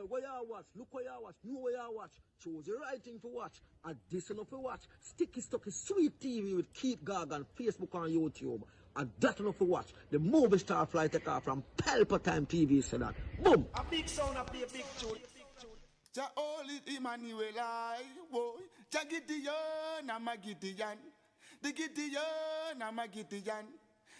boy, what you watch? Look what you watch. Know what you watch. Choose the right thing to watch. And this enough to watch. Sticky Stucky Sweet TV with Keith Gargan, Facebook and YouTube. And that enough to watch. The movie star fly take off from Palpatine TV, so that. Boom! A big sound, a big tune. Ja holy Emmanuel I, boy. Ja Gideon, I'm a Gideon. The Gideon, I'm a Gideon.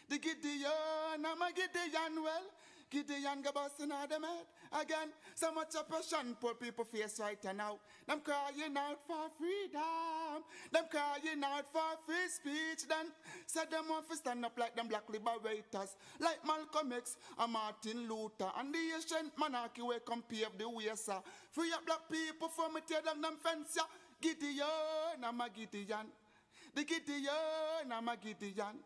The Gideon, I'm a Gideon. Well, Gideon go busting out them head again. So much oppression, poor people face right now. Them crying out for freedom. Them crying out for free speech. Then said them want to stand up like them black liberators, like Malcolm X and Martin Luther and the ancient monarchy where come pave the way, sir. Free up black people from it, tear down them fence, yeah. Gideon, I'm a Gideon. The Gideon, I'm a Gideon.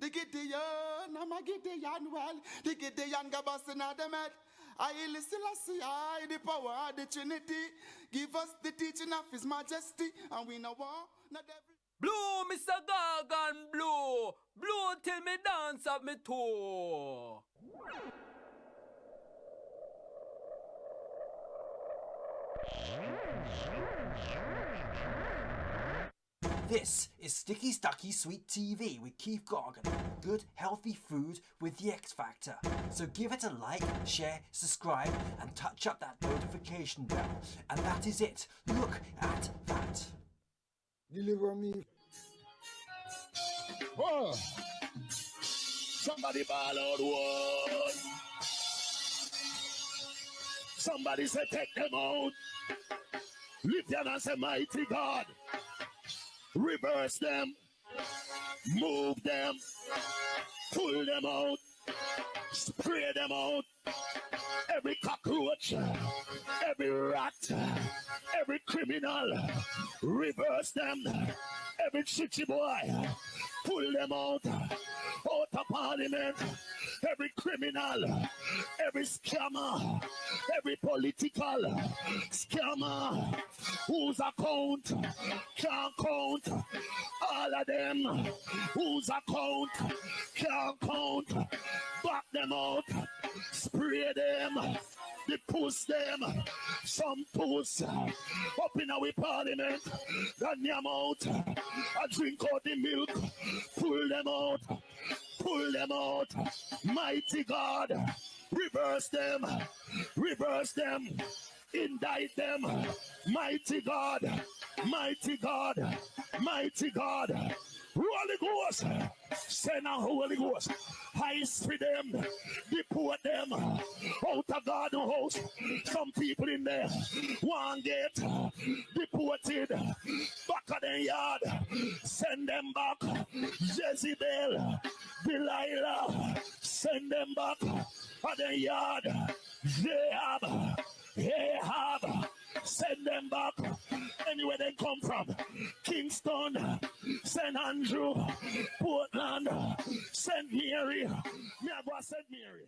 The Gideon, I'm a Gideon, well, the Gideon go busting out them head. I listen, I see, I the power of the Trinity. Give us the teaching of His Majesty, and we know war, not every... Blow, Mr. Gargan, blow. Blow till me dance up me toe. This is Sticky Stucky Sweet TV with Keith Gargan. Good, healthy food with the X Factor. So give it a like, share, subscribe, and touch up that notification bell. And that is it. Look at that. Deliver me. Oh. Somebody ball out one. Somebody say take them out. Lift your hands and say mighty God. Reverse them, move them, pull them out, spray them out. Every cockroach, every rat, every criminal, reverse them. Every chichi boy, pull them out of parliament. Every criminal, every scammer, every political scammer whose account can't count, all of them whose account can't count, back them out, spray them, they push them, some push up in our parliament, run them out, I drink out the milk, pull them out, mighty God, reverse them, indict them, mighty God, Holy Ghost, send a Holy Ghost, heist for them, deport them out of God's house. Some people in there want get deported back of their yard, send them back. Jezebel, Delilah, send them back of their yard. Ahab, send them back anywhere they come from. Kingston, St. Andrew, Portland, St. Mary. Me I go St. Mary.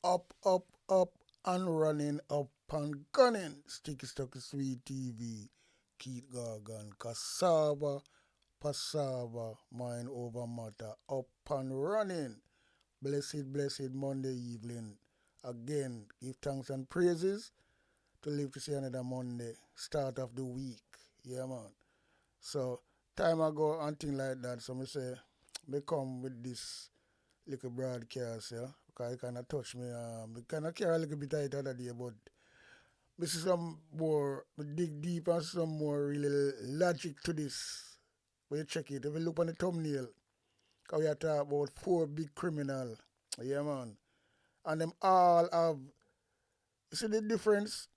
Up and running, up and gunning. Sticky Stocky Sweet TV, Keith Gargan, Cassava, Passava, Mind Over Matter, up and running. Blessed Monday evening. Again, give thanks and praises to live to see another Monday, start of the week. Yeah, man. So, time ago and thing like that, so I say, me come with this little broadcast, yeah, because it kind of touch me. It kind of care a little bit tight other day, but me see some more, me dig deep and some more really logic to this. When you check it, if you look on the thumbnail, because we are talking about 4 big criminals, yeah, man. And them all have, you see the difference?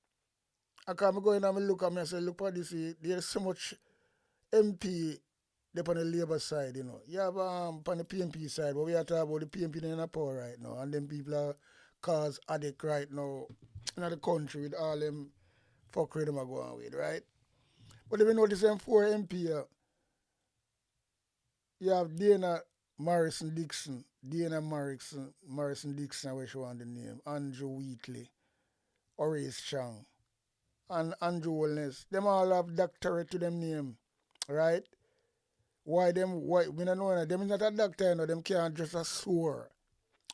I come go in and I look at me and say, look at this, there's so much MP they're on the Labour side, you know. You have on the PMP side, but we are talking about the PMP in the power right now, and them people are cause addict right now in the country with all them fuckery them are going with, right? But if you notice them 4 MP here, you have Dana Morrison Dixon, where she want the name, Andrew Wheatley, Horace Chang, and Andrew Wellness. Them all have doctorate to them name, right? Why we don't know, them is not a doctor, you know, them can't dress a sore.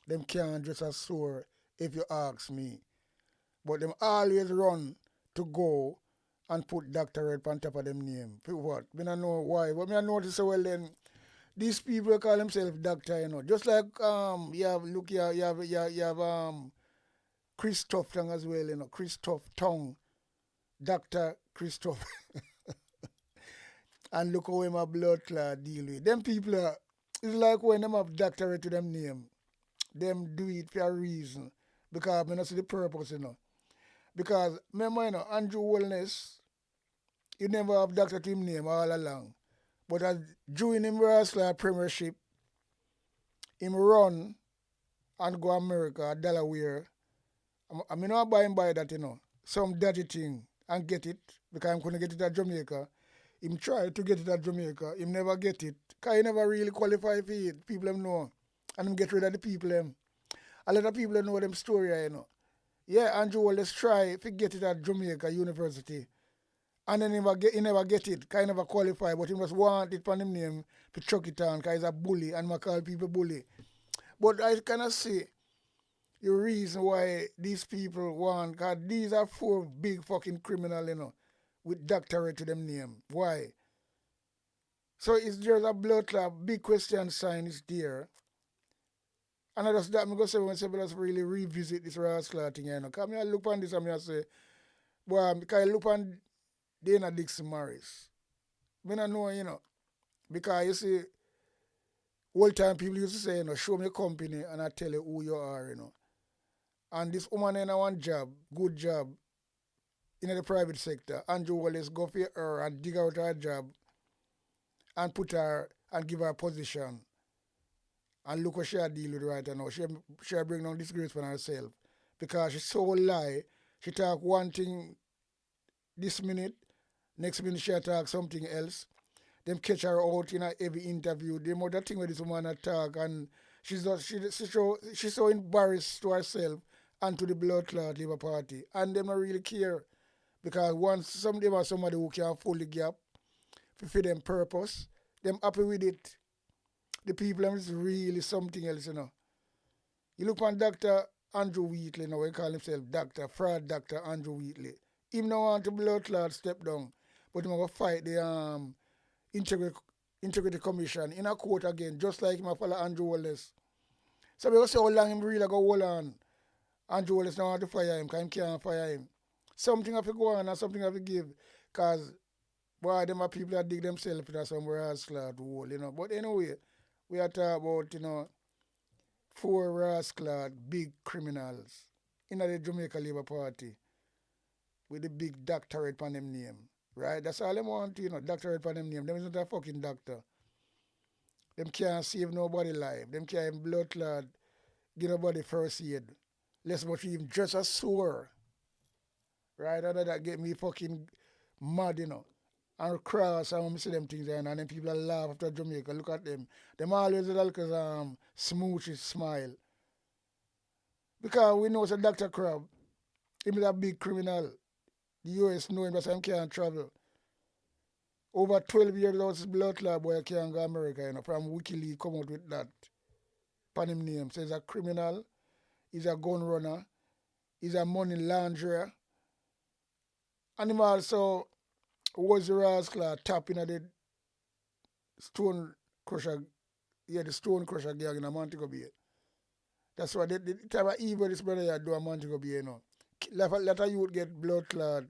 Them can't dress a sore if you ask me. But them always run to go and put doctorate on top of them name. For what? We don't know why. But me I notice so well then, these people call themselves doctor, you know. Just like you have Christoph Tong as well, you know. Christoph Tong. Dr. Christoph. And look how him a blood clot deal with. Them people are, it's like when them have doctorate to them name, them do it for a reason. Because I don't see the purpose, you know. Because remember, you know, Andrew Wellness, he never have doctorate to him name all along. But as during him wrestler premiership, him run and go America, Delaware. I mean not buy him by that, you know. Some dirty thing and get it, because I'm gonna get it at Jamaica. Him try to get it at Jamaica, him never get it. Because he never really qualify for it. People them know. And him get rid of the people them. A lot of people know them story, you know. Yeah, Andrew Wallace try to get it at Jamaica University. And then he never get it. Because he never qualify, but he must want it for him name to chuck it on, because he's a bully and I call people bully. But I cannot see the reason why these people want, because these are 4 big fucking criminals, you know, with doctorate to them name. Why? So it's just a blood clot, big question sign is there. And I just that I'm going to say, let's really revisit this rascal thing, you know. Because I look on this and I say, boy, because I look on Dana Dixon Morris. I don't know, you know. Because you see, old time people used to say, you know, show me a company and I tell you who you are, you know. And this woman in one job, good job, in the private sector. Andrew Wallace go for her and dig out her job and put her and give her a position. And look what she deal with right now. She bring down disgrace for herself. Because she so lie. She talk one thing this minute, next minute she talk something else. Them catch her out in every interview. The other thing with this woman talk, and she's so embarrassed to herself and to the blood clot Labour Party. And them not really care. Because once some of them are somebody who can fill the gap for them purpose, them happy with it. The people them is really something else, you know. You look on Dr. Andrew Wheatley now, he call himself Dr. Fraud Dr. Andrew Wheatley. Him now want to blood clot step down, but him going to fight the Integrity Commission in a court again, just like him follow Andrew Wallace. So we will see how long him really go hold on. Andrew Wallace now want to fire him, because him can't fire him. Something have to go on and something have to give. Because, boy, them are people that dig themselves into some rascal hole, you know. But anyway, we are talking about, you know, 4 rascal big criminals in the Jamaica Labour Party with the big doctorate on them name. Right? That's all them want, you know, doctorate on them name. Them is not a fucking doctor. Them can't save nobody life. Them can't blood clot, give nobody first aid. Less much even just a sore. Right? Other that get me fucking mad, you know. And cross and when I see them things there, and then people laugh after Jamaica. Look at them. Them always like smooch smile. Because we know it's a Dr. Crab. He is a big criminal. The US know him, but he can't travel. Over 12 years without his blood clot, boy, can't go to America, you know. From WikiLeaks come out with that. Pan him name. So he's a criminal, he's a gun runner, he's a money launderer. And him also was the rascal tapping at the stone crusher, the stone crusher gang in Montego Bay. That's what the type of evil this brother here do in Montego Bay, you know. Let a youth get blood clot,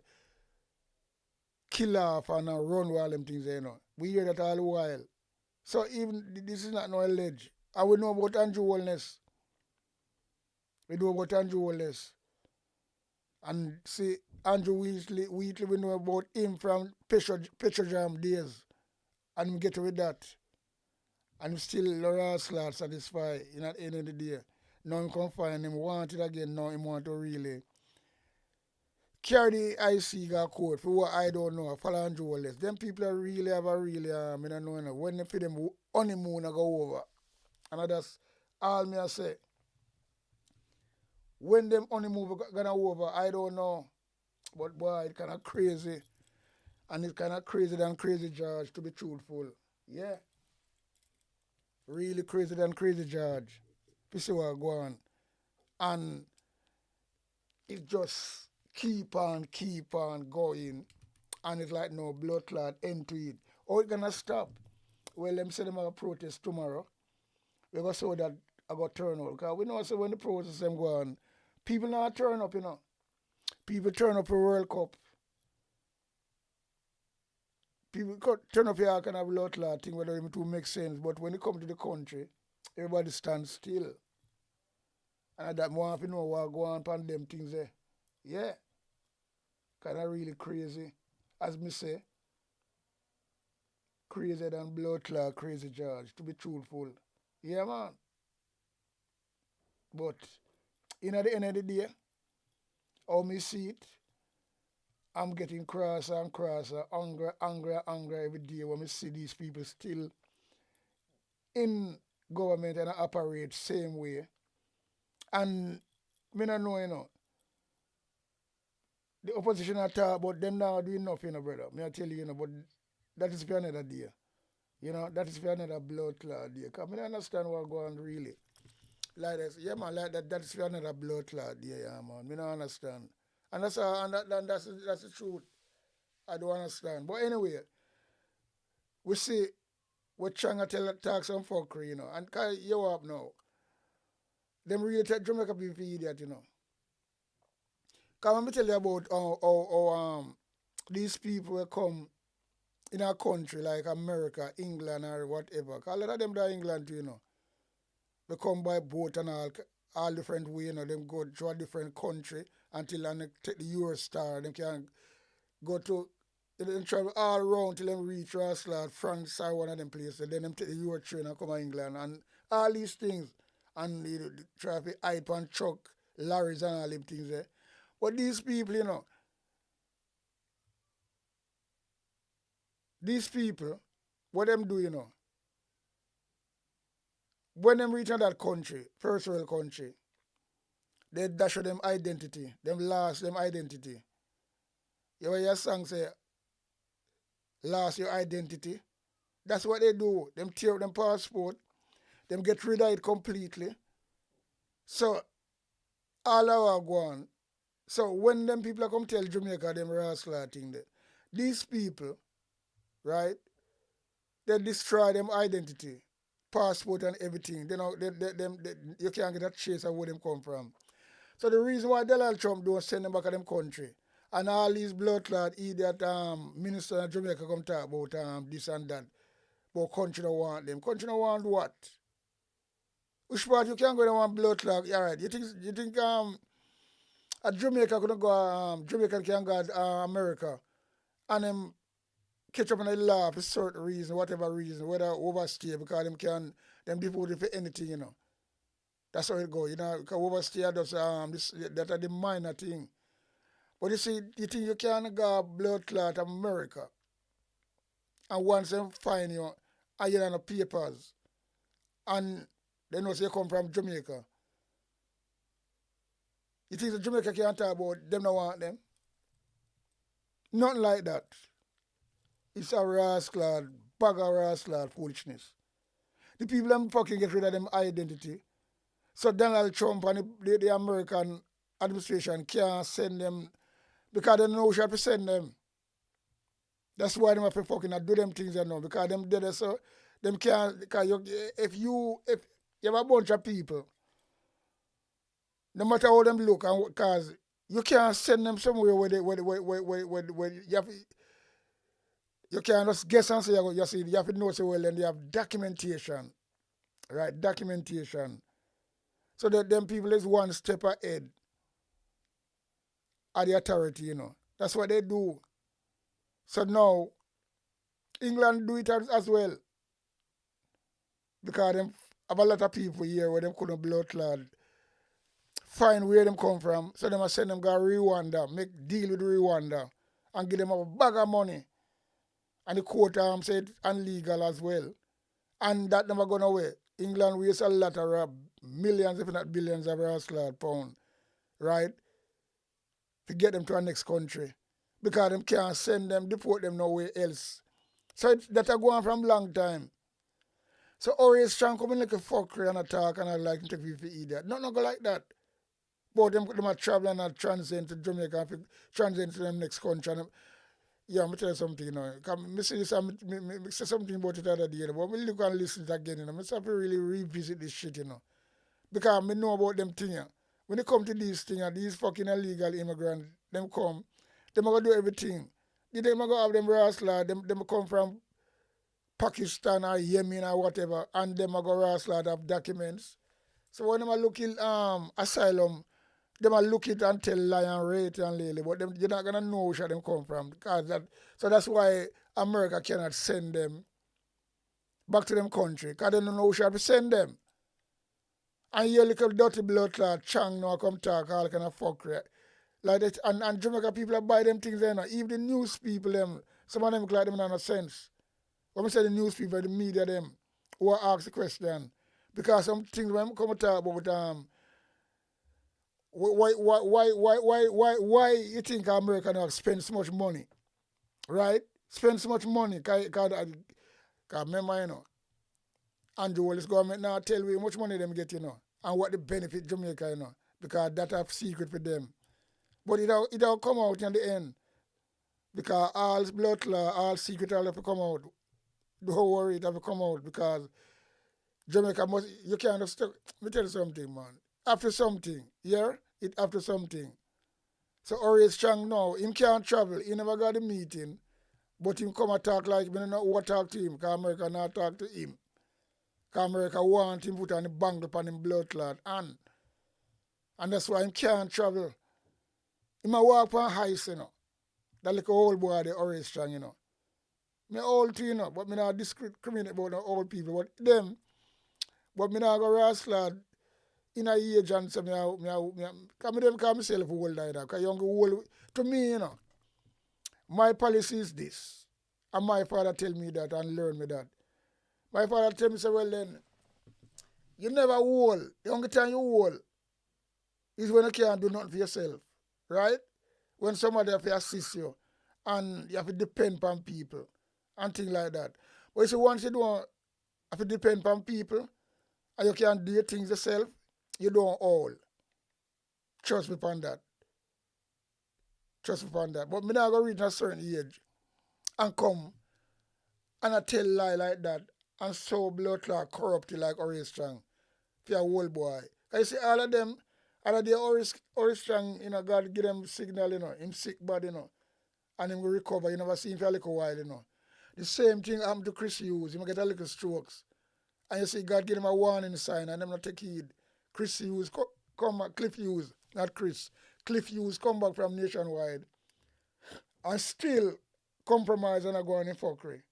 kill off and run with all them things, you know. We hear that all the while. So even this is not no alleged. And we know about Andrew Wellness. We know about Andrew Wellness. And see, Andrew Wheatley, we know about him from Petrojam days. And we get with that. And still Laura's lad satisfied at the end of the day. Now him come find him, want it again, now him want to really carry the IC code for what I don't know, follow Andrew Wallace. Them people are really have a really, I don't know, when they feed them honeymoon, I go over. And that's all me I say. When them honeymoon gonna over, I don't know. But boy, it's kind of crazy. And it's kind of crazy than crazy, George, to be truthful. Yeah. Really crazy than crazy, George. You see what go on. And it just keep on going. And it's like no blood clot end to it. Or it's gonna stop. Well, them say them have a protest tomorrow. We're gonna see that I got turn out. Because we know so when the protest them go on, people not turn up, you know. People turn up for World Cup. People turn up here kind of blood clot thing, whether it will make sense. But when it comes to the country, everybody stands still. And that more you know what go on upon them things there. Yeah. Kind of really crazy. As me say, crazier than blood clot, crazy George, to be truthful. Yeah, man. But in at the end of the day, how me see it, I'm getting crosser and crosser, angrier every day when we see these people still in government and operate same way. And me not know, you know, the opposition are talk about them now doing nothing, brother. Me I tell you, but that is for another day. You know, that is for another blood clot day. Because I don't understand what going on really. Like this, yeah, man, like that is for another blood clot day, yeah, man. Me don't understand. And that's the truth. I don't understand. But anyway, we see we're trying to talk some fuckery, you know. And you up now. Them really take Jamaica people for idiot, you know. Because let me tell you about how these people will come in our country like America, England or whatever. Because a lot of them are England too, you know. They come by boat and all different way, you know. Them go to a different country until they take the Eurostar. They can go to, they travel all around till they reach Rossland, France or one of them places. Then they take the Euro train and come to England. And all these things. And they try to hype and truck, lorries and all them things there. But these people, you know, these people, what them do, you know, when them reach that country, first world country, they dash them identity, them lost them identity. You hear your song say, lost your identity. That's what they do. Them tear up them passport, them get rid of it completely. So, all our go on. So, when them people come tell Jamaica them rascal thing there, these people, right, they destroy them identity, passport and everything. You can't get a trace of where them come from. So, the reason why Donald Trump don't send them back to them country, and all these blood clot idiot minister of Jamaica come talk about this and that, but country don't want them. Country don't want what? Which part you can't go to one blood clot? All right. You think a Jamaica couldn't go, Jamaica can go to America and them catch up on the law for certain reason, whatever reason, whether overstay, because them devoted for anything, you know. That's how it goes, you know, because overstay does that are the minor thing. But you see, you think you can go blood clot America, and once them find you, and you're on the papers, and they know you come from Jamaica, You think the Jamaica can't talk about them not want them? Nothing like that. It's a rascal, bag of rascal foolishness. The people them fucking get rid of them identity. So Donald Trump and the American administration can't send them because they know who should send them. That's why they have to fucking do them things you know, because them dead so them can't because if you have a bunch of people, no matter how them look and because you can't send them somewhere where you can't just guess and say you see you have to know so well and they have documentation. Right, documentation. So that them people is one step ahead of the authority, you know. That's what they do. So now, England do it as well. Because them have a lot of people here where them couldn't blood clot, find where them come from, so they must send them go Rwanda, make deal with Rwanda, and give them a bag of money. And the court said illegal as well. And that never gone away. England wastes a lot of millions, if not billions of pounds, right? To get them to our next country. Because them can't send them, deport them nowhere else. So that are going from long time. So always trying to come in like a fuckery and attack and I like to take people for idiot. Not go like that. But them are traveling and transcend to Jamaica and transcend to them next country. And yeah, I'm going to tell you something, you know. I say something about it the other day, you know, but I look and listen to it again, you know. I have to really revisit this shit, you know. Because I know about them things. When they come to these things, these fucking illegal immigrants, them come, them are going to do everything. They are going to have them rascal, them come from Pakistan or Yemen or whatever, and them are going to rascal have documents. So when them are looking asylum, them are look it and tell lie and rate and lily, but you're not gonna know where them come from. So that's why America cannot send them back to them country, because they don't know who should send them. And you little dirty blood clot Chang now come talk all kind of fuckery. Like that, and Jamaica people that buy them things there now. Even the news people them, some of them look like them in no sense. When we say the news people, the media them, who ask the question. Because some things when we come talk about why you think America now spend so much money? Right? Spend so much money. Because remember, you know, Andrew Wallace government now tell you how much money them get, you know, and what the benefit Jamaica, you know, because that's a secret for them. But it'll come out in the end. Because all blood clot, all secret all have to come out. Don't worry, it have to come out because Jamaica must, you can't just, let me tell you something, man. After something, yeah? It after something. So Horace Chang now, him can't travel. He never got a meeting. But him come and talk like, me don't know who talk to him, because America not talk to him. Because America want him put on the bangle upon him blood clot and that's why him can't travel. He might walk on heist, you know. That like a old boy, the Horace Chang, you know. Me old too, you know, but me not discriminate about the old people. But them, but me not go rascal in a age and say because me call myself old like that. Because young old, to me, you know, my policy is this. And my father tell me that and learn me that. My father tell me, say, well then, you never old. The only time you old is when you can't do nothing for yourself. Right? When somebody have to assist you and you have to depend on people and things like that. But you see, once you don't have to depend on people and you can't do things yourself, you don't all. Trust me upon that. Trust me upon that. But me not going to reach a certain age and come and I tell lie like that and so blood clot corrupted like Horace Strong for a old boy. I see all of them, all of the Horace Strong, you know, God give them signal, you know, him sick bad, you know, and him will recover. You never see him for a little while, you know. The same thing happened to Chris Hughes. He might get a little strokes. And you see God give him a warning sign and them not take heed. Chris Hughes, Cliff Hughes, not Chris. Cliff Hughes come back from Nationwide and still compromise and go on in fuckery.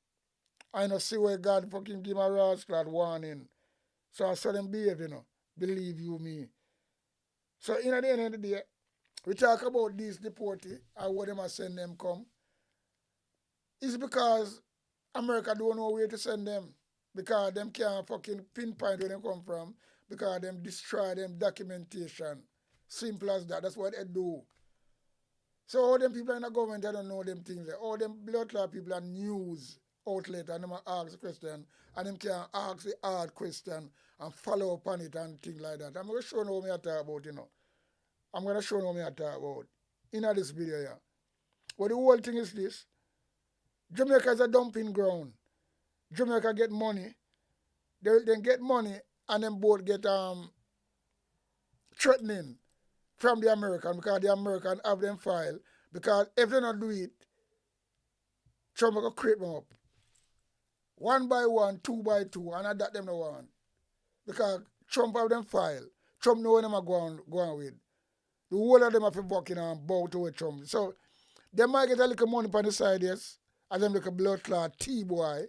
I know see where God fucking give him a rascal warning. So I saw them behave, you know. Believe you me. So in at the end of the day, we talk about these deportees and what them are send them come. It's because America don't know where to send them. Because them can't fucking pinpoint where they come from. Because them destroy them documentation. Simple as that. That's what they do. So all them people in the government, I don't know them things. All them blood clot people are news outlet and them ask the question and them can ask the hard question and follow up on it and things like that. I'm going to show you what I talk about, I'm going to show you what I talk about in this video here. But the whole thing is this. Jamaica is a dumping ground. Jamaica get money. They then get money and then both get threatening from the American because the American have them file. Because if they not do it, Trump will create them up. 1 by 1, 2 by 2, and that them no want. Because Trump have them file. Trump know when them are going with. The whole of them have to walk in and bow to Trump. So they might get a little money on the side, yes, and them like a blood clot T-boy.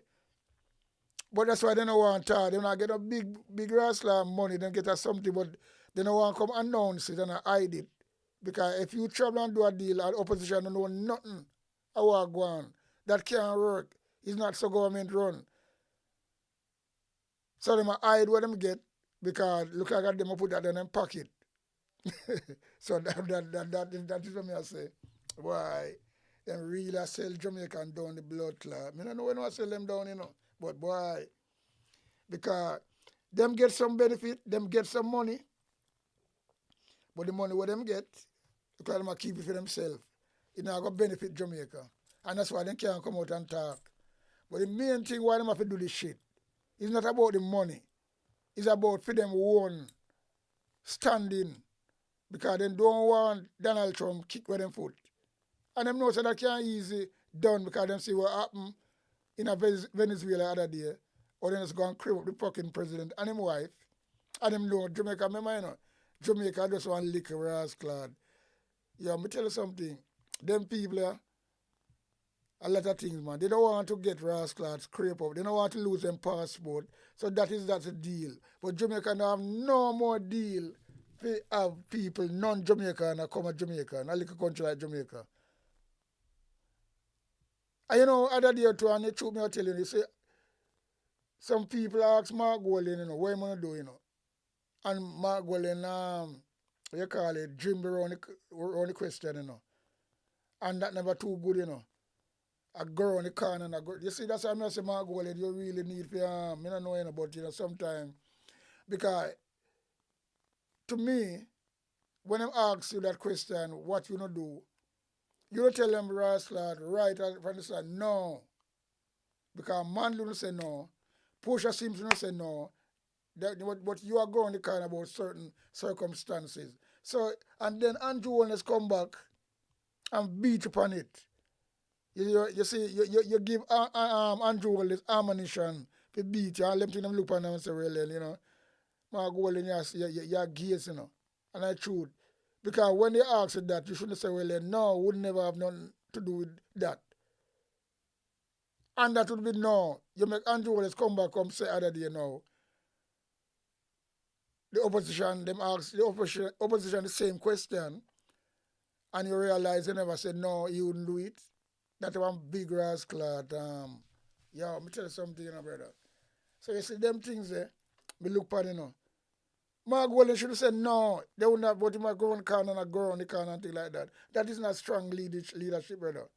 But that's why they don't want to. They don't get a big wrestler money. They get a something, but they don't want to come announce it and hide it. Because if you travel and do a deal, and opposition don't know nothing how go on. That can't work. It's not so government run. So they might hide what them get because look like them put that in them pocket. So that is what I say. Why? Them really sell Jamaican down the blood clot. I don't know when I sell them down, But boy, because them get some benefit, them get some money. But the money what them get, because them keep it for themselves. It not going to benefit Jamaica. And that's why they can't come out and talk. But the main thing why them have to do this shit, it's not about the money. It's about for them own standing. Because they don't want Donald Trump kick with them foot. And them know so that can't easy done because them see what happened in a Venezuela the other day. Or then it's going to crib up the fucking president and his wife. And them know Jamaica, remember, Jamaica just want liquor rascal. Yeah, me tell you something. Them people, a lot of things, man. They don't want to get rascals scrape up. They don't want to lose them passport. So that's a deal. But Jamaica don't have no more deal to have people, non-Jamaican, come to Jamaica, a little country like Jamaica. And other day too, and the truth me I tell you, say, some people ask Mark Golden, what am I going to do, And Mark Golden, you call it, dream around the question, And that never too good, A girl on the corner and a girl. You see, that's why I say Mark Golden, you really need for, I don't know, but, sometimes, because, to me, when I ask you that question, what you not do, you don't tell them rascal right from the side, no. Because man don't say no. Portia Simpson don't say no. But you are going to kind about certain circumstances. So, and then Andrew Holness come back and beat upon it. You see, you give Andrew Holness ammunition to beat you, and let them look at them and say, well, Mark Golden, you're gays, And I truth. Because when they ask you that, you shouldn't say, well, no, would never have nothing to do with that. And that would be no. You make Andrew Wallace come back, come say other day now. The opposition, them ask the opposition the same question, and you realize they never said no, he wouldn't do it. That one big rascal. Yeah, let me tell you something, brother. So you see them things there, me look at Mark Golden should have said no, they would not vote him a go on corner and a girl on the corner and things like that. That is not strong leadership, brother.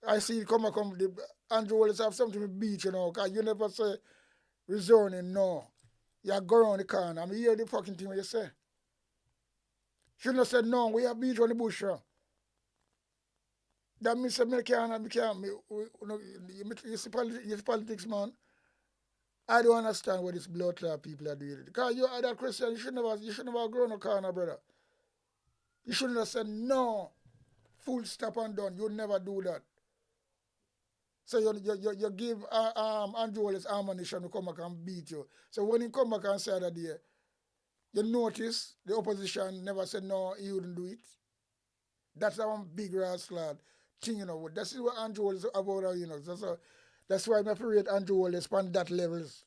I see it come, Andrew Wallace have something to beat, because you never say resigning, no. You go on the corner. I mean, hear the fucking thing what you say. Shouldn't have said no, we have beat on the bush. That means you see politics, man. I don't understand what these blood clot people are doing. Because you are that Christian, you shouldn't have grown a corner, brother. You shouldn't have said no, full stop and done. You would never do that. So you give Andrew Wallace ammunition to come back and beat you. So when he come back and say that day, you notice the opposition never said no, he wouldn't do it. That's one big rascal thing, That's what Andrew Wallace is about, That's why I rate Andrew Wallace on that levels.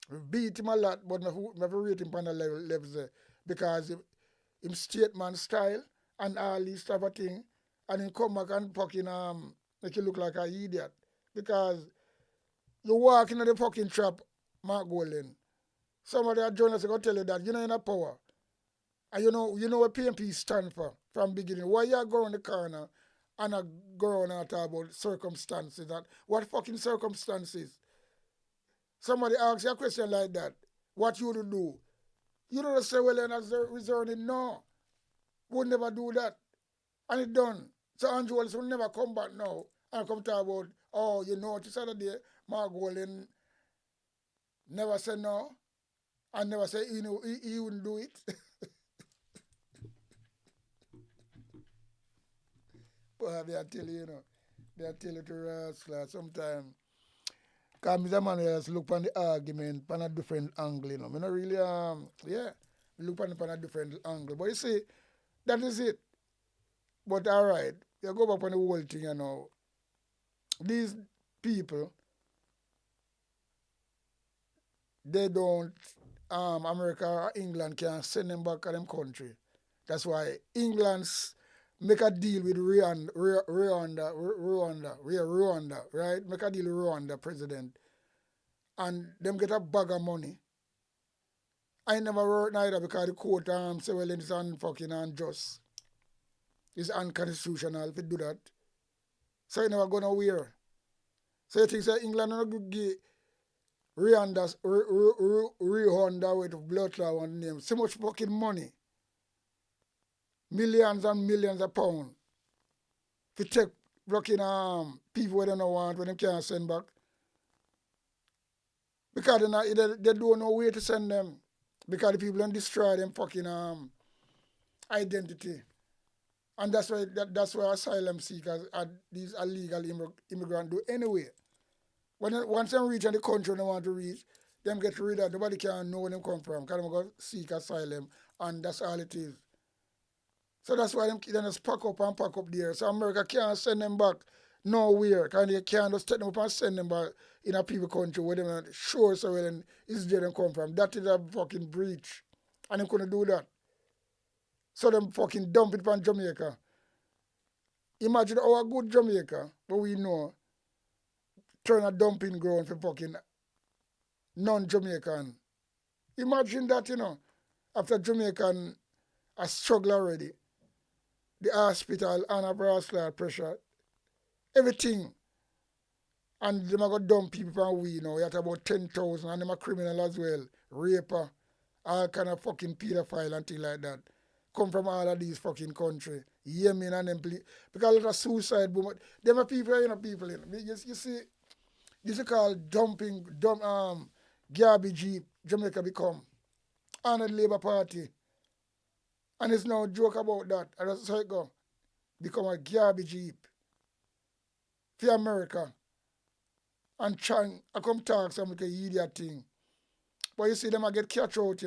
We beat him a lot, but I rate him on the levels there. Because him statement style and all this type of thing, and he come back and fucking make you look like an idiot. Because you walk into the fucking trap, Mark Golden. Some of the journalists are going to tell you that you're not in a power. And you know what PMP stand for from beginning. Why you go on the corner and go on and talk about circumstances? That what fucking circumstances? Somebody asks you a question like that. What you would do? You don't say, well, then as resigning. No. Would never do that. And it done. So Andrew will never come back now and come talk about, oh, you know, this other day, Mark Golden never said no and never said he wouldn't do it. But they tell you to wrestle sometimes. Because Mr. Manuel has look on the argument on a different angle, I not really, look on it on a different angle. But you see, that is it. But all right, you go back on the whole thing, These people, they don't, America or England can send them back to them country. That's why England's make a deal with Rwanda, right? Make a deal with Rwanda president. And them get a bag of money. I never wrote neither because the court say, well, it's unfucking unjust. It's unconstitutional if you do that. So you never go nowhere. So you think that England not going to give Rwanda with blood clot on the name. So much fucking money. Millions and millions of pounds. To take fucking people who they don't want when they can't send back. Because they don't know where to send them. Because the people don't destroy them fucking identity. And that's why asylum seekers and these illegal immigrants do anyway. Once they reach the country they want to reach, them get rid of nobody can know where them come from. Because they go seek asylum and that's all it is. So that's why them just pack up there. So America can't send them back nowhere. Because they can't just take them up and send them back in a people country where they're not sure so well it's where they come from. That is a fucking breach. And they couldn't do that. So them fucking dump it on Jamaica. Imagine our good Jamaica, but we know, turn a dumping ground for fucking non-Jamaican. Imagine that, after Jamaican a struggle already. The hospital and a brass blood pressure. Everything. And them are going to dump people and we you have about 10,000 and them are criminal as well. Raper, all kind of fucking pedophile and things like that. Come from all of these fucking country. Yemen and them because a lot of suicide boom. Them are people, people. You see, this is called garbage heap Jamaica become. And the Labour Party. And it's no joke about that. And that's how it go. Become a garbage heap. For America. And trying, I come talk some like a idiot thing. But you see them I get catch out,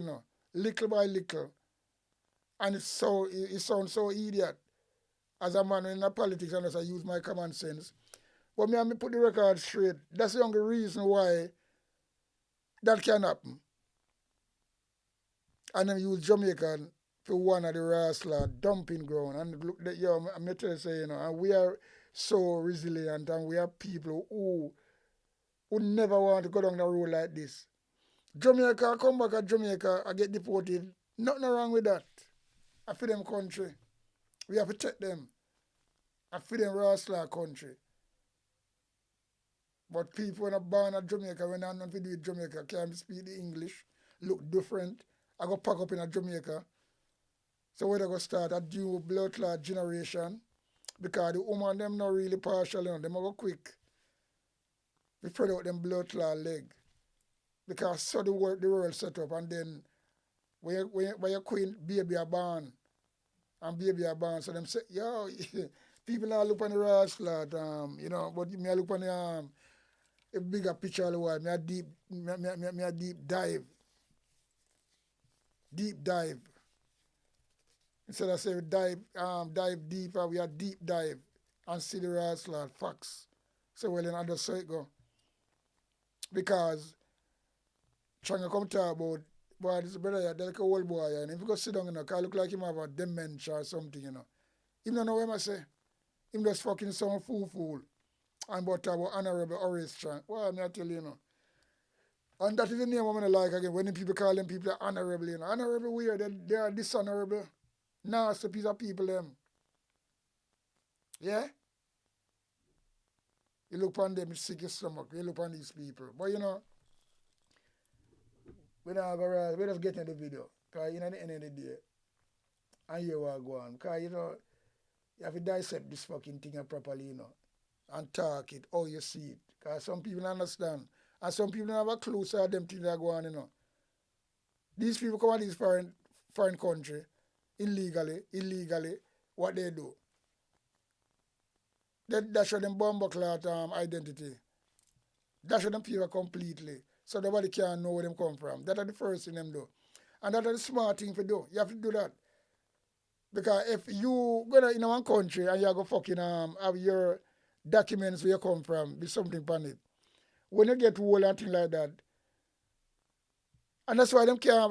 little by little. And it sounds so idiot. As a man in the politics, and as I use my common sense. But me put the record straight. That's the only reason why that can happen. And then use Jamaica for one of the wrestler dumping ground. And look, I'm going to say, and we are so resilient and we are people who never want to go down the road like this. Jamaica, come back at Jamaica, I get deported. Nothing wrong with that. I feel them country. We have to check them. I feel them wrestler country. But people when are born at Jamaica, when I nothing to do with Jamaica, can't speak the English, look different. I go pack up in a Jamaica. So where they go start a new blood clot generation. Because the woman them not really partial, them go quick. We spread out them blood clot leg. Because so the world set up and then when your queen baby are born and baby are born, so them say, yo, people now look on the rash clot, but me I look on the a bigger picture of the world, me a deep dive. Deep dive. Instead of say dive deeper, we are deep dive and see the rash clot facts. So well then I just say it go. Because trying to come talk about boy, this brother, they're like a old boy, and if you go sit down, can look like him have a dementia or something, Him don't know what I say. Him just fucking sound fool. And but about honorable Horace Chan. Well, I tell you, And that is the name I'm going to like again. When the people call them people honorable, you know. Honorable weird, they are dishonorable. Nasty piece of people, them. Yeah? You look on them, you sick your stomach. You look on these people. But you know, we just get in the video. Because you know, at the end of the day, and here we go on. Because you know, you have to dissect this fucking thing properly, you know. And talk it, how you see it. Because some people understand. And some people don't have a clue so them things that go on, you know. These people come out of this foreign country, illegally, what they do. That show them bumbleclot identity. That show them people completely. So nobody can know where them come from. That are the first thing them do. And that are the smart thing to do. You have to do that. Because if you go in one country and you go fucking have your documents where you come from, be something upon it. When you get old and things like that, and that's why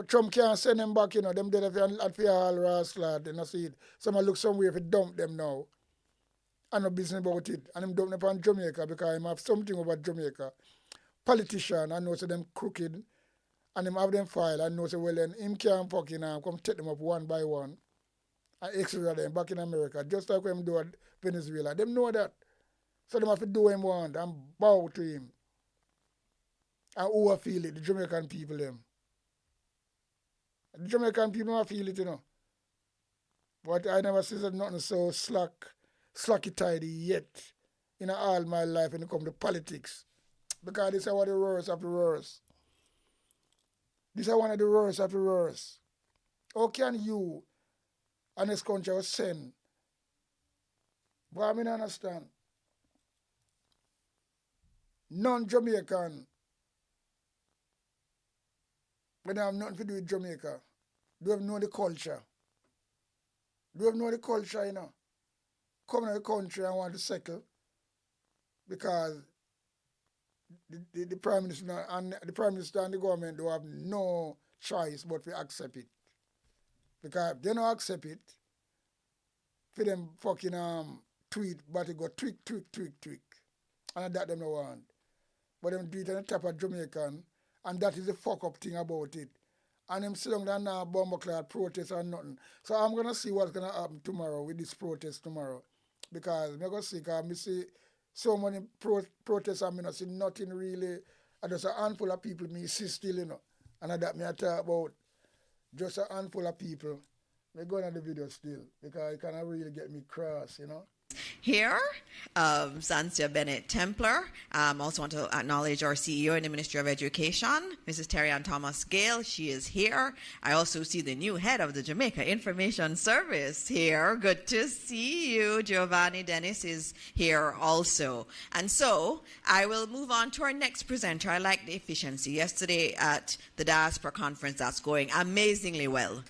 Trump can't send them back, you know, them dead at the all rascal, you know, see it. Someone look somewhere if he dump them now. And no business about it. And him dump them on Jamaica because him have something about Jamaica. Politician, I know so them crooked, and him have them file, I know so well then him can fucking come take them up one by one and extra them back in America, just like when him do at Venezuela. Them know that. So them have to do what him want and bow to him. And who will feel it? The Jamaican people, them. The Jamaican people will feel it, you know. But I never see nothing so slacky tidy yet in all my life when it comes to politics. Because this is one of the worst of the worst. This is one of the worst of the worst. How can you and this country send? But I mean, understand. Non-Jamaican, when they have nothing to do with Jamaica, do have know the culture. Do have know the culture, you know. Come to the country and want to settle because the Prime Minister and the government do have no choice but to accept it. Because if they don't accept it, for them fucking tweet, but it go tweak. And that them no want. But them do it on the top of Jamaican, and that is the fuck up thing about it. And them sit down there now bumbleclad protest or nothing. So I'm gonna see what's gonna happen tomorrow with this protest tomorrow. Because I'm gonna see, because I see so many protests and I not see nothing really. And just a handful of people me see still, you know. And that me I talk about just a handful of people. They go on the video still because it cannot really get me cross, you know. Here, Sansia Bennett Templar. Also want to acknowledge our CEO in the Ministry of Education, Mrs. Terry Ann Thomas Gale. She is here. I also see the new head of the Jamaica Information Service here. Good to see you. Giovanni Dennis is here also. And so I will move on to our next presenter. I like the efficiency. Yesterday at the Diaspora Conference, that's going amazingly well.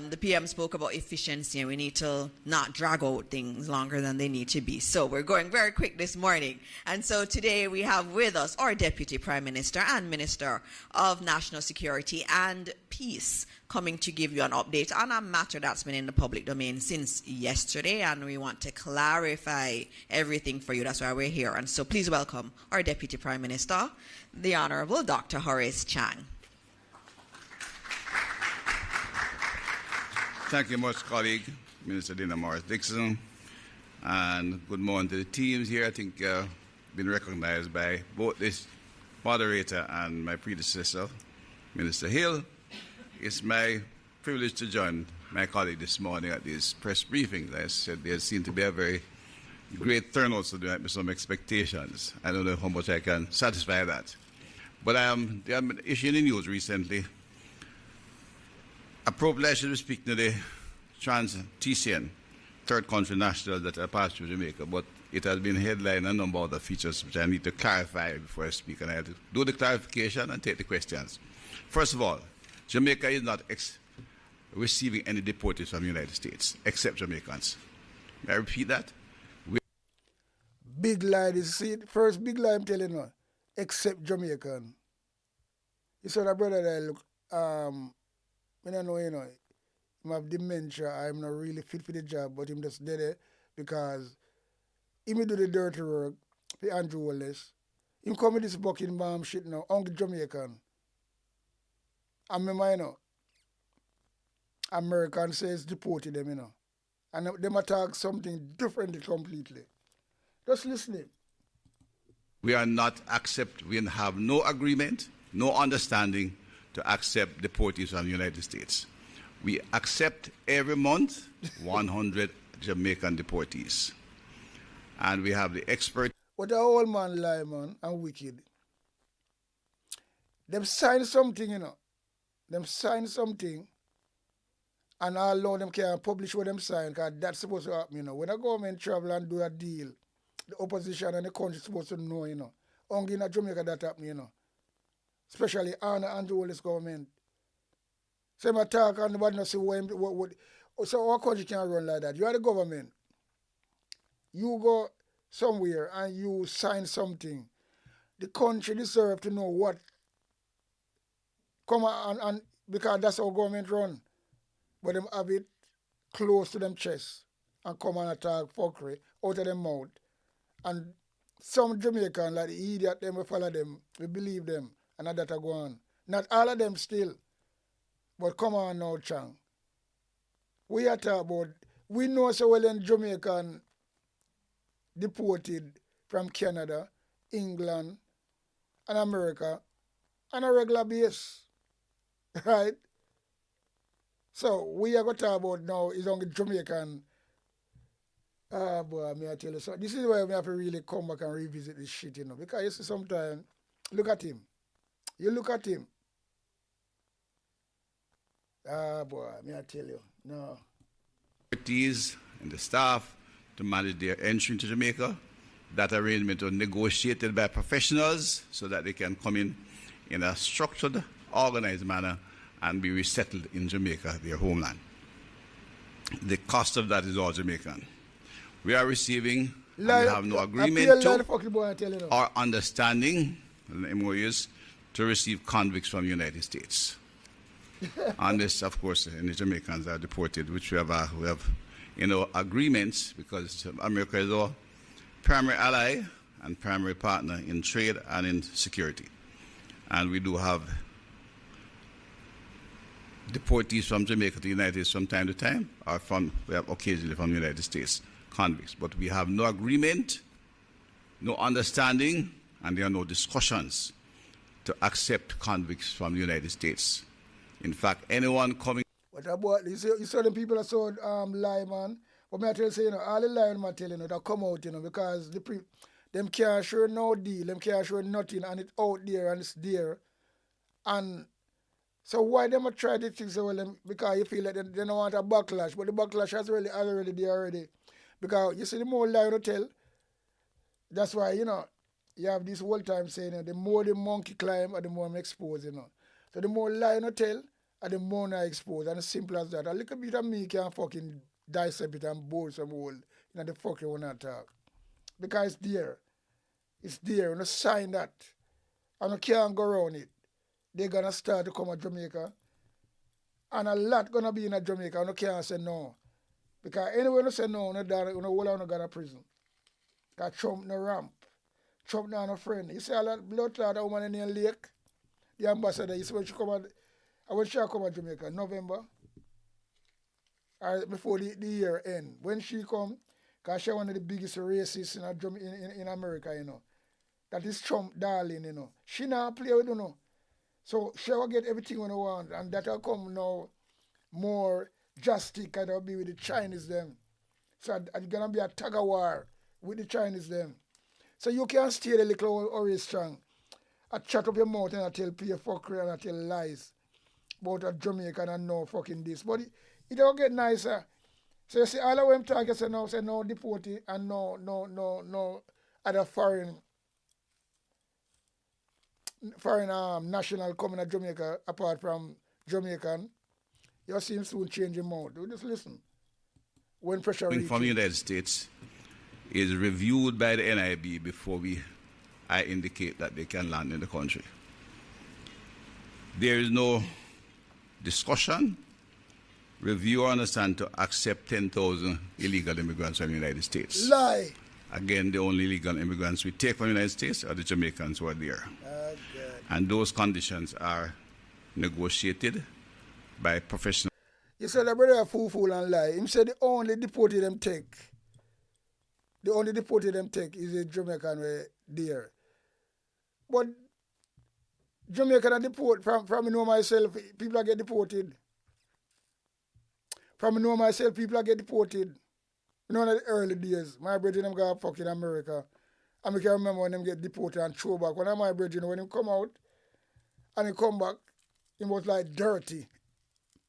The PM spoke about efficiency, and we need to not drag out things longer than they need to be. So we're going very quick this morning. And so today we have with us our Deputy Prime Minister and Minister of National Security and Peace, coming to give you an update on a matter that's been in the public domain since yesterday, and we want to clarify everything for you. That's why we're here. And so please welcome our Deputy Prime Minister, the Honorable Dr. Horace Chang. Thank you much, colleague, Minister Dina Morris-Dixon, and good morning to the teams here. I think been recognized by both this moderator and my predecessor, Minister Hill. It's my privilege to join my colleague this morning at this press briefing. As I said, there seemed to be a very great turnout, so there might be some expectations. I don't know how much I can satisfy that. But there have been issues in the news recently. Appropriately, I should be speaking to the trans-TCN, third country national that are passed through Jamaica, but it has been headlined a number of other features which I need to clarify before I speak, and I have to do the clarification and take the questions. First of all, Jamaica is not receiving any deportees from the United States, except Jamaicans. May I repeat that? Big lie, this is first big lie I'm telling you, except Jamaican. You saw that brother that look, I don't know, you know, him have dementia, I'm not really fit for the job, but him just did it because he may do the dirty work for Andrew Wallace. Him come with this bucking bomb shit now, Uncle Jamaican. And remember, you know, American says deported them, you know. And them attack something different completely. Just listening. We are not we have no agreement, no understanding to accept deportees from the United States. We accept every month 100 Jamaican deportees. And we have the expert. But the old man lie, man, and wicked. Them sign something, you know. Them sign something, and although them can't publish what them sign, because that's supposed to happen, you know. When a government travel and do a deal, the opposition and the country supposed to know, you know. Only in Jamaica that happen, you know. Especially Anna and the oldest government. Same attack and nobody knows what. So our country can't run like that. You are the government. You go somewhere and you sign something. The country deserves to know what. Come on, and because that's how government run. But them have it close to them chest and come and attack fuckery out of them mouth. And some Jamaican, like the idiot, them we follow them, we believe them, and that go on. Not all of them still. But come on now, Chang. We are talking about, we know so well in Jamaican deported from Canada, England, and America on a regular basis. Right? So we are going to talk about now is only Jamaican. Boy, may I tell you so. This is why we have to really come back and revisit this shit, you know. Because you see sometimes, look at him. You look at him. Boy, may I tell you. No. Expertise and the staff to manage their entry into Jamaica. That arrangement was negotiated by professionals so that they can come in a structured, organized manner and be resettled in Jamaica, their homeland. The cost of that is all Jamaican. We are receiving, and we have no agreement to or understanding, the MOUs, to receive convicts from the United States. And this, of course, the Jamaicans are deported, which we have agreements, because America is our primary ally and primary partner in trade and in security. And we do have deportees from Jamaica to the United States from time to time, or we have occasionally from the United States convicts. But we have no agreement, no understanding, and there are no discussions to accept convicts from the United States. In fact, anyone coming... What about, you saw the people that saw lie, man. But I tell you, you know, all the lying I tell you, that come out, you know, because them can't show no deal, them can't show nothing, and it's out there and it's there. And so why them try to think so well, because you feel like they don't want a backlash, but the backlash has already there already. Because you see, the more lie you tell, that's why, you know, you have this whole time saying, you know, the more the monkey climb, the more I'm exposed, you know. So the more lie you tell, the more I expose, and it's simple as that. A little bit of me can fucking dissect it and bowl some hole in the fuck you want to talk. Because it's there. It's there. You sign that. And you can't go around it. They're going to start to come to Jamaica. And a lot going to be in Jamaica. And you can't say no. Because anyway you say no, you don't go to prison. Because Trump no ramp. Trump not no friend. You see a lot blood clot that woman in the lake. The ambassador, you see when she come to Jamaica, November. Or before the year end. When she come, because she's one of the biggest racists in America, you know. That is Trump darling, you know. She not play with, you know. So she will get everything when I want. And that will come now more drastic, and it'll be with the Chinese them. So it's going to be a tug of war with the Chinese them. So you can stay the little always strong. I chat up your mouth and I tell pure fuckery and I tell lies about a Jamaican and no fucking this. But it don't get nicer. So you see, all of them talk, say no deportee and no other foreign national coming to Jamaica apart from Jamaican. You see him soon change him out. Just listen. When pressure from the United States is reviewed by the NIB before I indicate that they can land in the country. There is no discussion, review, or understand to accept 10,000 illegal immigrants from the United States. Lie. Again, the only legal immigrants we take from the United States are the Jamaicans who are there. And those conditions are negotiated by professional. You said the brother fool and lie. Him said the only deported them take is a Jamaican way there. But Jamaican are deported from me know myself, people get deported. From me know myself, people get deported. You know, in the early days, my brethren them got fucking America. And I can remember when them get deported and throw back. One of my brethren, when he come out and he come back, he was like dirty.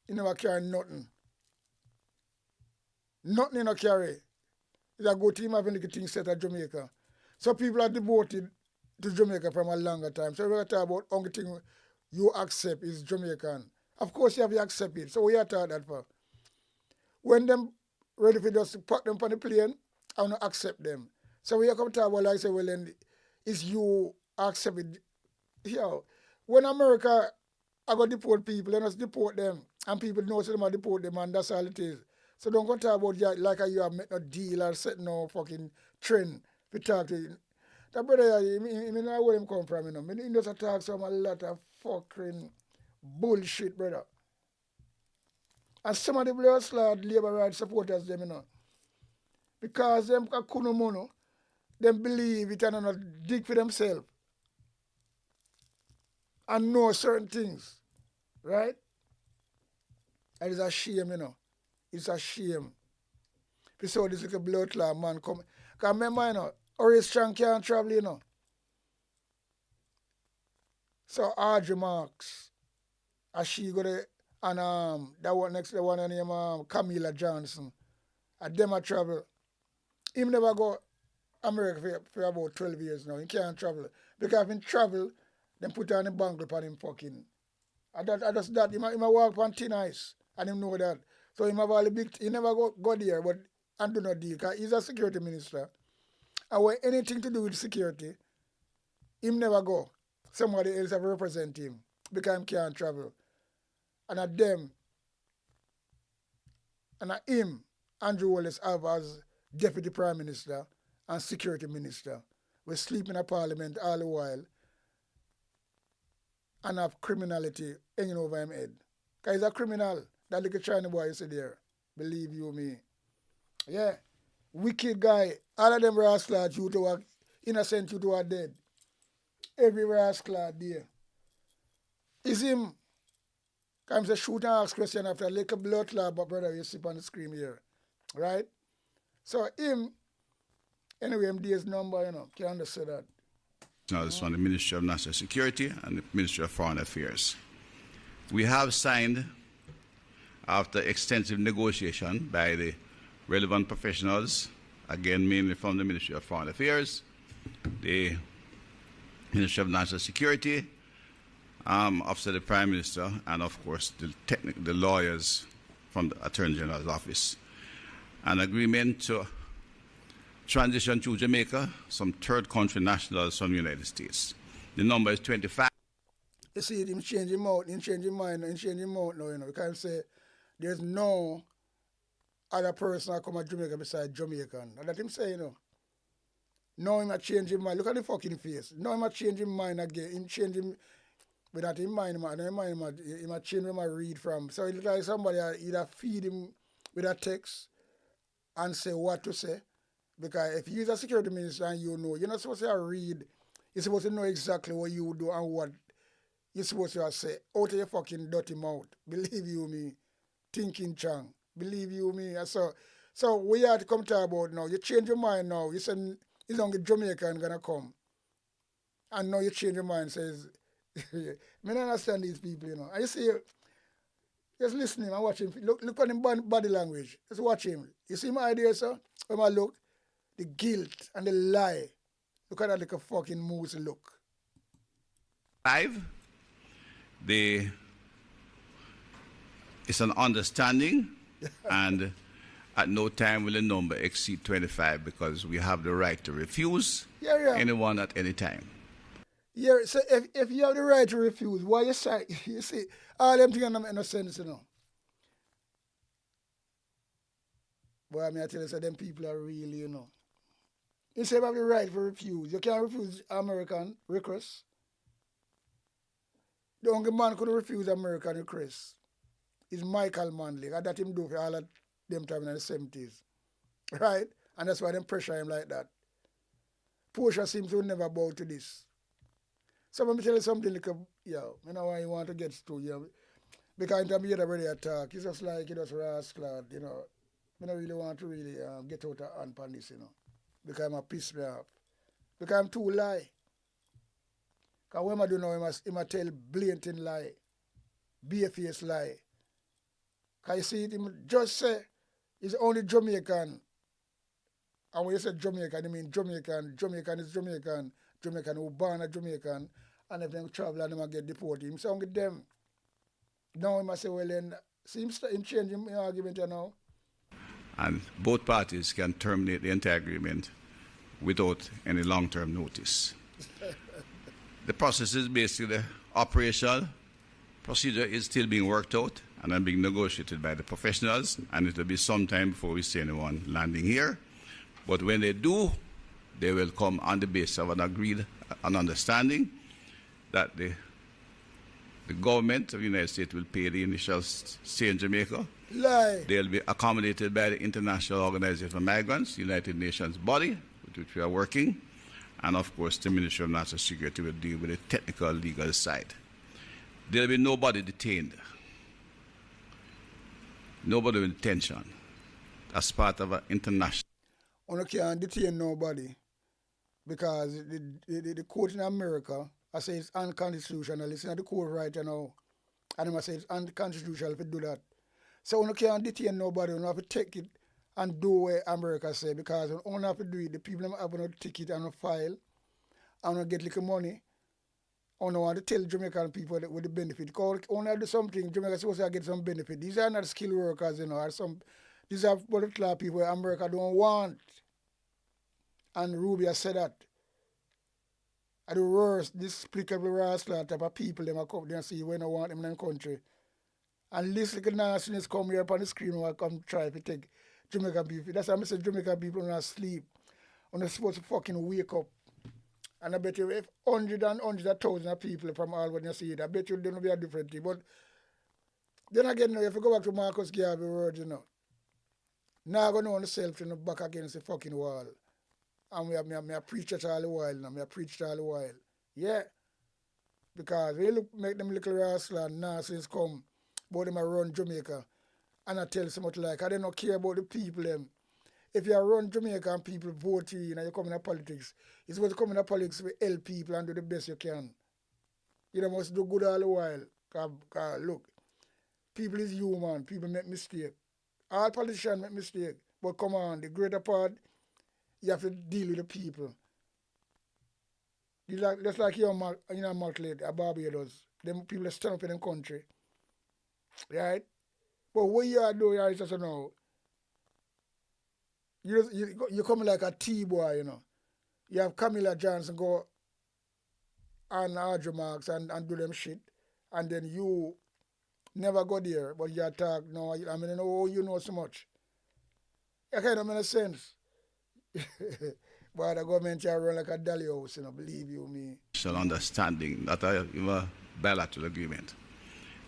He never carry nothing. Nothing he no carry. He's a good team having the things set at Jamaica. So people are devoted to Jamaica from a longer time. So we're talking about only thing you accept is Jamaican. Of course you have to accept it. So we are talking that for. When them ready for just put them on the plane, I don't accept them. So when you come to about like say, well then it's you accept it. Yo, when America I go deport people, then just deport them. And people know so them I deport them and that's all it is. So don't go talk about like you have made no deal or set no fucking trend to talk to you. That brother, I know where him come from, you know. He just talk some a lot of fucking bullshit, brother. And some of the blood labor rights supporters them, you know. Because them kunomono, them believe it and not dig for themselves. And know certain things. Right? And it's a shame, you know. It's a shame. If you saw this little blood clot man come. Because remember, you know, Horace Strong can't travel, you know. So Audrey Marks, as she go there, and that one next the one named Camila Johnson. And them a travel. Him never go America for about 12 years now. He can't travel. Because if he travel, then put on the bangle upon him fucking. And that's that. He might walk on thin ice. And him know that. So he have all the big, he never go there, but and do not deal. Because he's a security minister. And when anything to do with security, him never go. Somebody else have represent him. Because he can't travel. And at them, and at him, Andrew Wallace have as Deputy Prime Minister and Security Minister. We sleep in a parliament all the while and have criminality hanging over him head. Because he's a criminal. That little China boy you see there. Believe you me. Yeah. Wicked guy. All of them rascals you to are innocent, you to are dead. Every rascal there. Is him. Because I'm shoot and ask question after a little blood clot, but brother, you sleep on the screen here. Right? So him, anyway, him his number, you know, can understand that. Now it's from the Ministry of National Security and the Ministry of Foreign Affairs. We have signed, after extensive negotiation by the relevant professionals, again mainly from the Ministry of Foreign Affairs, the Ministry of National Security, Office of the Prime Minister, and of course the lawyers from the Attorney General's office, an agreement to transition to Jamaica some third country nationals from the United States. The number is 25. You see, him change him out, him change his mind, him change him out now, you know. You can't say there's no other person that come to Jamaica besides Jamaican. And that him say, you know. Now him a change his mind. Look at the fucking face. Now him a change his mind again. Him change him, but that him mind, him a change him a read from. So it look like somebody either feed him with a text and say what to say. Because if you're a security minister and you know, you're not supposed to read. You're supposed to know exactly what you do and what you're supposed to say out of your fucking dirty mouth. Believe you me. Thinking Chang. Believe you me. So we have to come to about now. You change your mind now. You say it's only Jamaican gonna come. And now you change your mind, says I don't understand these people, you know. And you see, just listen to him and watch him. Look at him body language. Just watch him. You see my idea, sir? When I look, the guilt and the lie. Look at that like a fucking moose look. 5. It's an understanding, and at no time will the number exceed 25 because we have the right to refuse anyone at any time. Yeah, so if you have the right to refuse, why you say? You see, all them things don't make no sense, you know. Boy, I mean, I tell you, so them people are really, you know. Instead of having the right to refuse, you can't refuse American requests. The only man could refuse American requests is Michael Manley. And that him do for all of them time in the 70s. Right? And that's why them pressure him like that. Portia seems to never bow to this. So let me tell you something, like, yo, I know why you want to get to, you know, because I'm here already attack. It's just like, you know, rascal, you know. I don't really want to really get out of hand on this, you know. Because I'm a piss me off. Because I'm too lie. Because what am I doing now? I tell blatant lie. Bare-faced lie. Because you see, him just say he's only Jamaican. And when you say Jamaican, you mean Jamaican. Jamaican is Jamaican. Jamaican who born a Jamaican. And if they travel and they get deported, him say with them. Now he must say, well then, see him change him argument now. And both parties can terminate the entire agreement without any long-term notice. The process is basically the operational procedure is still being worked out and being negotiated by the professionals, and it will be some time before we see anyone landing here. But when they do, they will come on the basis of an understanding that the government of the United States will pay the initial stay in Jamaica. Lie. They'll be accommodated by the International Organization for Migrants, United Nations body, with which we are working. And of course, the Ministry of National Security will deal with the technical legal side. There'll be nobody detained. Nobody with detention. As part of an international. You can't detain nobody because the court in America, I say it's unconstitutional. It's not the court right now. And I say it's unconstitutional if you do that. So you can't detain nobody. You have to take it and do what America say, because you only have to do it. The people have no ticket and no file and no get little money. I don't want to tell Jamaican people that with the benefit. Because only do something, Jamaica supposed to get some benefit. These are not skilled workers, you know. These are particular people America don't want. And Rubio said that. At the worst, this despicable rascal type of people, them come there and say we don't want them in the country. And this little nastiness come here upon the screen and come try to take Jamaican people. That's why I say Jamaican people don't sleep. They're supposed to fucking wake up. And I bet you if hundreds and hundreds of thousands of people from all when you see it, I bet you there will be a different thing. But then again, if you go back to Marcus Garvey words, you know, now I'm going to know myself to back against the fucking wall. And me a preach it all the while now. Me a preach it all the while. Yeah. Because when you make them little rascal and nonsense come, but them a run Jamaica. And I tell so much like, I don't care about the people them. If you run Jamaica and people vote you and you come in politics, it's supposed to come in politics to help people and do the best you can. You must do good all the while. Cause look, people is human. People make mistakes. All politicians make mistakes. But come on, the greater part, you have to deal with the people. Just like you're Malclade, a Barbados. Them people that stand up in them country. Right? But what you are doing is just now, you come like a T-boy, you know. You have Camilla Johnson go on Audrey Marks and do them shit. And then you never go there, but you attack. No, I mean, you know so much. It kind of makes sense. But the government here run like a dolly house, you know, believe you me. Understanding that I have a bilateral agreement.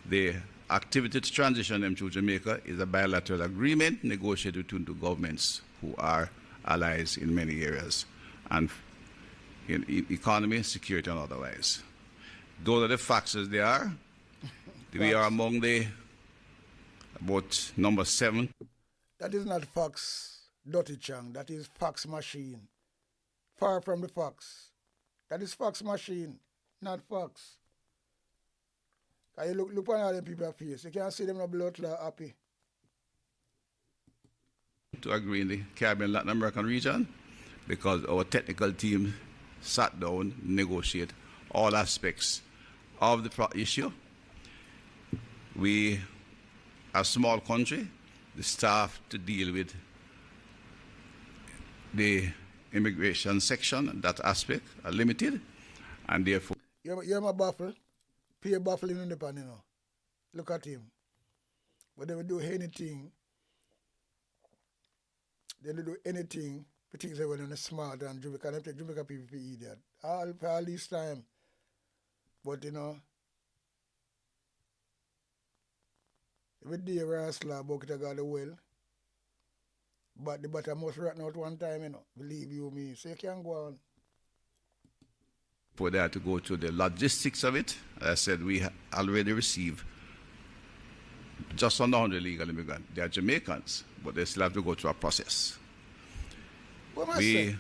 The activity to transition them to Jamaica is a bilateral agreement negotiated between two governments who are allies in many areas, and in economy, security, and otherwise. Those are the facts as they are. We are among the about number 7. That is not facts, Dirty Chang. That is fax machine. Far from the fax. That is fax machine, not fax. You look on all them people's face. You can't see them no blood clot happy. To agree in the Caribbean Latin American region, because our technical team sat down, negotiate all aspects of the issue. We are a small country. The staff to deal with the immigration section, that aspect, are limited, and therefore... You're my baffle. Pay baffling in the pan, you know. Look at him. But they will do anything. They will do anything I think they were smart and Jamaica, them take Jamaica people for idiot. All this time. But you know, every day Rastla bucket got the well. But the butter must run out one time, you know. Believe you me. So you can go on. For that to go through the logistics of it, as I said, we already received just under 100 legal immigrants. They are Jamaicans, but they still have to go through a process. Already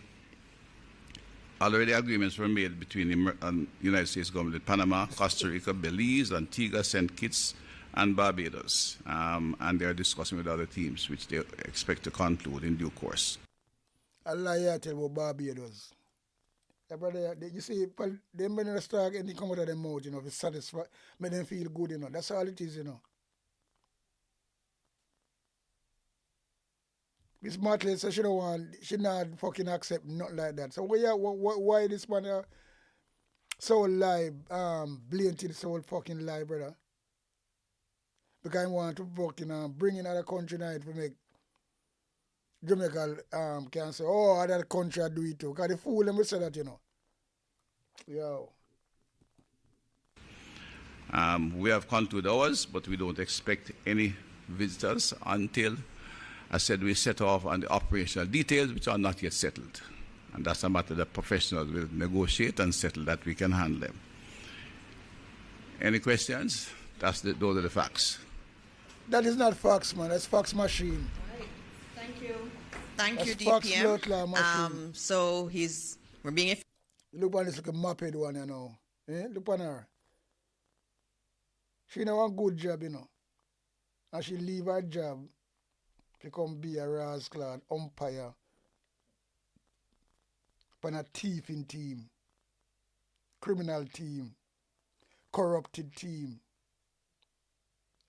agreements were made between the United States government, Panama, Costa Rica, Belize, Antigua, St. Kitts, and Barbados. And they're discussing with other teams, which they expect to conclude in due course. I lie tell about Barbados. Yeah, brother, you see, they may not start anything come out of their mouth, you know, if it's satisfied, make them feel good, you know. That's all it is, you know. Miss Martley said she not fucking accept nothing like that. So why this man so lie, blatant so fucking lie, brother? Because I want to fucking bring in other country now to make Jamaica can say, oh, other country do it too. Because the fool them will say that, you know. Yo. We have concluded ours, but we don't expect any visitors until, I said, we set off on the operational details, which are not yet settled. And that's a matter that professionals will negotiate and settle that we can handle them. Any questions? Those are the facts. That is not fax, man. That's fax machine. Right. Thank you. Thank you, Fax DPM. So we're being... Look on this like a moped one, you know. Look on her. She know a good job, you know. And she leave her job to come be a rascal umpire on a thieving team, criminal team, corrupted team.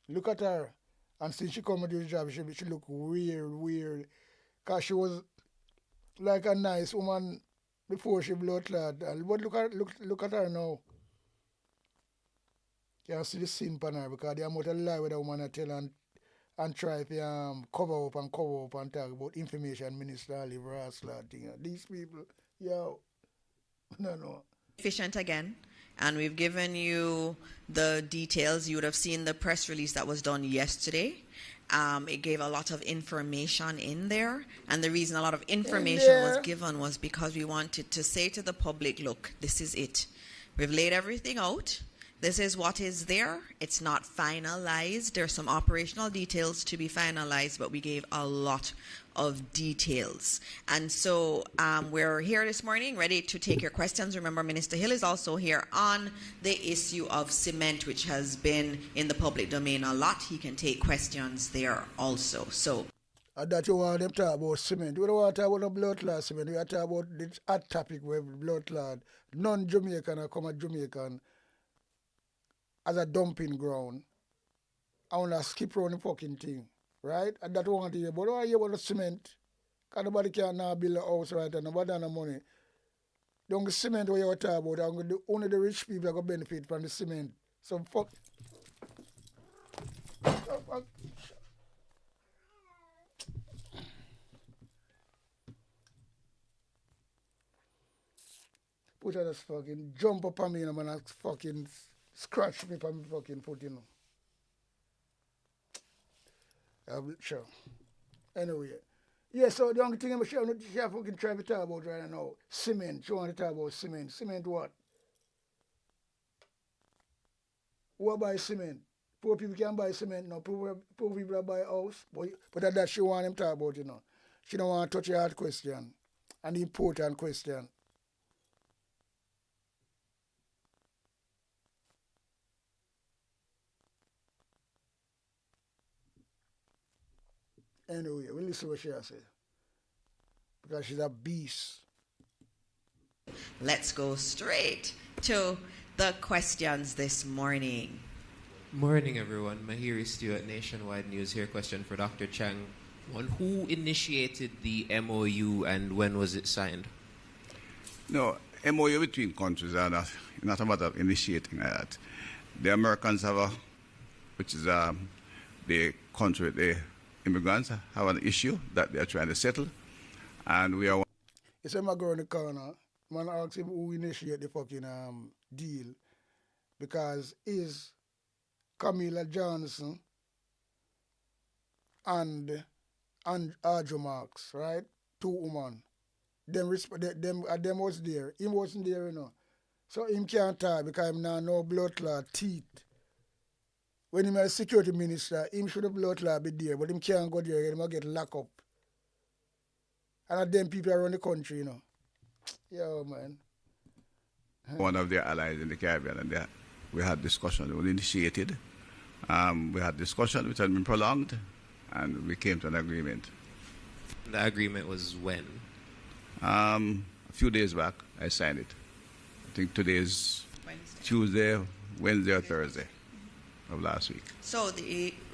Look at her. And since she come to this job, she look weird. Because she was like a nice woman before she blood clot. But look at her now. You can see the sin on her because they are more lie with a woman tell and try to cover up and talk about information minister live Rastler thing. These people, yo, no. Efficient again. And we've given you the details. You would have seen the press release that was done yesterday. It gave a lot of information in there. And the reason a lot of information was given was because we wanted to say to the public, look, this is it. We've laid everything out. This is what is there. It's not finalized. There's some operational details to be finalized, but we gave a lot of details. And so we're here this morning ready to take your questions. Remember, Minister Hill is also here on the issue of cement, which has been in the public domain a lot. He can take questions there also. So that you want them to talk about cement. We don't want to talk about no blood clot cement. We want to talk about this hot topic with blood clot. Non-Jamaican or come a Jamaican as a dumping ground. I want to skip around the fucking thing. Right? And that want to hear. But I don't hear about the cement. Because nobody can now build a house right and nobody has no money. The only cement what you talk about, only the rich people are going to benefit from the cement. So fuck. Put her just fucking jump up on me, you know, and fucking scratch me from my fucking foot, you know. Sure. Anyway. Yeah, so the only thing I'm sure she fucking try to talk about right now, cement. She want to talk about cement. Cement what? Who buy cement? Poor people can buy cement now. Poor people buy a house. But that she want him to talk about, you know. She don't want to touch a hard question. An important question. Anyway, we'll listen what she has to say. Because she's a beast. let's go straight to the questions this morning. Morning, everyone. Mahiri Stewart, Nationwide News here. Question for Dr. Chang. One, who initiated the MOU and when was it signed? No, MOU between countries are not a matter of initiating that. The Americans have which is the country, the immigrants have an issue that they are trying to settle, and we are He said, I go in the corner. Man asked him who initiate the fucking deal. Because is Camilla Johnson and Arjo Marks, right? Two women. Them was there. Him wasn't there, you know. So him can't talk because him now no blood clot teeth. When him a security minister, him should have blood clot be there, but him can't go there, he might get locked up. And them people around the country, you know. Yo, man. One of their allies in the Caribbean, and we had discussion. It was initiated. We had discussion which had been prolonged, and we came to an agreement. The agreement was when? A few days back, I signed it. I think today is Tuesday, Wednesday, or Thursday of last week. So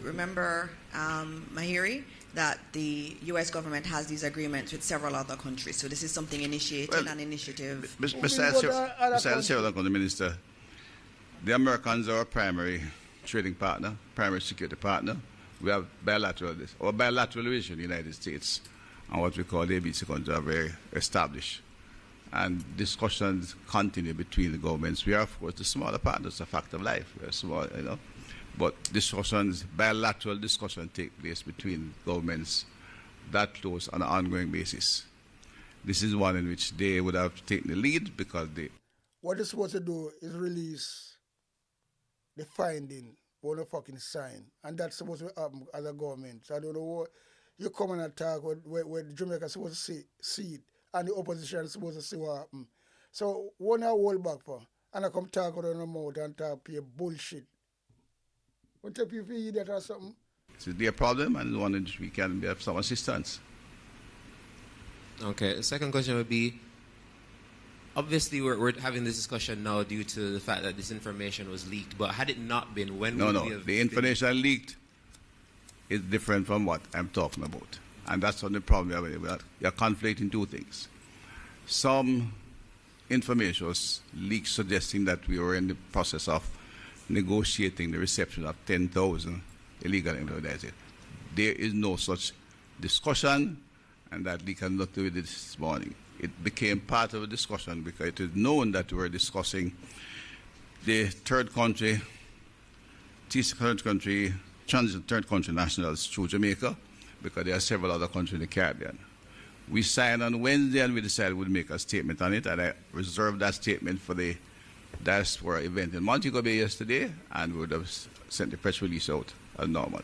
remember, Mahiri, that the U.S. government has these agreements with several other countries. So this is something initiated, an initiative. Besides the several country minister, the Americans are our primary trading partner, primary security partner. We have bilateral relation in the United States, and what we call the ABC countries are very established. And discussions continue between the governments. We are, of course, the smaller partners, a fact of life. We are small, you know. But discussions, bilateral discussions take place between governments that close on an ongoing basis. This is one in which they would have taken the lead because they... What they're supposed to do is release the finding, what a fucking sign. And that's supposed to happen as a government. So I don't know what you come and attack where Jamaica is supposed to see it and the opposition is supposed to see what happened. So one I hold back for and I come talk out of the mouth and talk pure bullshit. What type of idiot or something? It's their problem and one in which we can have some assistance. Okay, the second question would be, obviously we're having this discussion now due to the fact that this information was leaked, but had it not been, when would we have... The information leaked is different from what I'm talking about. And that's the problem you have. You're conflating two things. Some information was leaked suggesting that we were in the process of negotiating the reception of 10,000 illegal immigrants. There is no such discussion, and that leak has nothing to do with it this morning. It became part of a discussion because it is known that we were discussing the third country transit third country nationals through Jamaica, because there are several other countries in the Caribbean. We signed on Wednesday and we decided we'd make a statement on it, and I reserved that statement for the diaspora event in Montego Bay yesterday, and we would have sent the press release out as normal.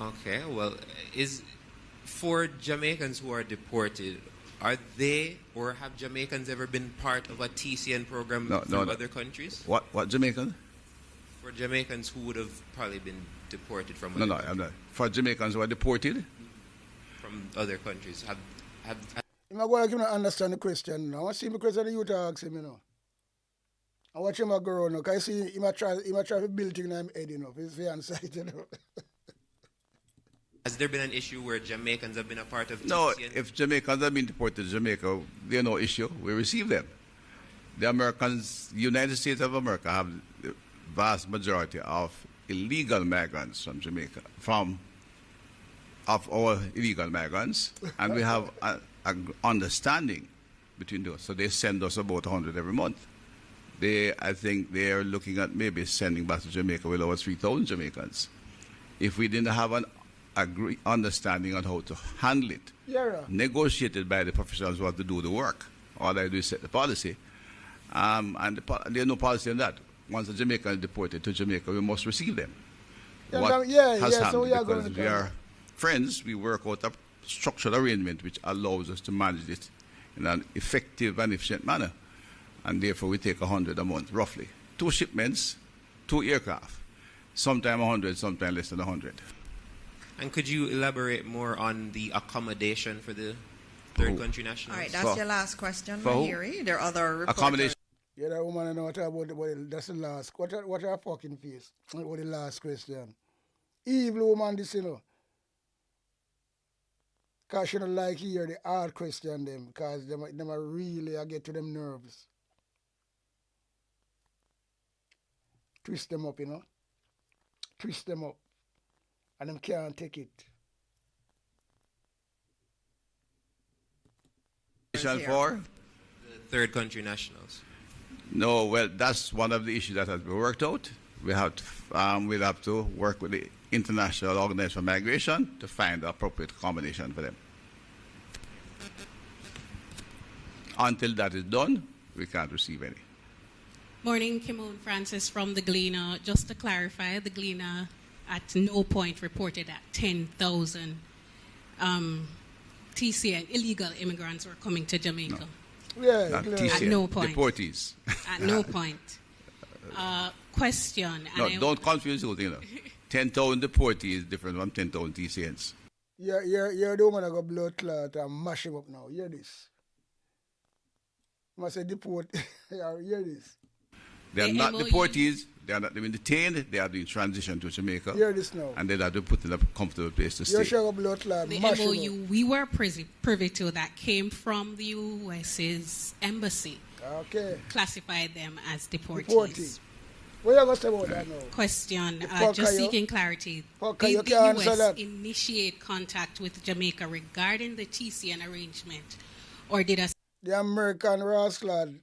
Okay, well, for Jamaicans who are deported, are they or have Jamaicans ever been part of a TCN program from other countries? What Jamaicans? For Jamaicans who would have probably been deported from I'm not. For Jamaicans who are deported? From other countries. I'm not going to understand the question now. I see the question you ask him, you know. I watch him grow now, because I see him try to build things in his head, you know. He's very anxiety, you know. Has there been an issue where Jamaicans have been a part of TCN? No, if Jamaicans have been deported to Jamaica, there's no issue. We receive them. The Americans, United States of America, have the vast majority of illegal migrants from Jamaica, of our illegal migrants, and we have an understanding between those. So they send us about 100 every month. I think they are looking at maybe sending back to Jamaica with over 3,000 Jamaicans. If we didn't have an understanding on how to handle it, negotiated by the professionals who have to do the work, all they do is set the policy, and there's no policy on that. Once a Jamaican is deported to Jamaica, we must receive them. What has happened, so because we are friends, we work out a structured arrangement which allows us to manage it in an effective and efficient manner. And therefore we take 100 a month, roughly. 2 shipments, 2 aircraft. Sometime 100, sometime less than 100. And could you elaborate more on the accommodation for the third country nationals? All right, that's your last question, Mahiri. There are other reporters. Accommodation. Yeah, that woman I know what about that's the last. What her fucking face? What the last question? Evil woman this, you know. Because she don't like hear the hard question them, because them really get to them nerves. Twist them up, you know. Twist them up. And them can't take it. here. For? Third country nationals. No, well, that's one of the issues that has been worked out. We'll have to work with the International Organization for Migration to find the appropriate combination for them. Until that is done, we can't receive any. Morning, Kimon Francis from the Gleaner. Just to clarify, the Gleaner at no point reported that 10,000 TCN illegal immigrants were coming to Jamaica. No. Yeah, Not clear. TCN, At no point. Deportees. At no point. Question. No, don't confuse it, 10,000 deportees is different from 10,000 TCNs. You're the woman that got blood clot and mash him up now. Hear this. You must say deport. Hear this. They are The not MOU deportees. They are not being detained. They are doing transition to Jamaica. Hear this now. And they have to put in a comfortable place to You're stay. sure blood clot. The Mash him MOU we were privy to that came from the US's embassy up. Okay. classified them as deportees. Deportee. What are you going to say about that now? Question, Fucker, just you. seeking clarity. Fucker, Did you the can't answer US that. initiate contact with Jamaica regarding the TCN arrangement? Or did a The American rascal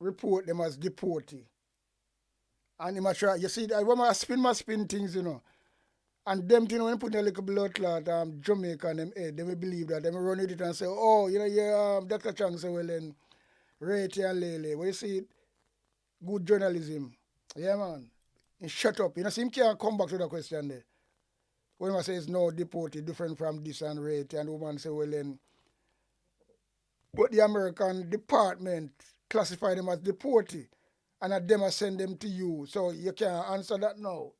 report them as deportee. And him a try, you see, that when I spin things, And them thing when you put a little blood clot, Jamaica and them head, they will believe that. They will run with it and say, oh, Dr. Chang say, well then, Rate and Lele. Where you see it? Good journalism. Yeah, man. And shut up. See, him can't come back to the question there. When I say it's no deported, different from this and Rate, and the woman say, well then, but the American department classify them as deportee, and at them I send them to you. So you can't answer that now.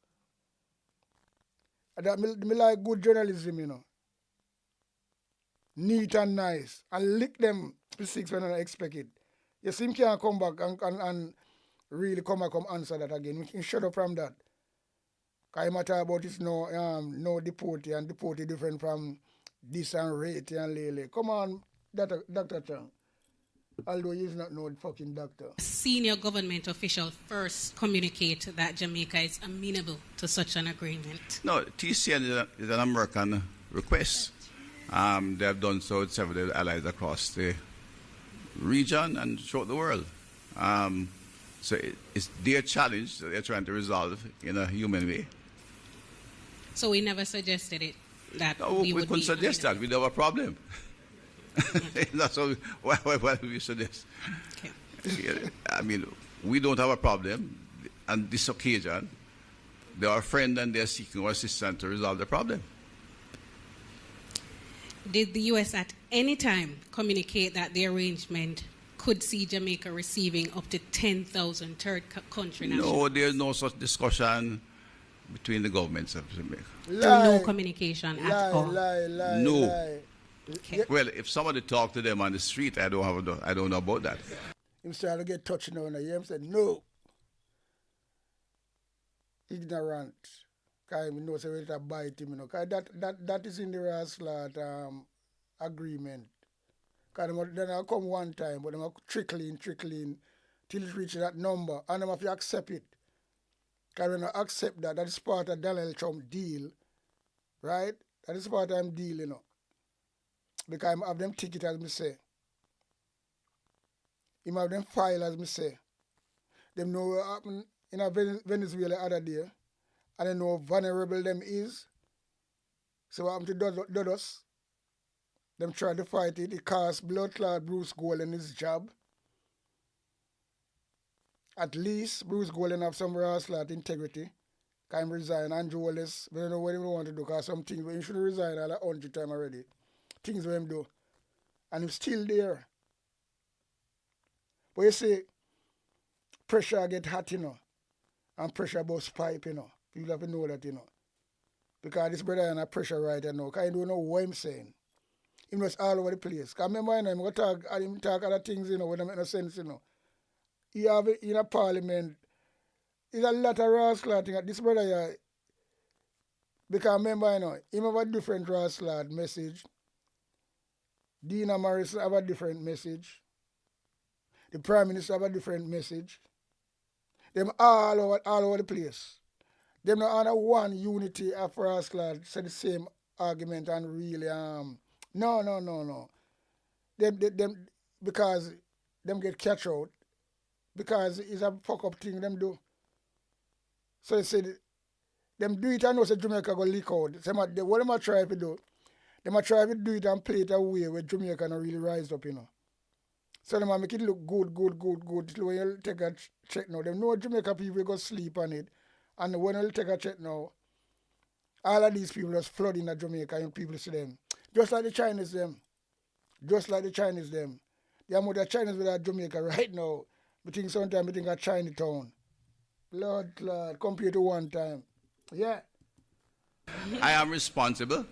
That me like good journalism, Neat and nice. And lick them to six when I expect it. You see him can't come back and really come answer that again. We can shut up from that. Because he matter about it's no deportee, and deportee different from this and Rate and Lele. Come on, Dr. Chang. Although he's not no fucking doctor. senior government official first communicate that Jamaica is amenable to such an agreement? No, TCN is an American request. They have done so with several allies across the region and throughout the world. So it's their challenge that they're trying to resolve in a human way. So we never suggested it that No, we would couldn't be suggest that. We don't have a problem. That's why we suggest. Okay. I mean, we don't have a problem. On this occasion, they are a friend and they are seeking our assistance to resolve the problem. Did the U.S. at any time communicate that the arrangement could see Jamaica receiving up to 10,000 third country nationals? No, there's no such discussion between the governments of Jamaica. No communication at all. No. Okay. Well, if somebody talked to them on the street, I don't know about that. Him start to get touched now, and I hear him say, no. Ignorant. Because he knows how to bite him, Because that is in the Raslat agreement. Because then I'll come one time, but they'll trickling, till it reaches that number, and they have to accept it. Because when I accept that is part of Donald Trump deal, right? That is part of him deal, Because I have them ticket, as me say. Him have them file, as me say. Them know what happened in a Venezuela the other day, and they know how vulnerable them is. So what happened to Dodos? Them try to fight it. It cost blood clot Bruce Golden his job. At least Bruce Golden have some Raslat integrity. Can him resign. Andrew Wallace, we don't know what he want to do, because some things, but he should resign all 100 times already. Things for him do. And he's still there. But you see, pressure get hot, and pressure bust pipe, People have to know that, Because this brother and pressure right now, because he don't know what I'm saying. He was all over the place. Because remember, I'm going to talk other things, when they make no sense, He have it in a parliament. There's a lot of rascal thing. This brother here, because remember, he have a different rascal message. Dina Morris have a different message. The Prime Minister have a different message. Them all over the place. Them not under one unity of rascal say the same argument and really No. them because them get catch out because it's a fuck up thing them do. So they said them do it and know say Jamaica go leak out. So what them a try to do? Them a try to do it and play it away where Jamaica not really rise up, So them a make it look good. So when you take a check now, them know Jamaica people go sleep on it. And when you take a check now, all of these people just flood in Jamaica and people see them. Just like the Chinese them. The amount of Chinese with Jamaica right now, I think sometimes I think of Chinatown. Lord, compared to one time. Yeah. I am responsible,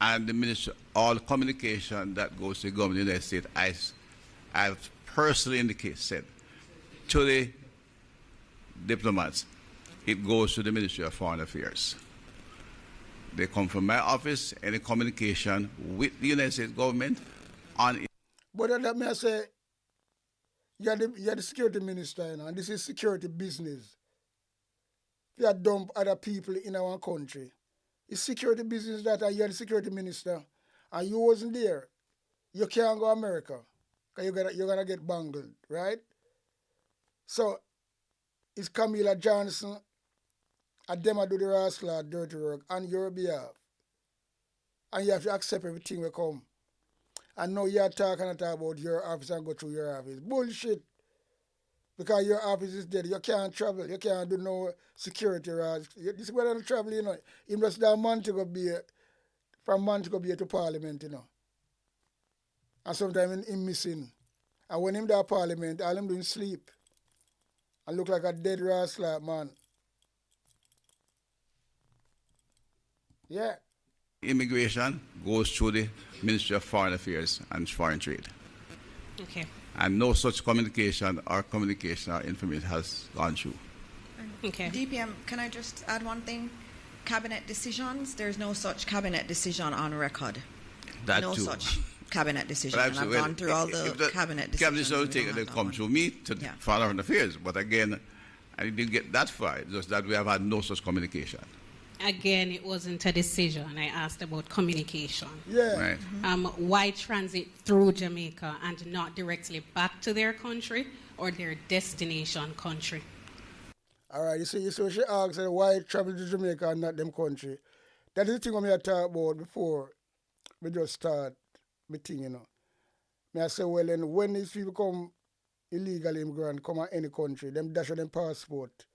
and the minister, all communication that goes to the government of the United States, I've personally said to the diplomats, it goes to the Ministry of Foreign Affairs. They come from my office, any communication with the United States government on it. But let me say, you're the security minister, and this is security business. If you dump other people in our country, it's security business that you're the security minister, and you wasn't there. You can't go to America, because you're gonna get bungled, right? So, it's Camilla Johnson, and them do the rascal dirty work on your behalf. And you have to accept everything will come. And now you're talking about your office and go through your office. Bullshit. Because your office is dead. You can't travel. You can't do no security. This is where you travel, You must have Montego Bay, from Montego Bay to Parliament, And sometimes him missing. And when him there Parliament, all him doing sleep. And look like a dead rascal, man. Yeah. Immigration goes through the Ministry of Foreign Affairs and Foreign Trade. Okay. And no such communication or information has gone through. Okay. DPM, can I just add one thing? Cabinet decisions, there's no such cabinet decision on record. That no too. such cabinet decision. But And I've gone through all the cabinet decisions. Cabinet decisions they come through me to Foreign Affairs. But again, I didn't get that far. It's just that we have had no such communication. Again, it wasn't a decision. I asked about communication. Yeah. Right. Why transit through Jamaica and not directly back to their country or their destination country? All right, you see she asked why travel to Jamaica and not them country. That is the thing I'm going to talk about before we just start my thing, I say, well, then when these people come, illegal immigrant, come out any country, them dash them passport,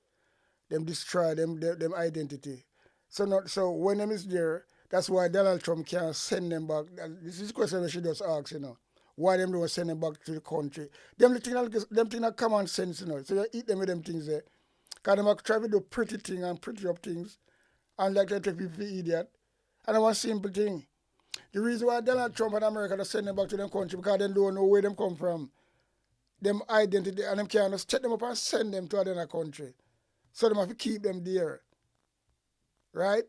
them destroy them identity. So when them is there, that's why Donald Trump can't send them back. This is a question we should just ask, Why them don't send them back to the country? Them things are common sense, So you eat them with them things there. Because them try to do pretty things and pretty up things. And like they take people for idiot. And one simple thing. The reason why Donald Trump and America don't send them back to them country because they don't know where them come from. Them identity, and them can't just set them up and send them to another country. So they have to keep them there. Right?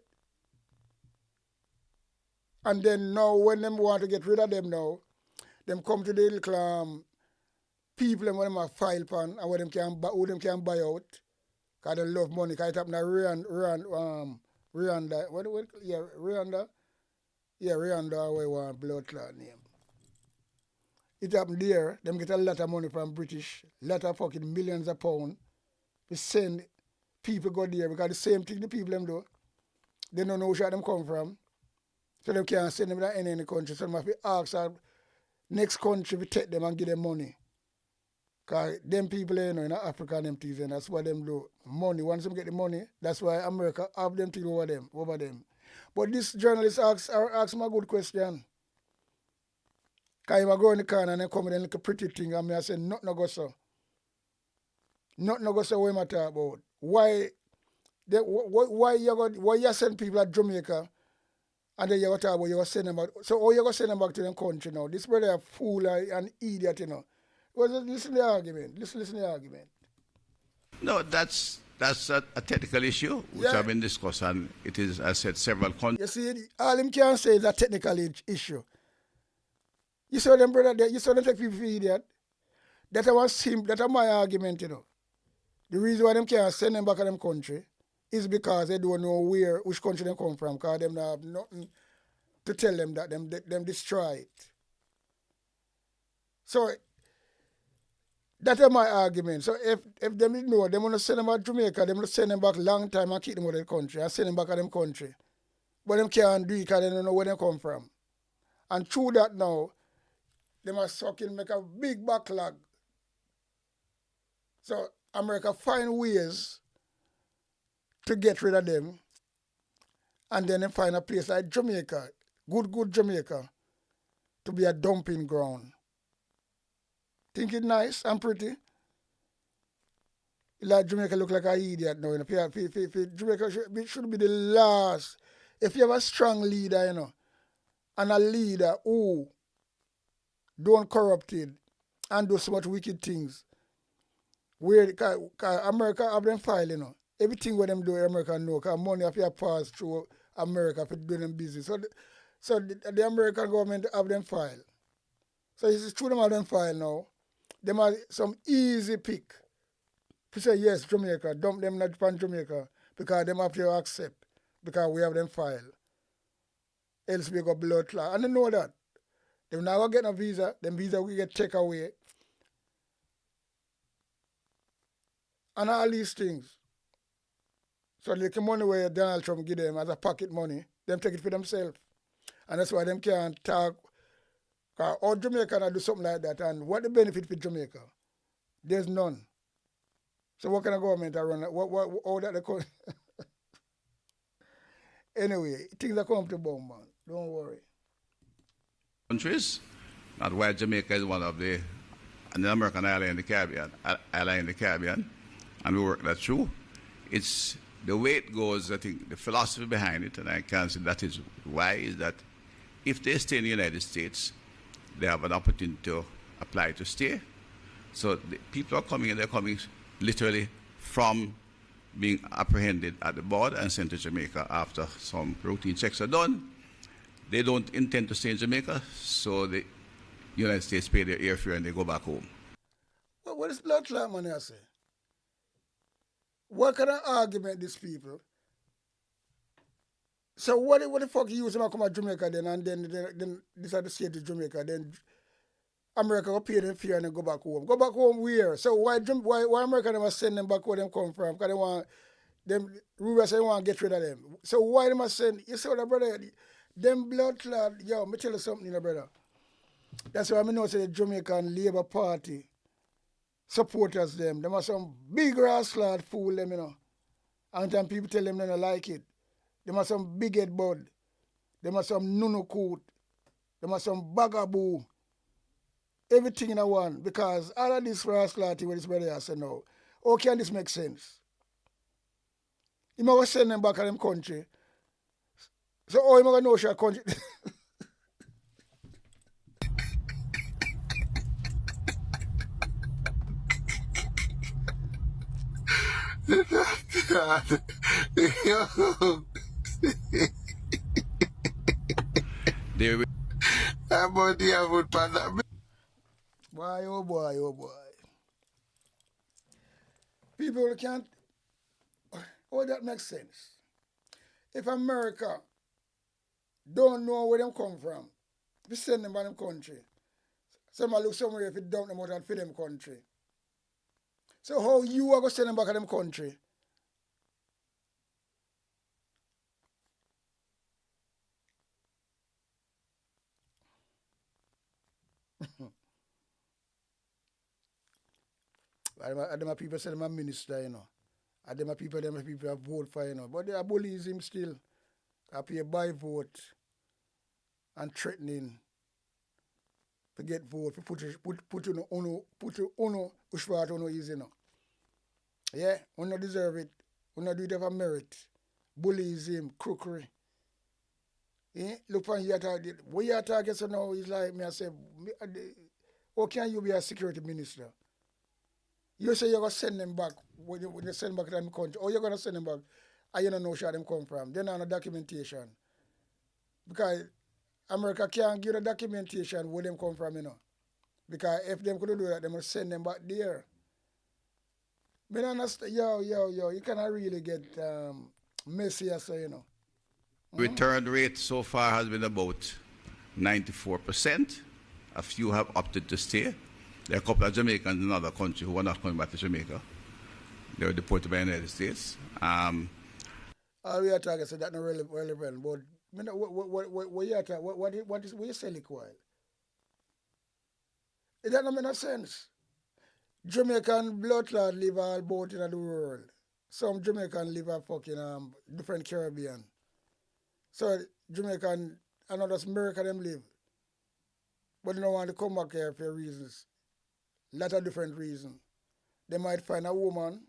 And then now when them want to get rid of them now, them come to the little people and when them have file pan and who them can buy out. Because they love money. Because it happened to Rwanda. Rwanda. Yeah, Rwanda, we want blood clot name. It happened there. Them get a lot of money from British. Lot of fucking millions of pounds. We send people go there because the same thing the people them do. They don't know where them come from. So they can't send them to any country. So they have to ask our next country to take them and give them money. Because them people in Africa and them things, and that's what them do. Money. Once them get the money, that's why America have them things over them. But this journalist asked me a good question. Because he was going in the car and then come with a little pretty thing and I said, nothing no go so. Nothing no go so what am I talking about? Why you send people at Jamaica and then you go talk about you go send them back. So how you go send them back to them country now? This brother a fool and idiot, Listen to the argument. Listen to the argument. No, that's a technical issue which have been discussed, and it is, as I said, several countries. You see, all him can say is a technical issue. You saw them, brother, you saw them take people for idiot. That was my argument, The reason why them can't send them back to them country is because they don't know which country they come from, because them don't have nothing to tell them that them destroy it. So that is my argument. So if them didn't know, they want to send them back to Jamaica, they want to send them back long time and keep them out of the country and send them back to them country. But them can't do it because they don't know where they come from. And through that now, they must sucking make a big backlog. So America find ways to get rid of them, and then they find a place like Jamaica, good Jamaica, to be a dumping ground. Think it nice and pretty? Like Jamaica look like an idiot now. You know? Jamaica should be the last. If you have a strong leader, you know, and a leader who don't corrupted and do so much wicked things, where cause America have them file, you know. Everything what them do, America know, because money have to pass through America for doing them business. So the American government have them file. So it's true them have them file now. Them have some easy pick to say yes, Jamaica, dump them not from Jamaica, because them have to accept, because we have them file. Else we got blood clot. And they know that. They never get a visa, them visa we get take away. And all these things. So the money where Donald Trump give them as a pocket money, them take it for themselves. And that's why them can't talk. Or Jamaica do something like that. And what the benefit for Jamaica? There's none. So what kind of government I run? How that they call? Anyway, things are coming to bomb, man. Don't worry. Countries, not why Jamaica is one of the American island in the Caribbean, and we work that through. It's the way it goes. I think the philosophy behind it, and I can say that is why, is that if they stay in the United States, they have an opportunity to apply to stay. So the people are coming, and they're coming literally from being apprehended at the border and sent to Jamaica after some routine checks are done. They don't intend to stay in Jamaica, so the United States pay their airfare and they go back home. Well, what is blood clot money I say? What kind of argument these people? So what the fuck you use them to come to Jamaica then, and then decide to stay to Jamaica, then America will pay them fare and then go back home. Go back home where? So why America never send them back where them come from? Because they want them rulers say they want to get rid of them. So why they must send? You see what, brother? Them blood clot, yo, me tell you something, brother. That's why I know say the Jamaican Labour Party supporters them. Them are some big rascal fool them, you know. And then people tell them they don't like it. Them are some big head bud. Them are some nunu coot. Them are some bagaboo. Everything in a one. Because all of this rascal thing with this brother I say now, how can this make sense? You might send them back to them country. So how you might know your country? Boy, oh boy, oh boy. People can't. Oh, that makes sense. If America don't know where them come from, we send them by them country. Somebody look somewhere if it dump them out and feed them country. So how you are going to send them back to them country? I them people say them a minister, you know. And them people have vote for, you know. But they are bullying him still. I pay buy vote and threatening to get vote, put uno ushwat uno easy, you know. Yeah, uno deserve it. Uno do it for merit. Bullies him, crookery. Yeah? Look for you target. What you target so now is like me I say, how can you be a security minister? You say you're going to send them back when you send back to them country. Or you're going to send them back and you don't know where them come from. They're not on documentation. Because America can't give the documentation where them come from, you know. Because if them could do that, they must send them back there. I don't understand. Yo, you cannot really get messy, so, you know. Return rate so far has been about 94%. A few have opted to stay. There are a couple of Jamaicans in other countries who are not coming back to Jamaica. They were deported by the United States. All we are talking so that not really relevant. But what you are talking, what you say liquid? It doesn't make no sense. Jamaican blood clot live all about in the world. Some Jamaican live a fucking different Caribbean. So Jamaican and others America them live. But they don't want to come back here for reasons. Lot of different reasons. They might find a woman,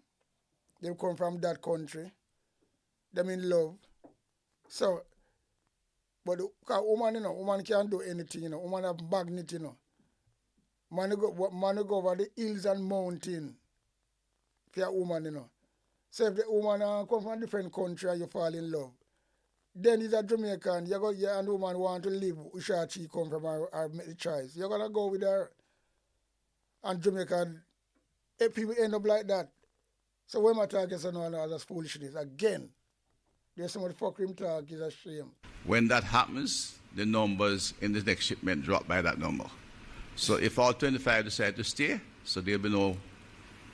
they come from that country, them in love. So, but because woman can't do anything, woman have magnet, Man go over the hills and mountain for a woman, So if the woman come from a different country and you fall in love, then he's a Jamaican, and the woman want to live where she come from or make the choice. You're going to go with her. And Jamaican, if people end up like that. So when I talk against that's foolishness. Again, there's so much fucking talk is a shame. When that happens, the numbers in the next shipment drop by that number. So if all 25 decide to stay, so there'll be no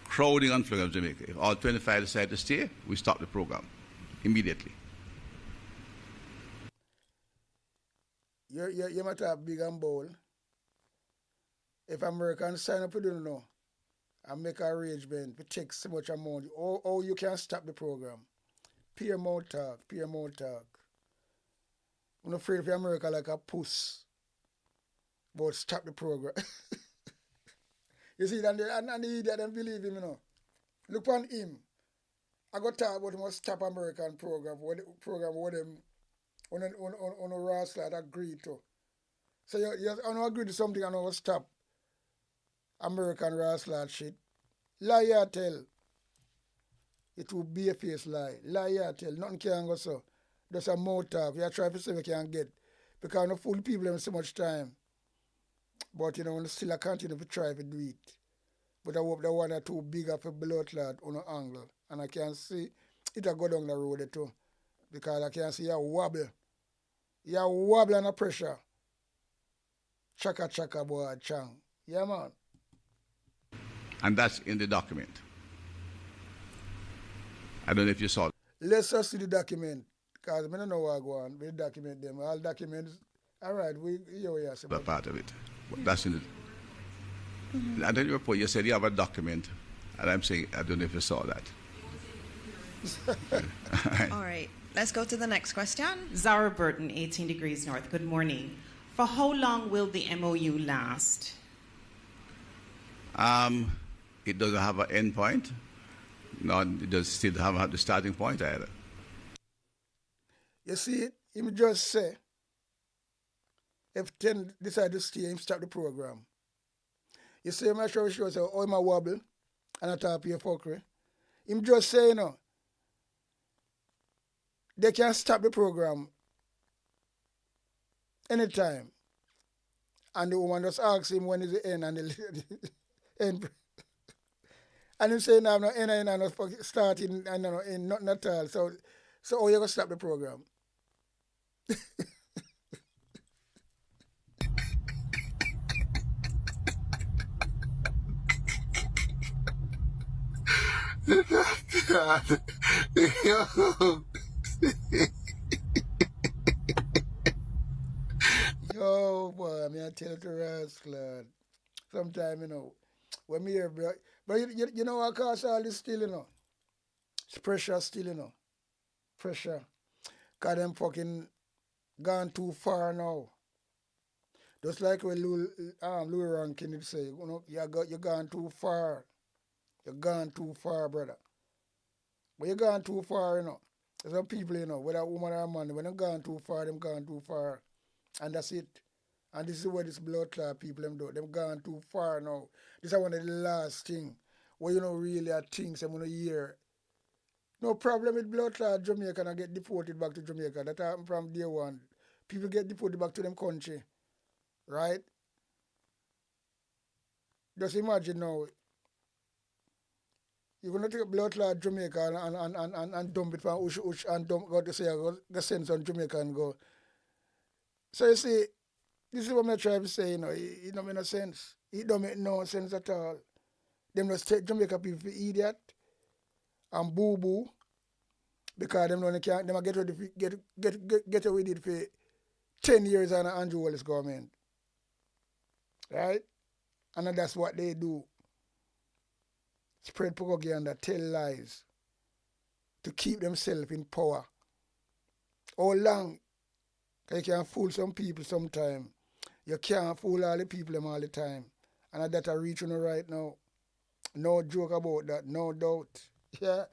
crowding on Florida of Jamaica. If all 25 decide to stay, we stop the program immediately. You might have big and bold. If Americans sign up, you don't know, and make an arrangement to take so much amount, or you can stop the program. Pure mouth talk. I'm afraid of America like a puss. But stop the program. You see, and the idiot don't believe him, Look on him. I got talk about him stop American program what them on a Ross that agree to. So you don't agree to something and I will stop American Ross lad shit. Lie you tell. It will be a face lie. Lie you tell. Nothing can go so. Just a mouth talk. You try to see what you can get. Because no fool people have so much time. But still I continue to try to do it. But I hope the one or two bigger for blood clot on an angle. And I can see it will go down the road too. Because I can see you wobble. You wobble under pressure. Chaka boy chang. Yeah man. And that's in the document. I don't know if you saw it. Let's just see the document. Because I don't know what I go on. We document them. All documents. All right, we That part of it. That's in it. And then you report, you said you have a document. And I'm saying, I don't know if you saw that. All right. Let's go to the next question. Zara Burton, 18 Degrees North. Good morning. For how long will the MOU last? It doesn't have an end point. No, it does still have the starting point either. You see, him just say, if 10 decide to stay, him stop the program. You see, I'm sure say, oh, I'm a wobble, and I talk your fuckery. Him just say, they can stop the program anytime. And the woman just asks him when is the end, and the end. And him saying, no, end, and no starting, and no end, nothing at all. So how you going to stop the program? Yo, boy, I tell you to rascal. Sometimes, when me hear, but you know what cause all this still, It's pressure still, Pressure. Because them fucking gone too far now. Just like when Louis Rankin would say, you gone too far. You're gone too far, brother. But you gone too far, There's some people, whether a woman or a man, when they're gone too far, them gone too far. And that's it. And this is what this blood clot people them do. Them gone too far now. This is one of the last thing where really are things I'm gonna hear. No problem with blood clot Jamaica and get deported back to Jamaica. That happened from day one. People get deported back to them country. Right? Just imagine now. You're gonna take a blood clot Jamaica and dump it from Ush and dump go to say go send some Jamaica and go. So you see, This is what I try to say, it don't make no sense. It don't make no sense at all. Them just take Jamaica people for idiot and boo-boo because them don't can't, them get ready get away with it for 10 years under Andrew Wallace government. Right? And that's what they do. Spread propaganda, tell lies to keep themselves in power. How long? Because you can fool some people sometime. You can't fool all the people them all the time. And that I reach you right now. No joke about that, no doubt. Yeah.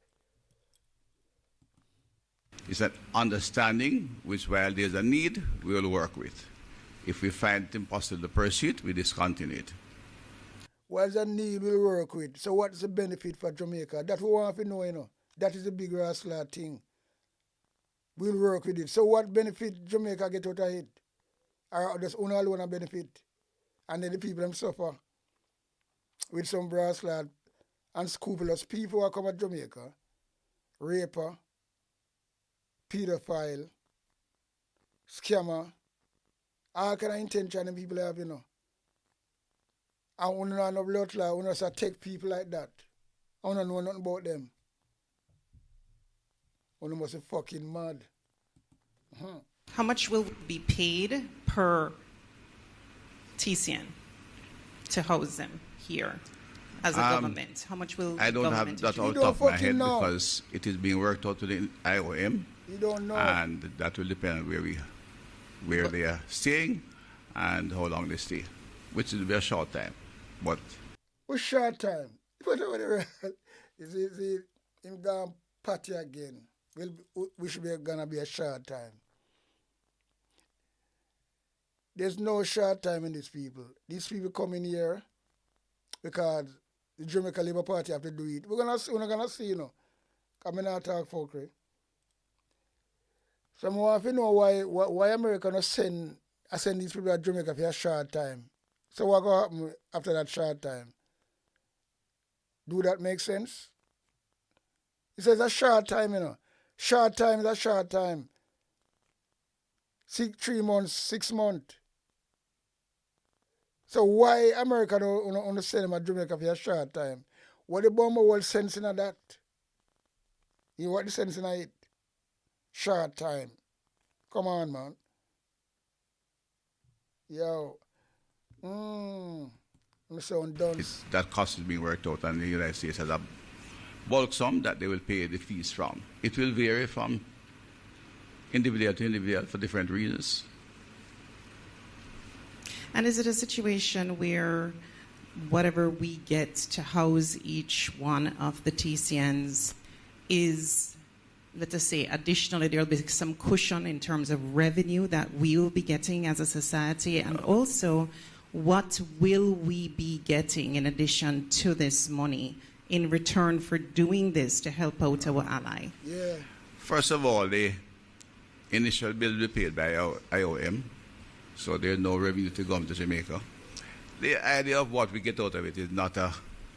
It's an understanding which, while there's a need, we will work with. If we find it impossible to pursue it, we discontinue it. What's the need we'll work with? So what's the benefit for Jamaica? That we want to know, That is the big rascal thing. We'll work with it. So what benefit Jamaica get out of it? Or does only alone a benefit? And then the people them suffer with some brass lad unscrupulous people who come to Jamaica, raper, pedophile, scammer, all kind of intention the people have, And we don't know blood clot, we don't take people like that. I don't know nothing about them. We must be fucking mad. How much will be paid per TCN to house them here as a government? How much will I don't have that off the top of my head because it is being worked out with the IOM. You don't know. And that will depend on where they are staying and how long they stay, which will be a short time. But what short time? Is him gone party again? We should be gonna be a short time. There's no short time in these people. These people come in here because the Jamaica Labour Party have to do it. We're not gonna see, Come in and talk folkry. So I want to know why America not send these people to Jamaica for a short time. So what will happen after that short time? Do that make sense? It says a short time, Short time is a short time. 3 months, 6 months. So why America don't send them to Jamaica for a short time? What the bomber will sense in that? You know what the sense in it? Short time. Come on, man. Yo. I'm sound done. That cost is being worked out, and the United States has a bulk sum that they will pay the fees from. It will vary from individual to individual for different reasons. And is it a situation where whatever we get to house each one of the TCNs is, let us say, additionally, there will be some cushion in terms of revenue that we will be getting as a society? And also, what will we be getting in addition to this money in return for doing this to help out our ally? Yeah. First of all, the initial bill will be paid by IOM, so there's no revenue to come to Jamaica. The idea of what we get out of it is not a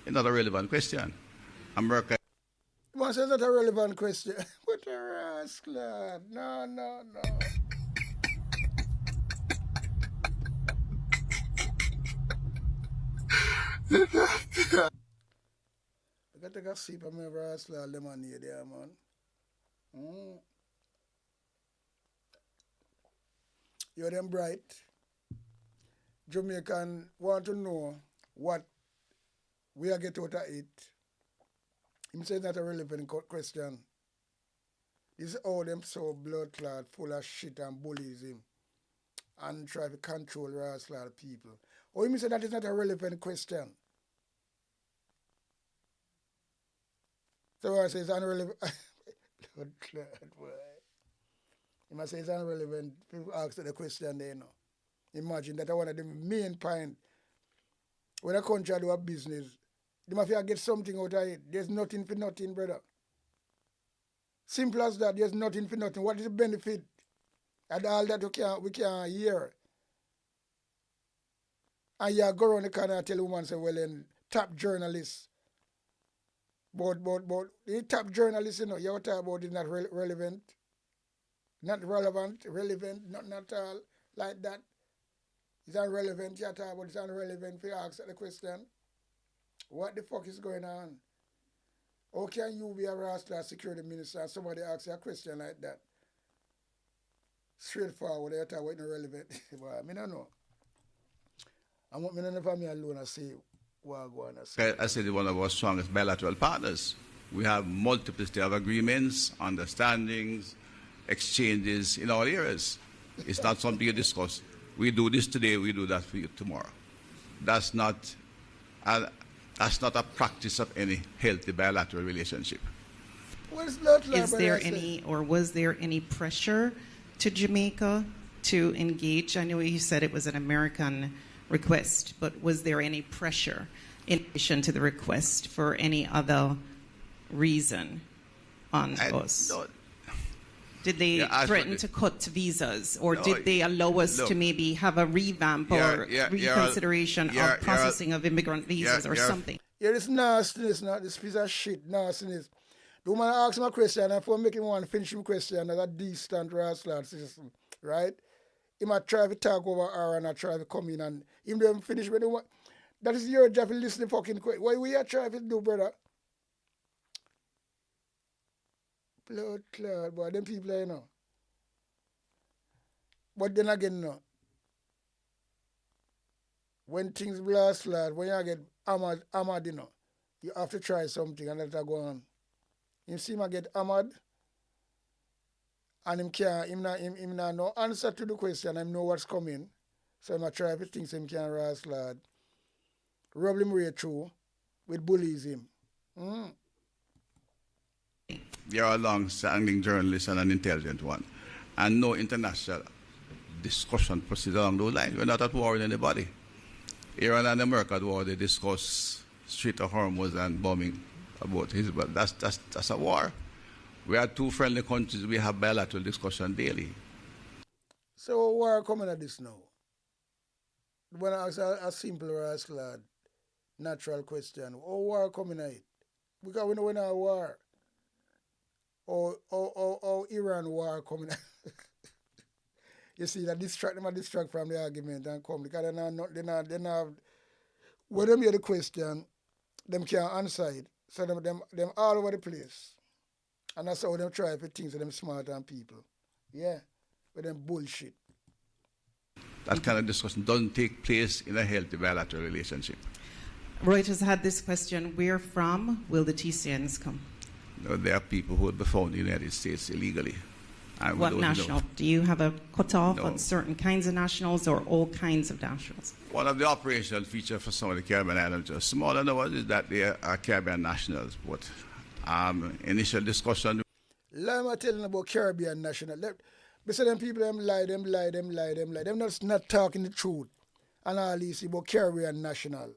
relevant question. America. One says that's a relevant question. What a rascal. No. I got to take a sip of my rascal lemonade there, man. You're them bright. Jamaican want to know what we are get out of it. Him say that's a relevant question. This is all them so blood clot, full of shit and bullies him and try to control rascal people. Or him say that is not a relevant question. So I say it's unrelevant. Blood clot, boy. He must say it's irrelevant. People ask the question there, Imagine that one of the main point when a country do a business, they must get something out of it. There's nothing for nothing, brother. Simple as that, there's nothing for nothing. What is the benefit? And all that we can't hear. And you go around the corner and tell a woman, say, well, then, top journalists. But the top journalists, you talk about is not relevant. Not relevant, not at all, like that. It's unrelevant, you talk about it's unrelevant for you to ask the question. What the fuck is going on? How can you be a Rasta security minister and somebody asks you a question like that? Straightforward, you talk about irrelevant. But I mean, I don't know. I want me to never me alone and say what I go on and say. I said one of our strongest bilateral partners. We have multiplicity of agreements, understandings, exchanges in all areas. It's not something you discuss. We do this today, we do that for you tomorrow. That's not a practice of any healthy bilateral relationship. Well, it's not like Is there any, or was there any pressure to Jamaica to engage? I know you said it was an American request, but was there any pressure in addition to the request for any other reason on us? Did they threaten to cut visas, or did they allow us to maybe have a revamp or reconsideration of processing of immigrant visas or something? Yeah, it's nastiness, not this piece of shit, nastiness. The woman asked me a question, and for making one finish my question as a decent rascal system, right? He might try to talk over her and I try to come in and him don't finish with the one. That is your job to listen to fucking quick. What we are trying to do, brother? Blood clot, boy, them people, you know. But then again, no. When things blast, lad, when you get hammered, you know, you have to try something and let it go on. You see him get hammered, and him not no answer to the question, him know what's coming. So him try everything so him can rise, lad. Rub him right through with bullies him. You're a long-standing journalist and an intelligent one. And no international discussion proceeds along those lines. We're not at war with anybody. Iran and America at war, they discuss Strait of Hormuz and bombing about his, but that's a war. We are two friendly countries, we have bilateral discussion daily. So war coming at this now? When I ask a simple ask lad, natural question, war coming at it? Because we know we're not a war. Or Iran war coming at You see, that distract from the argument and come. Because they not when they hear the question, them can't answer it. So them all over the place. And that's how them try to think so them smart and people. Yeah. With them bullshit. That kind of discussion doesn't take place in a healthy bilateral relationship. Reuters had this question, where from will the TCNs come? No, there are people who will be found in the United States illegally. What national? Do you have a cutoff on certain kinds of nationals or all kinds of nationals? One of the operational features for some of the Caribbean islands, just smaller than others, is that they are Caribbean nationals. But initial discussion. Let me tell you about Caribbean national. But them people, them lie. Them not talking the truth. And all these about Caribbean national.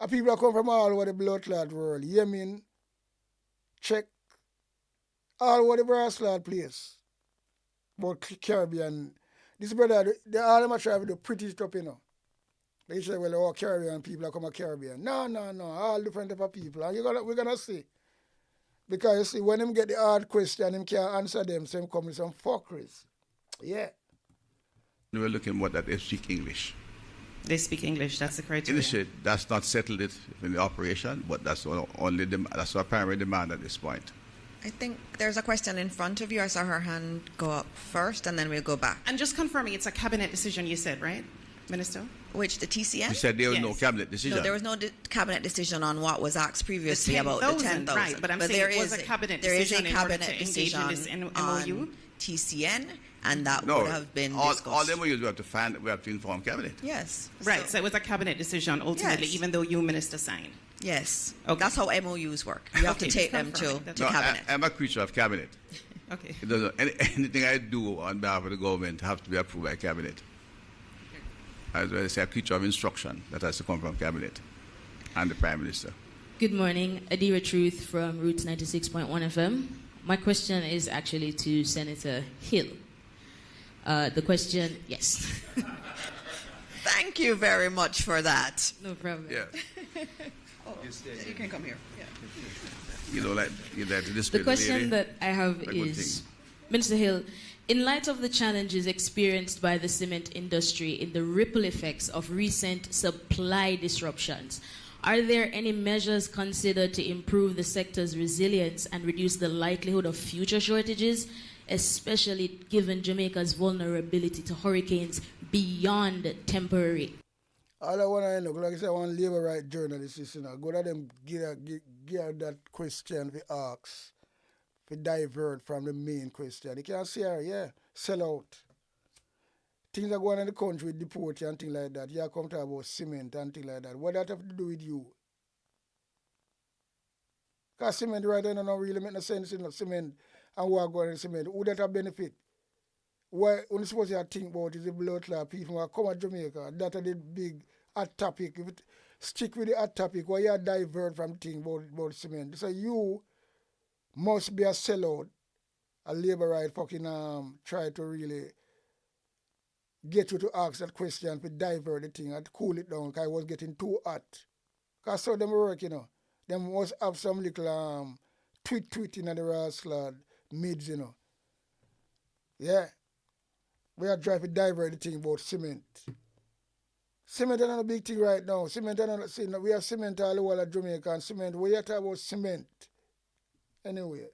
And people that come from all over the blood clot world. Yemen, Czech, all over the brass clot place. But Caribbean. This brother, they all them try to do pretty stuff, you know. They say, well, all Caribbean people are come a Caribbean. No. All different type of people. And we're going to see. Because you see, when them get the hard question, them can't answer them, so them come with some fuckeries. Yeah. We were looking at that they speak English. They speak English, that's the criteria. Initially, that's not settled it in the operation, but that's that's our primary demand at this point. I think there's a question in front of you. I saw her hand go up first, and then we'll go back. And just confirming, it's a cabinet decision, you said, right, Minister? Which, the TCN? You said there was no cabinet decision. No, there was no cabinet decision on what was asked previously about the 10,000. Right, but I'm saying there was a cabinet decision in order to engage in this MOU? On TCN, and that would have been discussed. All MOUs we have to inform cabinet. Yes. Right, so it was a cabinet decision ultimately, even though you, Minister, signed. Yes. Okay. That's how MOUs work. You have to take them to cabinet. I'm a creature of cabinet. Okay. It doesn't, anything I do on behalf of the government has to be approved by cabinet. As well as a creature of instruction that has to come from cabinet and the Prime Minister. Good morning, Adira Truth from Roots 96.1 FM. My question is actually to Senator Hill. The question, yes. Thank you very much for that. No problem. Yeah. You can come here. Yeah. You know, like you display the question lady, that I have is, Minister Hill, in light of the challenges experienced by the cement industry in the ripple effects of recent supply disruptions, are there any measures considered to improve the sector's resilience and reduce the likelihood of future shortages, especially given Jamaica's vulnerability to hurricanes beyond temporary? All I want to know, like I said, I want labor right journalists, go to them, give that question we ask, we divert from the main question. You can't say, yeah, sell out. Things are going on in the country with deport and things like that. You come to about cement and things like that. What that have to do with you? Because cement right now don't really make no sense in cement and what going on in cement. Who that have benefit? Why only supposed to think about is the blood clot people who come to Jamaica. That is the big hot topic. If it stick with the hot topic, why you divert from thing about cement? So you must be a sellout, a labor right fucking try to really get you to ask that question to divert the thing and cool it down because it was getting too hot. Because so them work, them must have some little tweet in the rascal mids, Yeah. We are trying to divert the thing about cement. Cement is not a big thing right now. Cement is not, we have cement all over Jamaica and cement. We are talking about cement. Anyway,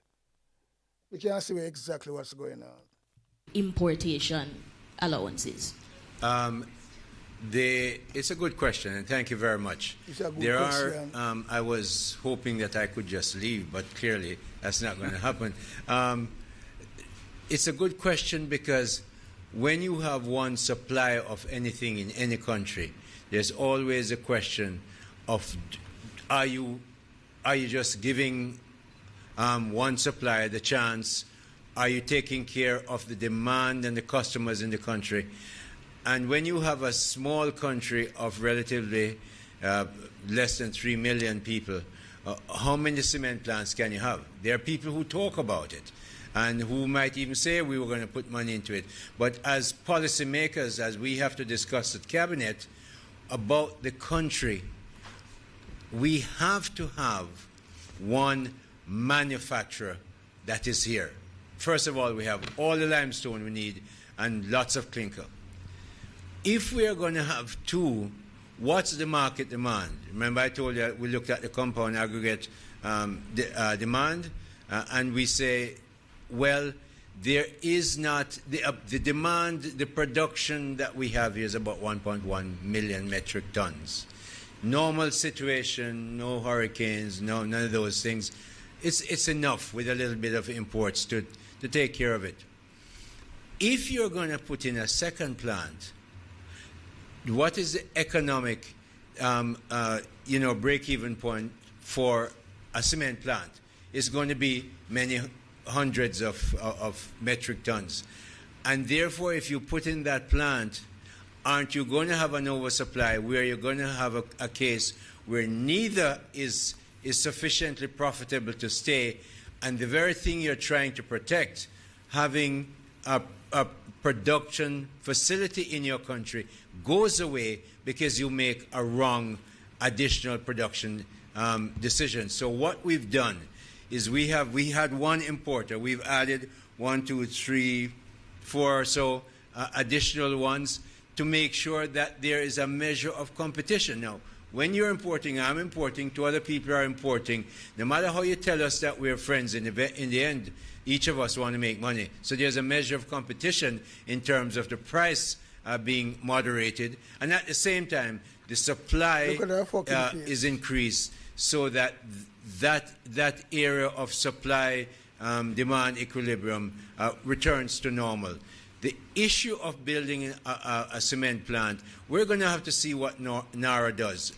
we can't see exactly what's going on. Importation allowances. It's a good question, and thank you very much. It's a good question. I was hoping that I could just leave, but clearly that's not going to happen. It's a good question because when you have one supply of anything in any country, there's always a question of are you just giving one supplier the chance? Are you taking care of the demand and the customers in the country? And when you have a small country of relatively less than 3 million people, how many cement plants can you have? There are people who talk about it and who might even say we were going to put money into it. But as policymakers, as we have to discuss at Cabinet about the country, we have to have one manufacturer that is here. First of all, we have all the limestone we need and lots of clinker. If we are going to have two, what's the market demand? Remember I told you we looked at the compound aggregate demand and we say, well, there is not, the demand, the production that we have here is about 1.1 million metric tons. Normal situation, no hurricanes, none of those things. It's enough with a little bit of imports to take care of it. If you're going to put in a second plant, what is the economic, break-even point for a cement plant? It's going to be many hundreds of metric tons. And therefore, if you put in that plant, aren't you going to have an oversupply where you're going to have a case where neither is sufficiently profitable to stay, and the very thing you're trying to protect, having a production facility in your country, goes away because you make a wrong additional production decision. So what we've done is we had one importer. We've added 1, 2, 3, 4 or so additional ones to make sure that there is a measure of competition. Now, when you're importing, I'm importing, two other people are importing, no matter how you tell us that we're friends, in the end, each of us want to make money. So there's a measure of competition in terms of the price being moderated. And at the same time, the supply is increased so that that area of supply demand equilibrium returns to normal. The issue of building a cement plant, we're going to have to see what NARA does.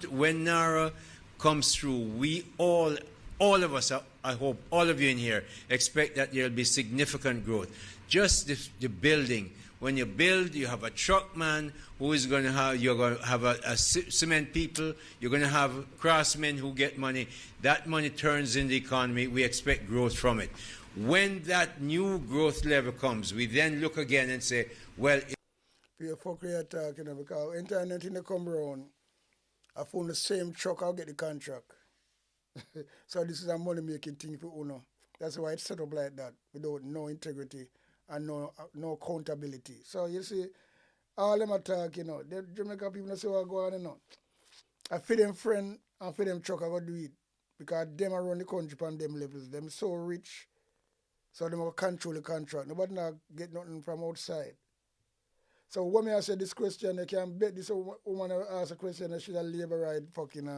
When NARA comes through, we all of us, I hope all of you in here, expect that there will be significant growth. Just the building. When you build, you have a truck man who is going to have, you're going to have a cement people, you're going to have craftsmen who get money. That money turns in the economy. We expect growth from it. When that new growth level comes, we then look again and say, well... We are fucking talking because internet in the come around, I found the same truck, I'll get the contract. So this is a money-making thing for Uno. That's why it's set up like that, without no integrity and no accountability. So you see, all them attack, the Jamaica people say what go on, I feel them friend and for them truck I go do it. Because them around the country on them levels. Them so rich. So them will control the contract. Nobody not get nothing from outside. So when I say this question, I can bet this woman ask a question that she's a labor right fucking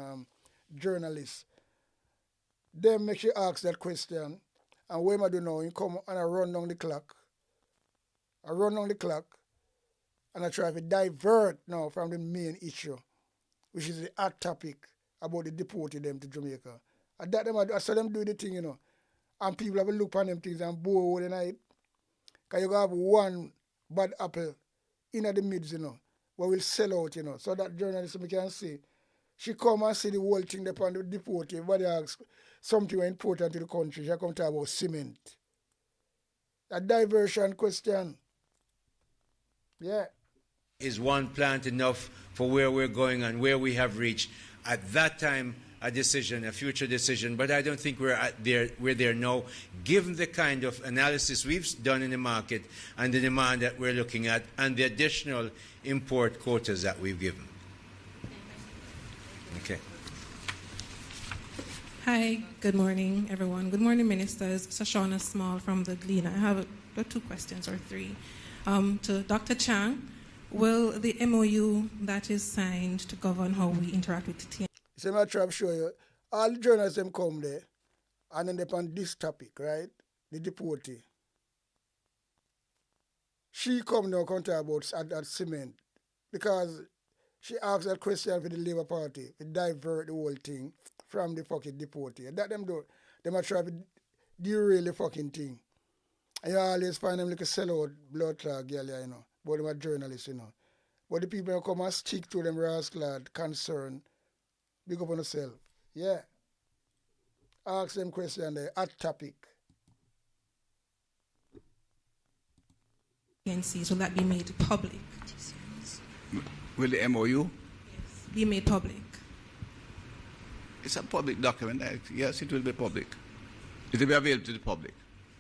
journalist. Then make she ask that question. And when I do now, you come and I run down the clock. And I try to divert now from the main issue, which is the hot topic about the deporting them to Jamaica. And that I saw them do the thing, and people have a look on them things and bore all the night. Because you have one bad apple in the midst, where will sell out, So that journalist can see. She come and see the whole thing upon the deporting. But they ask something important to the country. She come talk about cement. A diversion question. Yeah. Is one plant enough for where we're going and where we have reached? At that time, a decision, a future decision, but I don't think we're there now, given the kind of analysis we've done in the market and the demand that we're looking at and the additional import quotas that we've given. Okay. Hi, good morning, everyone. Good morning, ministers. Sashona Small from the Gleaner. I have 2 questions or 3. To Dr. Chang, will the MOU that is signed to govern how we interact with the TN? So I'm trying to show you, all the journalists them come there, and then they on this topic, right? The deportee. She come now come talk about that cement, because she asked that question for the Labour Party, to divert the whole thing from the fucking deportee. And that them do, them are trying to derail the fucking thing. And you always find them like a sellout blood clot girl, but them are journalists, But the people who come and stick to them rascal concern, big up on yourself. Yeah. Ask them question there, hot topic. So that be made public? Will the MOU? Yes. Be made public? It's a public document. Yes, it will be public. It will be available to the public.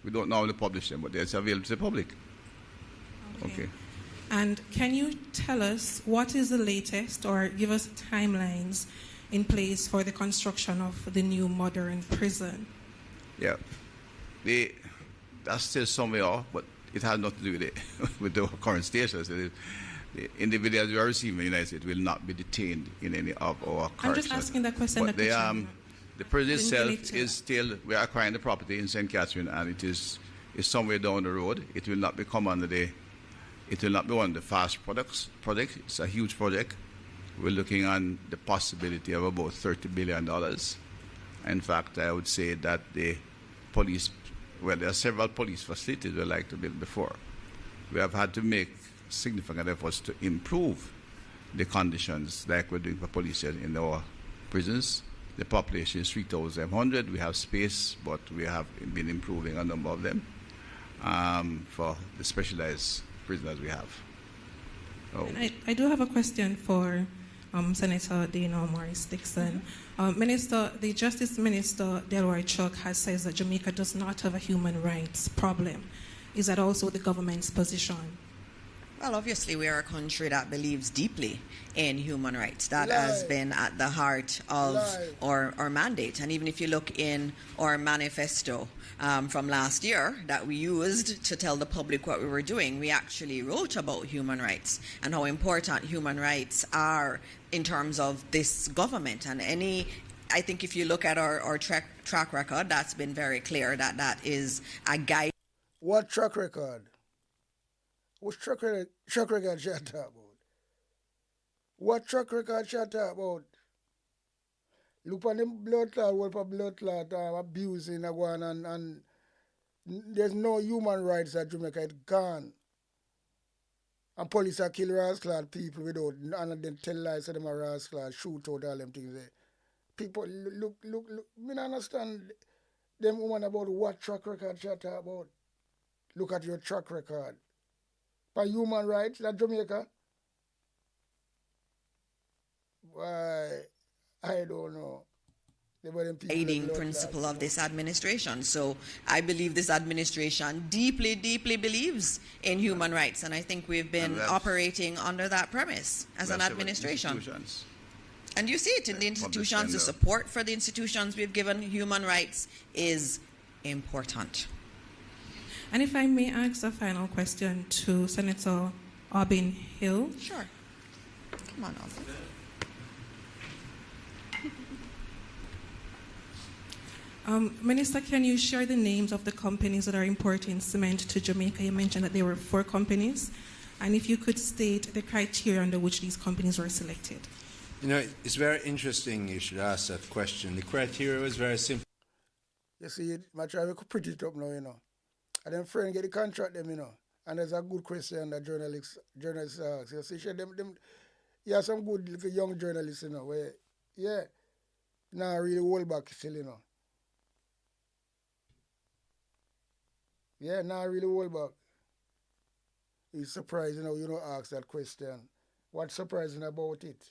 We don't normally publish them, but it's available to the public. Okay. And can you tell us what is the latest, or give us timelines in place for the construction of the new modern prison? Yeah. That's still somewhere off, but it has nothing to do with it, with the current status. The individuals who are receiving the United States will not be detained in any of our corrections. I'm just asking that question. But the prison itself is still, we are acquiring the property in St. Catherine, and it is somewhere down the road. It will not become under it will not be one of the fast projects. It's a huge project. We're looking on the possibility of about $30 billion. In fact, I would say that the police, well, there are several police facilities we like to build before. We have had to make significant efforts to improve the conditions like we're doing for police in our prisons. The population is 3,700. We have space, but we have been improving a number of them for the specialized prisoners we have. Oh. I do have a question for Senator Dana Morris Dixon. The Justice Minister, Delroy Chuck, has said that Jamaica does not have a human rights problem. Is that also the government's position? Well, obviously, we are a country that believes deeply in human rights. That has been at the heart of our mandate. And even if you look in our manifesto from last year that we used to tell the public what we were doing, we actually wrote about human rights and how important human rights are in terms of this government. And I think if you look at our track record, that's been very clear that is a guide. What track record? What track record she talk about? What track record she talk about? Look on them blood clot, what for blood clot, abusing and there's no human rights at Jamaica. It's gone. And police are kill rascal people without, and then tell lies to them are rascal, shoot out all them things there. People look. Me don't understand them woman about what track record she talk about. Look at your track record. For human rights at Jamaica? Why, I don't know. guiding principle of this administration. So I believe this administration deeply, deeply believes in human rights, and I think we've been operating under that premise as an administration. And you see it in the institutions. The support for the institutions we've given human rights is important. And if I may ask a final question to Senator Aubin Hill. Sure. Come on, Aubin. Minister, can you share the names of the companies that are importing cement to Jamaica? You mentioned that there were 4 companies. And if you could state the criteria under which these companies were selected. You know, it's very interesting you should ask that question. The criteria was very simple. You see, I try to print it up now, you know. And then friend get the contract them, you know. And there's a good question that journalists ask. You see, you have some good little young journalists, you know, where, yeah, now really hold back still, you know. Yeah, now really hold back. It's surprising how you don't ask that question. What's surprising about it?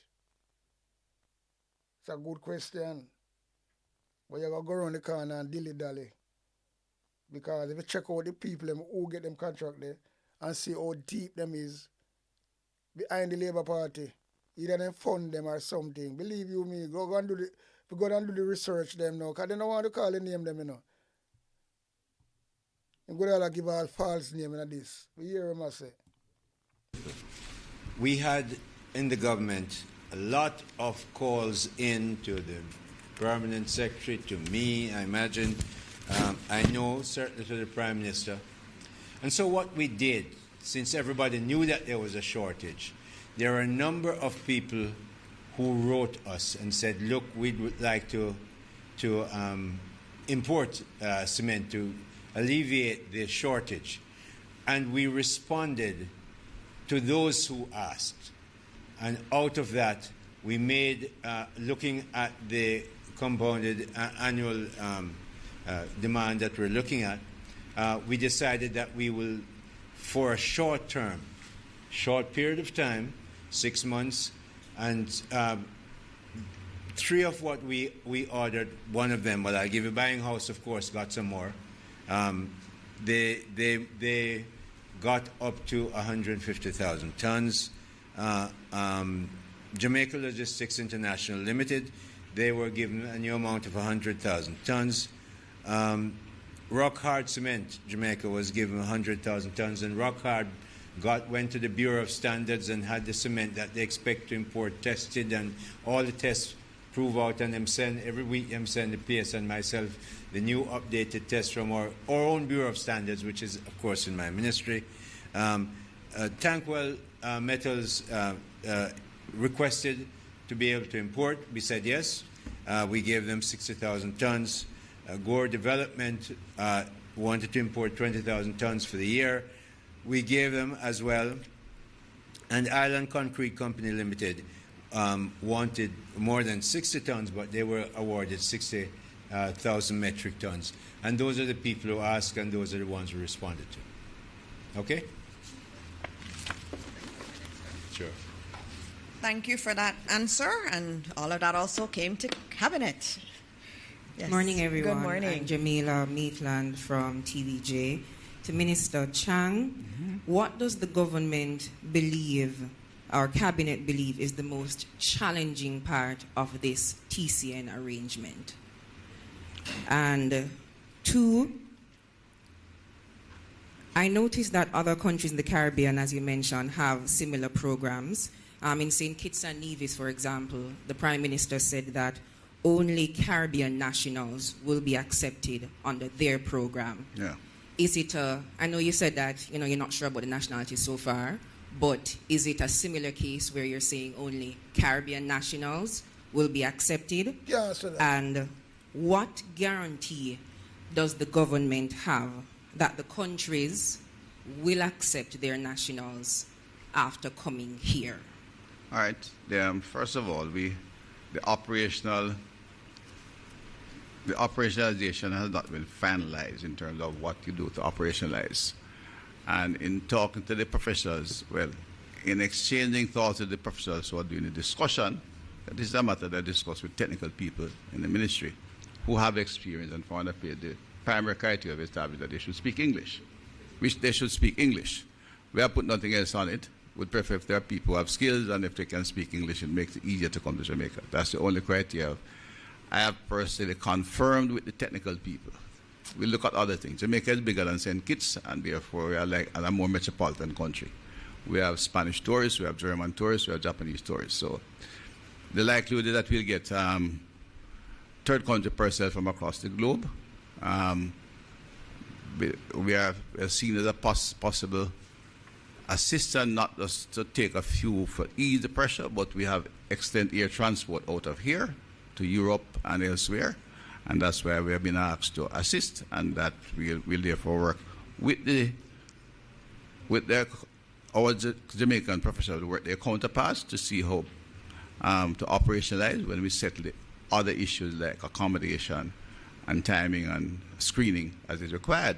It's a good question. But you gotta go around the corner and dilly-dally. Because if you check out the people who get them contract there and see how deep them is behind the Labour Party, either them fund them or something. Believe you me, go and do the research them now, because they don't want to call the name them, you know. I'm going to give all false name in this. We hear him say. We had in the government a lot of calls in to the permanent secretary, to me, I imagine. I know, certainly to the Prime Minister. And so what we did, since everybody knew that there was a shortage, there are a number of people who wrote us and said, look, we would like to import cement to alleviate the shortage. And we responded to those who asked. And out of that, we made, looking at the compounded annual demand that we're looking at, we decided that we will, for a short period of time, 6 months, and 3 of what we ordered, one of them, but I'll give you Buying House, of course, got some more. They got up to 150,000 tons. Jamaica Logistics International Limited, they were given a new amount of 100,000 tons. Rock Hard Cement, Jamaica was given 100,000 tons, and Rock Hard went to the Bureau of Standards and had the cement that they expect to import tested, and all the tests prove out, and every week I'm sending the PS and myself the new updated tests from our own Bureau of Standards, which is, of course, in my ministry. Tankwell Metals requested to be able to import. We said yes. We gave them 60,000 tons. Gore Development wanted to import 20,000 tons for the year. We gave them as well. And Island Concrete Company Limited wanted more than 60 tons, but they were awarded 60,000 metric tons. And those are the people who asked, and those are the ones we responded to. Okay? Sure. Thank you for that answer, and all of that also came to Cabinet. Yes. Good morning, everyone. Good morning. I'm Jamila Maitland from TVJ. To Minister Chang, what does the government believe, our Cabinet believe, is the most challenging part of this TCN arrangement? And 2, I noticed that other countries in the Caribbean, as you mentioned, have similar programs. In St. Kitts and Nevis, for example, the Prime Minister said that only Caribbean nationals will be accepted under their program. Yeah. Is it I know you said that you're not sure about the nationality so far, but is it a similar case where you're saying only Caribbean nationals will be accepted? Yeah, so that. And what guarantee does the government have that the countries will accept their nationals after coming here? All right. First of all, the operationalization has not been finalized in terms of what you do to operationalize. And in talking to the professionals, well, in exchanging thoughts with the professionals who are doing the discussion, This is a matter that I discuss with technical people in the ministry who have experience and found that the primary criteria of established that they should speak English, which they should speak English. We have put nothing else on it. We'd prefer if there are people who have skills and if they can speak English, it makes it easier to come to Jamaica. That's the only criteria. I have personally confirmed with the technical people. We look at other things. Jamaica is bigger than St. Kitts, and therefore we are like a more metropolitan country. We have Spanish tourists, we have German tourists, we have Japanese tourists. So the likelihood is that we'll get third country personnel from across the globe. We are seen as a possible assistant, not just to take a few for ease the pressure, but we have extended air transport out of here to Europe and elsewhere. And that's where we have been asked to assist, and that we'll therefore work with our Jamaican professionals, work their counterparts to see how to operationalize when we settle the other issues like accommodation and timing and screening as is required,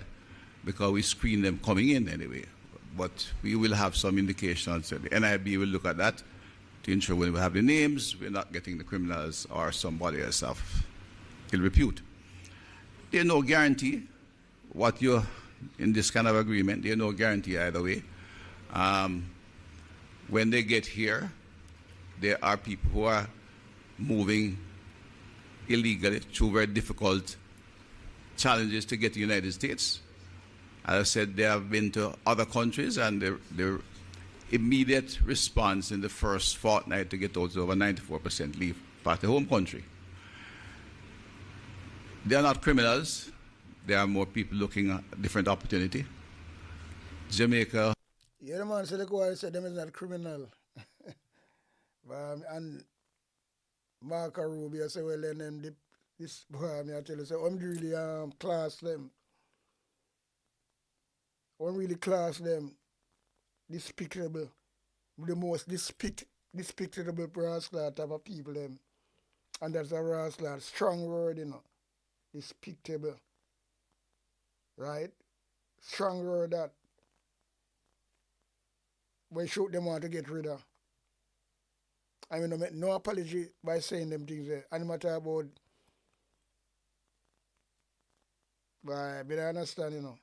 because we screen them coming in anyway. But we will have some indications. The NIB will look at that to ensure when we have the names, we're not getting the criminals or somebody else of ill repute. There's no guarantee what you're in this kind of agreement. There's no guarantee either way. When they get here, there are people who are moving illegally through very difficult challenges to get to the United States. As I said, they have been to other countries, and their immediate response in the first fortnight to get out is over 94% leave back to home country. They are not criminals. There are more people looking at different opportunity. Jamaica. Yeah, the man said, the guy said them is not criminal. And Marco Rubio said, well, then this boy, I tell you, so I'm really class them. I'm really class them. Despicable. The most despicable rascal type of people them. And that's a rascal, strong word, you know. Despicable. Right? Strong word that. When shoot them want to get rid of. I mean, I make no apology by saying them things there. And matter about, but I understand, you know,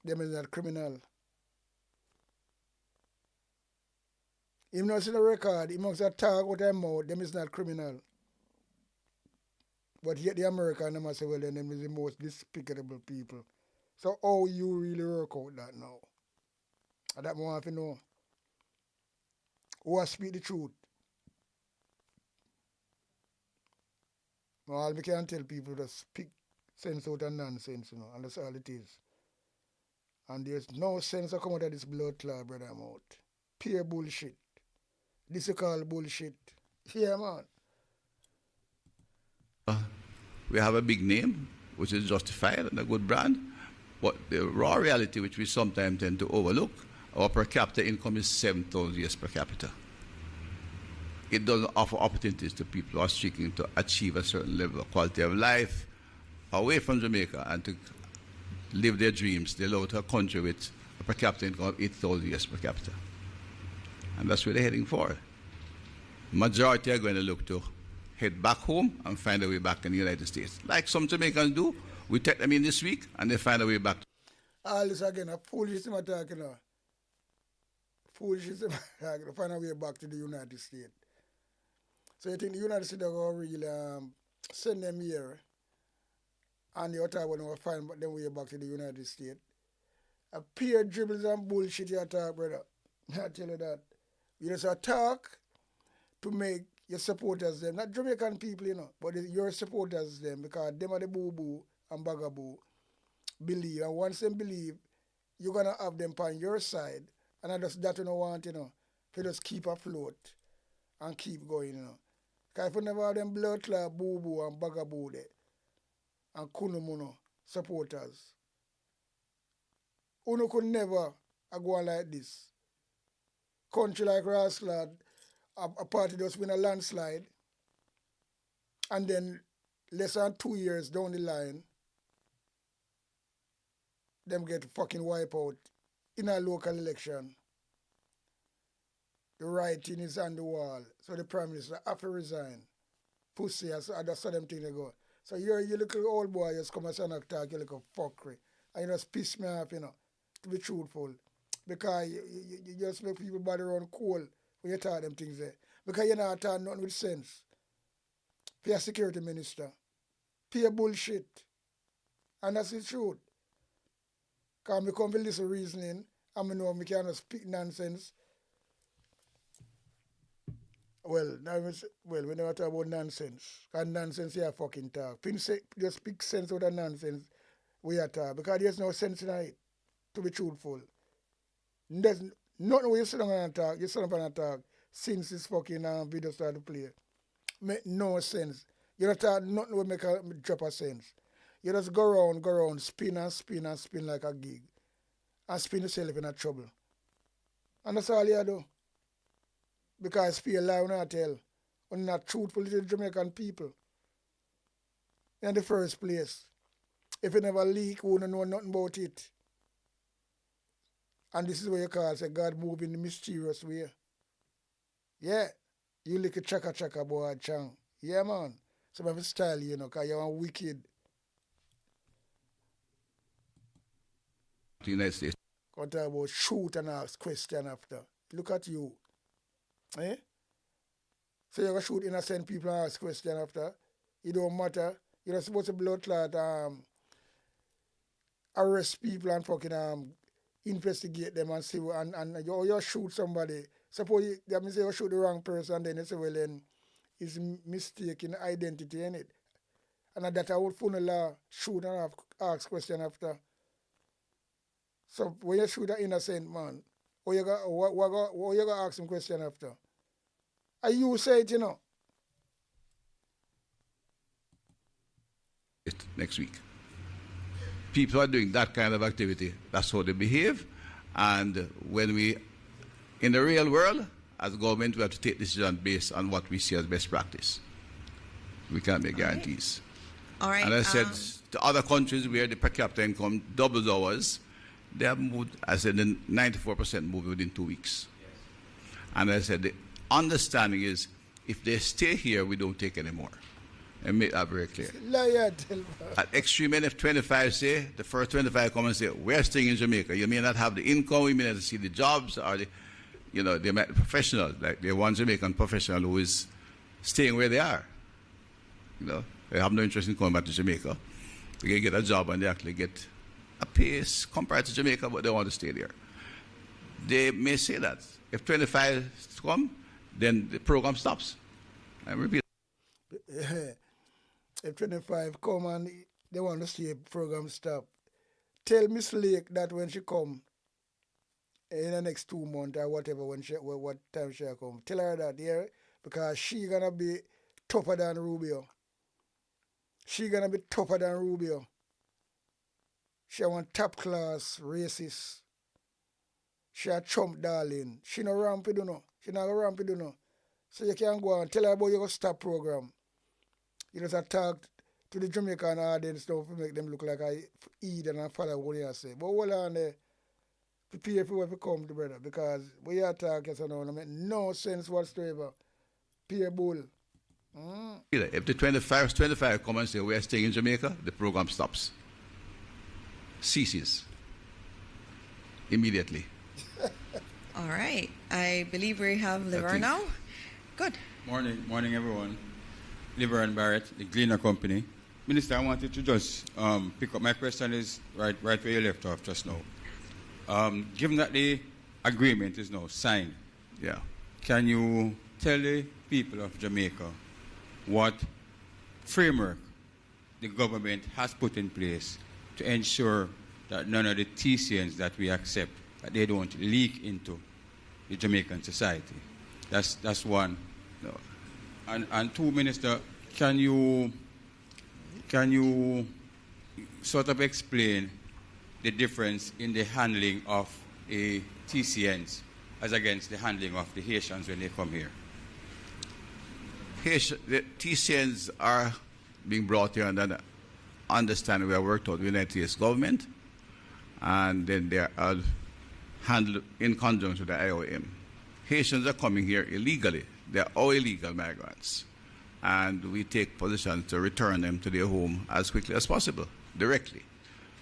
them is not criminal. If not see the record, he must have talk what I'm out, them is not criminal. But yet the American, them must say, well, then them is the most despicable people. So how you really work out that now? And that I want to know. Who has speak the truth? All we can tell people to speak sense out of nonsense, you know, and that's all it is. And there's no sense of come out of this blood clot, brother, I'm out. Pure bullshit. This is called bullshit. Yeah, man. We have a big name, which is justified and a good brand, but the raw reality, which we sometimes tend to overlook, our per capita income is $7,000 per capita. It doesn't offer opportunities to people who are seeking to achieve a certain level of quality of life away from Jamaica and to live their dreams. They go to a country with a per capita income of $8,000 per capita. And that's where they're heading for. Majority are going to look to head back home and find a way back in the United States. Like some Jamaicans do, we take them in this week and they find a way back. All this again, a foolish thing I'm talking about. Foolish thing I'm talking about, find a way back to the United States. So you think the United States are going to really send them here and the other one will find them way back to the United States? A pure dribbles and bullshit you talk, brother. I tell you that. You just talk to make your supporters them, not Jamaican people, you know, but your supporters them, because them are the boo-boo and bagaboo believe. And once they believe, you're going to have them on your side. And I just that you don't want, you know, to just keep afloat and keep going, you know. Because if you never have them blood clot boo-boo and bagaboo there, and kunumuno supporters, Uno could never go on like this. Country like Rasclad, a party just win a landslide, and then less than 2 years down the line, them get fucking wiped out in a local election. the writing is on the wall. So the Prime Minister have to resign. Pussy, that's how them things they go. So you little old boy, just come and say and talk, you little fuckery. And you just piss me off, to be truthful. Because you just make people body run cold when you talk them things there. Because you're not talking nothing with sense. Pay a security minister. Pay bullshit. And that's the truth. Because I come with this reasoning, and I know I cannot speak nonsense. Well, we never talk about nonsense. Because nonsense, you fucking talk. Just speak sense out of nonsense, we are talk. Because there's no sense in it, to be truthful. There's nothing where you sit down and talk, you sit up and talk, since this fucking video started to play. Make no sense. You don't talk nothing will make a drop of sense. You just go around, spin and spin and spin like a gig. And spin yourself in a trouble. And that's all you do. Because speak a lie when I tell. When not truthful to the Jamaican people. In the first place. If you never leak, you wouldn't know nothing about it. And this is what you call, say, God move in the mysterious way. Yeah. You lick a chaka boy, Chang. Yeah, man. Some of his style, because you're wicked. The United States. Can't talk about shoot and ask question after. Look at you. Eh? So you're going to shoot innocent people and ask question after? It don't matter. You're not supposed to blood clot, arrest people and fucking investigate them and see and you shoot somebody. Suppose that means you shoot the wrong person, then you say, well, then it's mistaken identity in it. And that I would phone a law, shoot and ask question after. So when you shoot an innocent man, what you got to ask him question after? And you say it, Next week. People are doing that kind of activity. That's how they behave. And when we, in the real world, as a government, we have to take decisions based on what we see as best practice. We can't make guarantees. All right. And I said, to other countries where the per capita income doubles ours, they have moved, I said, 94% moved within 2 weeks. Yes. And I said, the understanding is, if they stay here, we don't take any more. And make that very clear. At extreme end, if 25 say, the first 25 come and say, we're staying in Jamaica. You may not have the income, you may not see the jobs, or they might be professionals, like the one Jamaican professional who is staying where they are. They have no interest in coming back to Jamaica. They can get a job and they actually get a pace compared to Jamaica, but they want to stay there. They may say that. If 25 come, then the program stops. I repeat. If 25 come and they want to see a program stop, tell Miss Lake that when she come in the next 2 months or whatever, what time she come, tell her that, yeah, because she gonna be tougher than Rubio. She gonna be tougher than Rubio. She want top class racist. She a Trump darling. She no rampy do no. She not rampy do no. So you can go and tell her about your stop program. You just talk to the Jamaican audience now to make them look like I eat and I follow what you say. But hold on there. Prepare for what we come to, brother, because we are talking so now, it make no sense whatsoever. Pay bull. If the 25 come and say we are staying in Jamaica, the program stops. Ceases. Immediately. All right. I believe we have Liver now. Good. Morning, everyone. Liver and Barrett, the Gleaner Company. Minister, I wanted to just pick up my question is right where you left off just now. Given that the agreement is now signed, can you tell the people of Jamaica what framework the government has put in place to ensure that none of the TCNs that we accept, that they don't leak into the Jamaican society? That's one. No. And two, Minister, can you sort of explain the difference in the handling of a TCNs as against the handling of the Haitians when they come here? The TCNs are being brought here under understanding we have worked out with the United States government, and then they are handled in conjunction with the IOM. Haitians are coming here illegally. They are all illegal migrants. And we take position to return them to their home as quickly as possible, directly.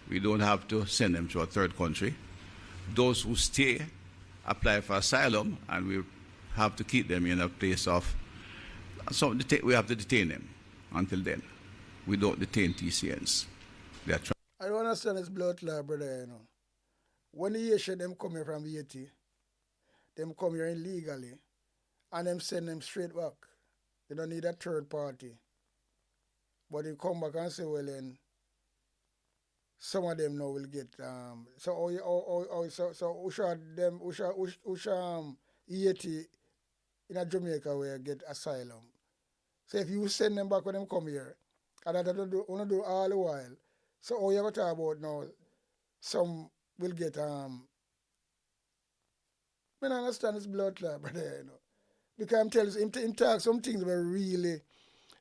We don't have to send them to a third country. Those who stay apply for asylum, and we have to keep them in a place of, so we have to detain them until then. We don't detain TCNs. They are I don't understand this blood clot, brother, you know. When the Haitian them come here from Haiti, them come here illegally, and them send them straight back. They don't need a third party. But they come back and say, well, then, some of them now will get, so Haiti in a Jamaica will get asylum. So if you send them back when them come here, and that don't do all the while, so all you got to talk about now, some will get, I understand this blood clot, brother, you know. Because I'm telling you, in talk some things that really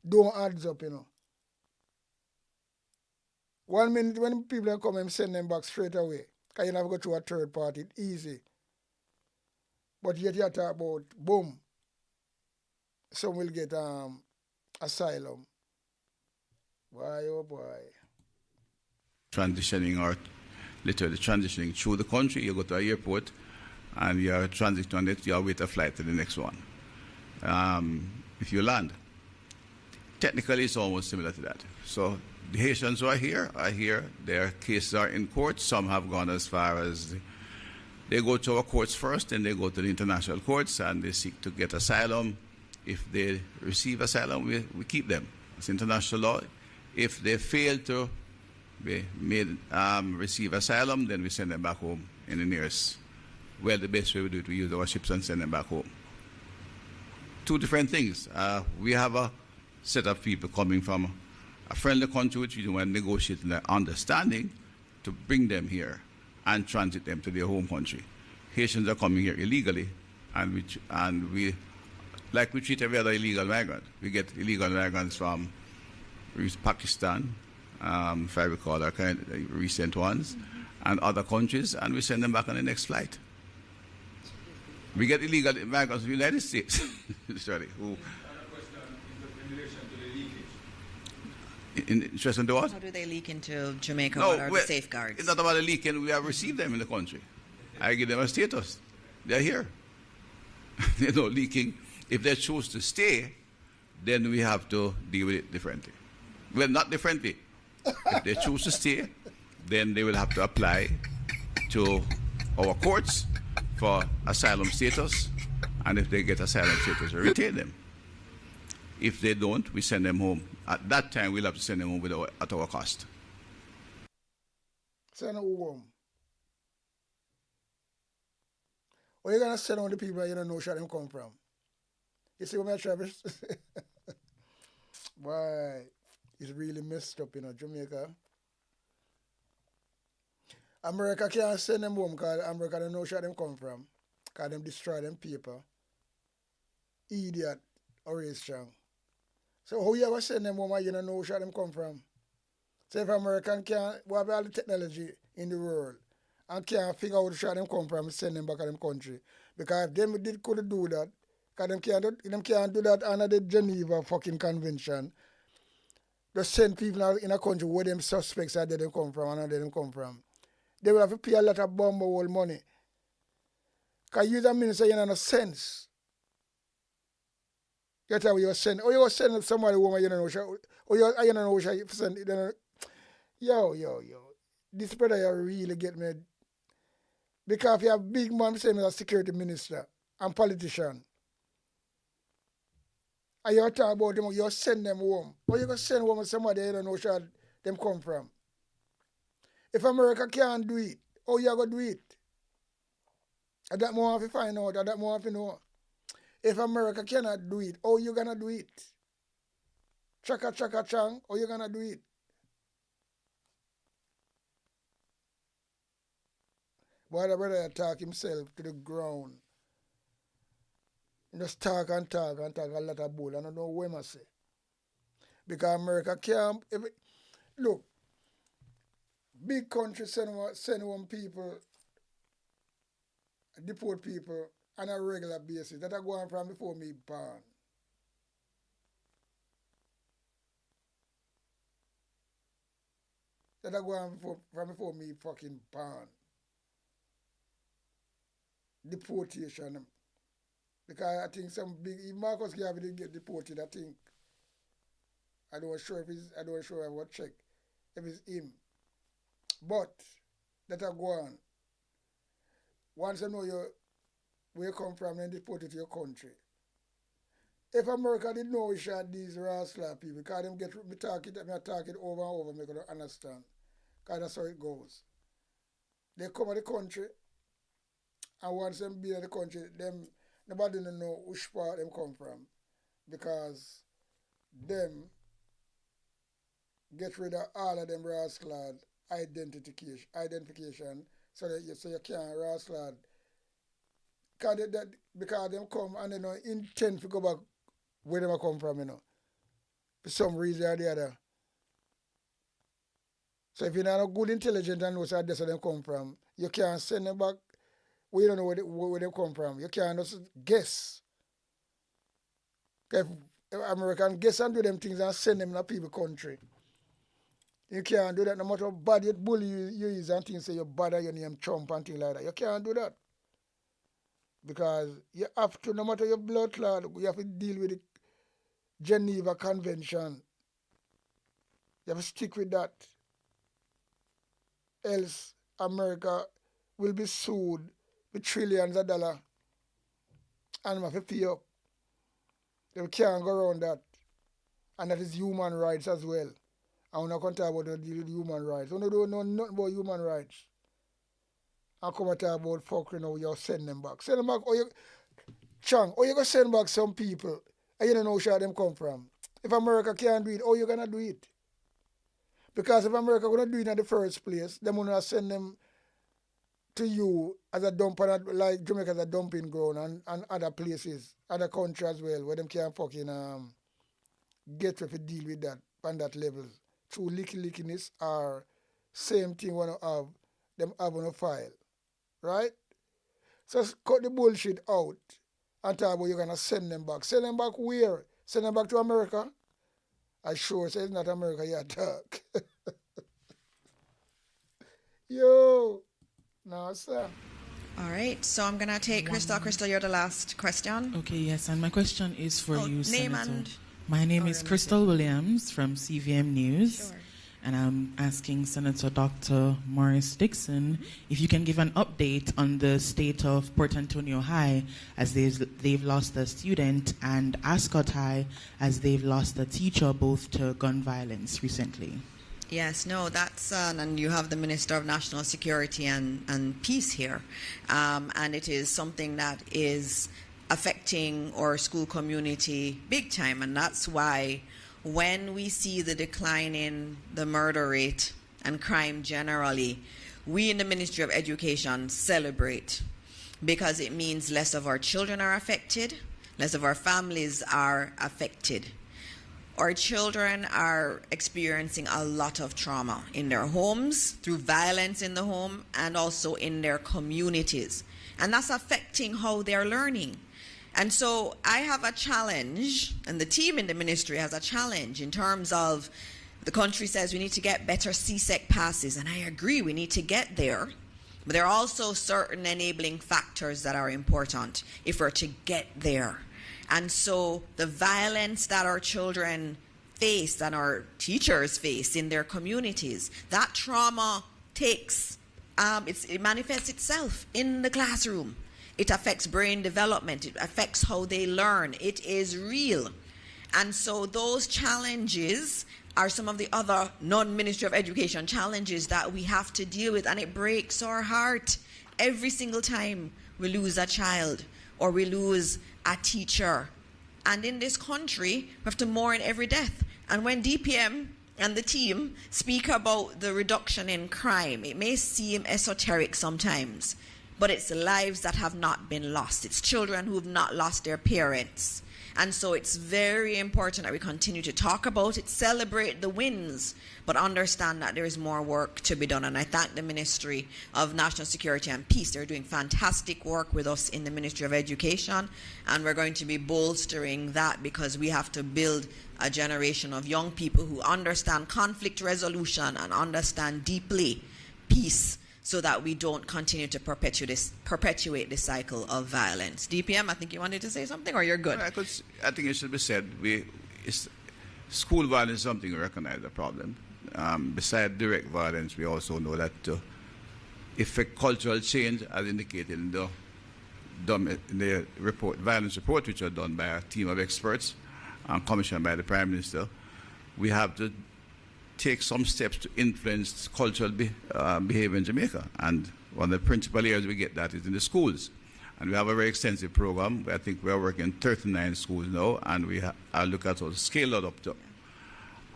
don't add up, you know. 1 minute when people come and send them back straight away, because you never go to a third party, it's easy. But yet you talk about, boom, some will get asylum. Boy, oh boy. Transitioning, or literally transitioning through the country. You go to an airport and you are transiting on it, you wait a flight to the next one. If you land, technically it's almost similar to that. So the Haitians who are here, their cases are in court. Some have gone as far as they go to our courts first, then they go to the international courts and they seek to get asylum. If they receive asylum, we keep them. It's international law. If they fail to receive asylum, then we send them back home in the nearest. Well, the best way we do it, we use our ships and send them back home. Two different things. We have a set of people coming from a friendly country, which we want to negotiate an understanding to bring them here and transit them to their home country. Haitians are coming here illegally, and we like we treat every other illegal migrant. We get illegal migrants from Pakistan, if I recall, our recent ones, and other countries, and we send them back on the next flight. We get illegal migrants from the United States. Sorry. Who? In relation to what? How do they leak into Jamaica? No, what are the safeguards? It's not about a leaking. We have received them in the country. I give them a status. They're here. They're not leaking. If they choose to stay, then we have to deal with it differently. Well, not differently. If they choose to stay, then they will have to apply to our courts for asylum status, and if they get asylum status, we retain them. If they don't, we send them home. At that time, we'll have to send them home at our cost. Send them home. Or you're going to send on the people that you don't know where them come from. You see what I'm trying to say? Boy, it's really messed up, you know, Jamaica. America can't send them home because America don't know where them come from. Because them destroy them people. Idiot, always strong. So how you ever send them home and you don't know where them come from? So if American can't, we have all the technology in the world and can't figure out where them come from and send them back to them country. Because if them could do that, because them can't do that under the Geneva fucking convention. They send people in a country where them suspects are they come from and where they come from. They will have to pay a lot of bumble money. Because you the minister, you have no sense. Get how you send. Or you send somebody home and you don't know. Or you don't know what you send. Yo. This brother you really get me. Because if you have big man saying as a security minister and politician, and you talk about them, you send them home. Or you can send home somebody you don't know where them come from. If America can't do it, how you going to do it? And that more have to find out, and that more have to know. If America cannot do it, how you going to do it? Chaka chang, how you going to do it? Boy, the brother talk himself to the ground. He just talk a lot of bull. I don't know what I say. Because America can't... Look, big country send one people, deport people on a regular basis. That are going from before me born. That are going from before me fucking born. Deportation. Because I think some big, if Marcus Garvey didn't get deported, I think, I don't sure if I will check if it's him. But that are going. Once you know where you come from and deported to your country. If America didn't know we shot these rascal people, because them get me talk it over and over, make you understand. Because that's how it goes. They come to the country, and once them be in the country, them nobody don't know which part them come from. Because them get rid of all of them rascal identification so that you can't rascal. Because them come and they don't intend to go back where them come from, you know. For some reason or the other. So if you're not a good intelligent and know so that's where them come from, you can't send them back where you don't know where they come from. You can't just guess. If American guess and do them things and send them to people's country. You can't do that no matter how bad you bully you is and things say you bother your name Trump and things like that. You can't do that. Because you have to, no matter your blood clot, you have to deal with the Geneva Convention. You have to stick with that. Else, America will be sued with trillions of dollars. And you have to pay up. You can't go around that. And that is human rights as well. And we're not going to talk about the deal with human rights. We don't know nothing about human rights. And come and talk about fucking how you send them back. Send them back, or you going to send back some people and you don't know where them come from. If America can't do it, how you going to do it? Because if America going to do it in the first place, they going to send them to you as a dump, like Jamaica as a dumping ground and other places, other countries as well, where them can't fucking get to deal with that on that level. Through lickiness or same thing want to have them have on a file. Right? So cut the bullshit out and talk about you're going to send them back. Send them back where? Send them back to America? I sure say it's not America you attack. Yo. No, sir. All right. So I'm going to take Crystal. Crystal, you're the last question. Okay, yes. And my question is for you, name Senator. and... My name is Crystal Williams from CVM News. Sure. And I'm asking Senator Dr. Morris Dixon if you can give an update on the state of Port Antonio High as they've lost a student, and Ascot High as they've lost a teacher, both to gun violence recently. Yes, no, that's, and you have the Minister of National Security and Peace here. And it is something that is affecting our school community big time, and that's why when we see the decline in the murder rate and crime generally, we in the Ministry of Education celebrate, because it means less of our children are affected, less of our families are affected. Our children are experiencing a lot of trauma in their homes, through violence in the home, and also in their communities. And that's affecting how they're learning. And so I have a challenge, and the team in the ministry has a challenge in terms of the country says we need to get better CSEC passes, and I agree we need to get there. But there are also certain enabling factors that are important if we're to get there. And so the violence that our children face and our teachers face in their communities, that trauma takes, it manifests itself in the classroom. It affects brain development. It affects how they learn. It is real. And so those challenges are some of the other non-Ministry of Education challenges that we have to deal with. And it breaks our heart every single time we lose a child or we lose a teacher. And in this country, we have to mourn every death. And when DPM and the team speak about the reduction in crime, it may seem esoteric sometimes, but it's lives that have not been lost. It's children who have not lost their parents. And so it's very important that we continue to talk about it, celebrate the wins, but understand that there is more work to be done. And I thank the Ministry of National Security and Peace. They're doing fantastic work with us in the Ministry of Education, and we're going to be bolstering that because we have to build a generation of young people who understand conflict resolution and understand deeply peace, so that we don't continue to perpetuate this cycle of violence. DPM, I think you wanted to say something, or you're good? I think it should be said. School violence is something we recognize the problem. Besides direct violence, we also know that if a cultural change, as indicated in the report, violence report, which was done by a team of experts and commissioned by the Prime Minister, we have to take some steps to influence cultural behavior in Jamaica. And one of the principal areas we get that is in the schools. And we have a very extensive program. I think we are working in 39 schools now, and we look at how to scale that up to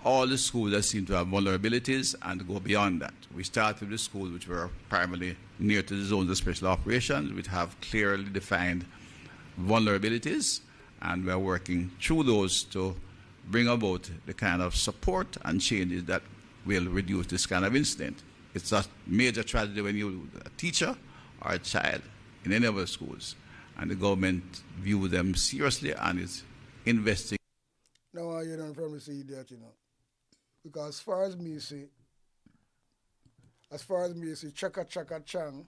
all the schools that seem to have vulnerabilities and go beyond that. We started with the schools which were primarily near to the zones of special operations, which have clearly defined vulnerabilities, and we are working through those to bring about the kind of support and changes that will reduce this kind of incident. It's a major tragedy when you a teacher or a child in any of our schools, and the government view them seriously and is investing. No, you don't probably see that, because as far as me see, Chaka Chaka Chang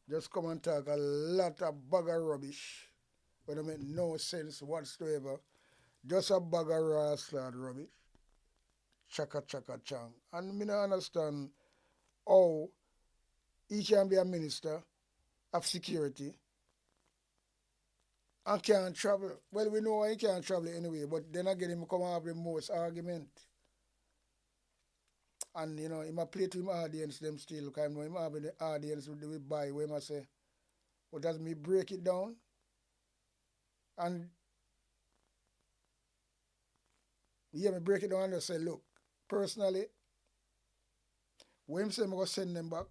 just come and talk a lot of bag of rubbish when it make no sense whatsoever. Just a bag of rascal rubbish. Chaka Chaka Chang. And me not understand how he can be a minister of security and can't travel. Well, we know he can't travel anyway, but then again, him come up with the most argument. And, he might play to him audience them still, because I know him having the audience with buy, where I say, but as me break it down, and me break it down and just say, look, personally, when him say I'm going to send them back,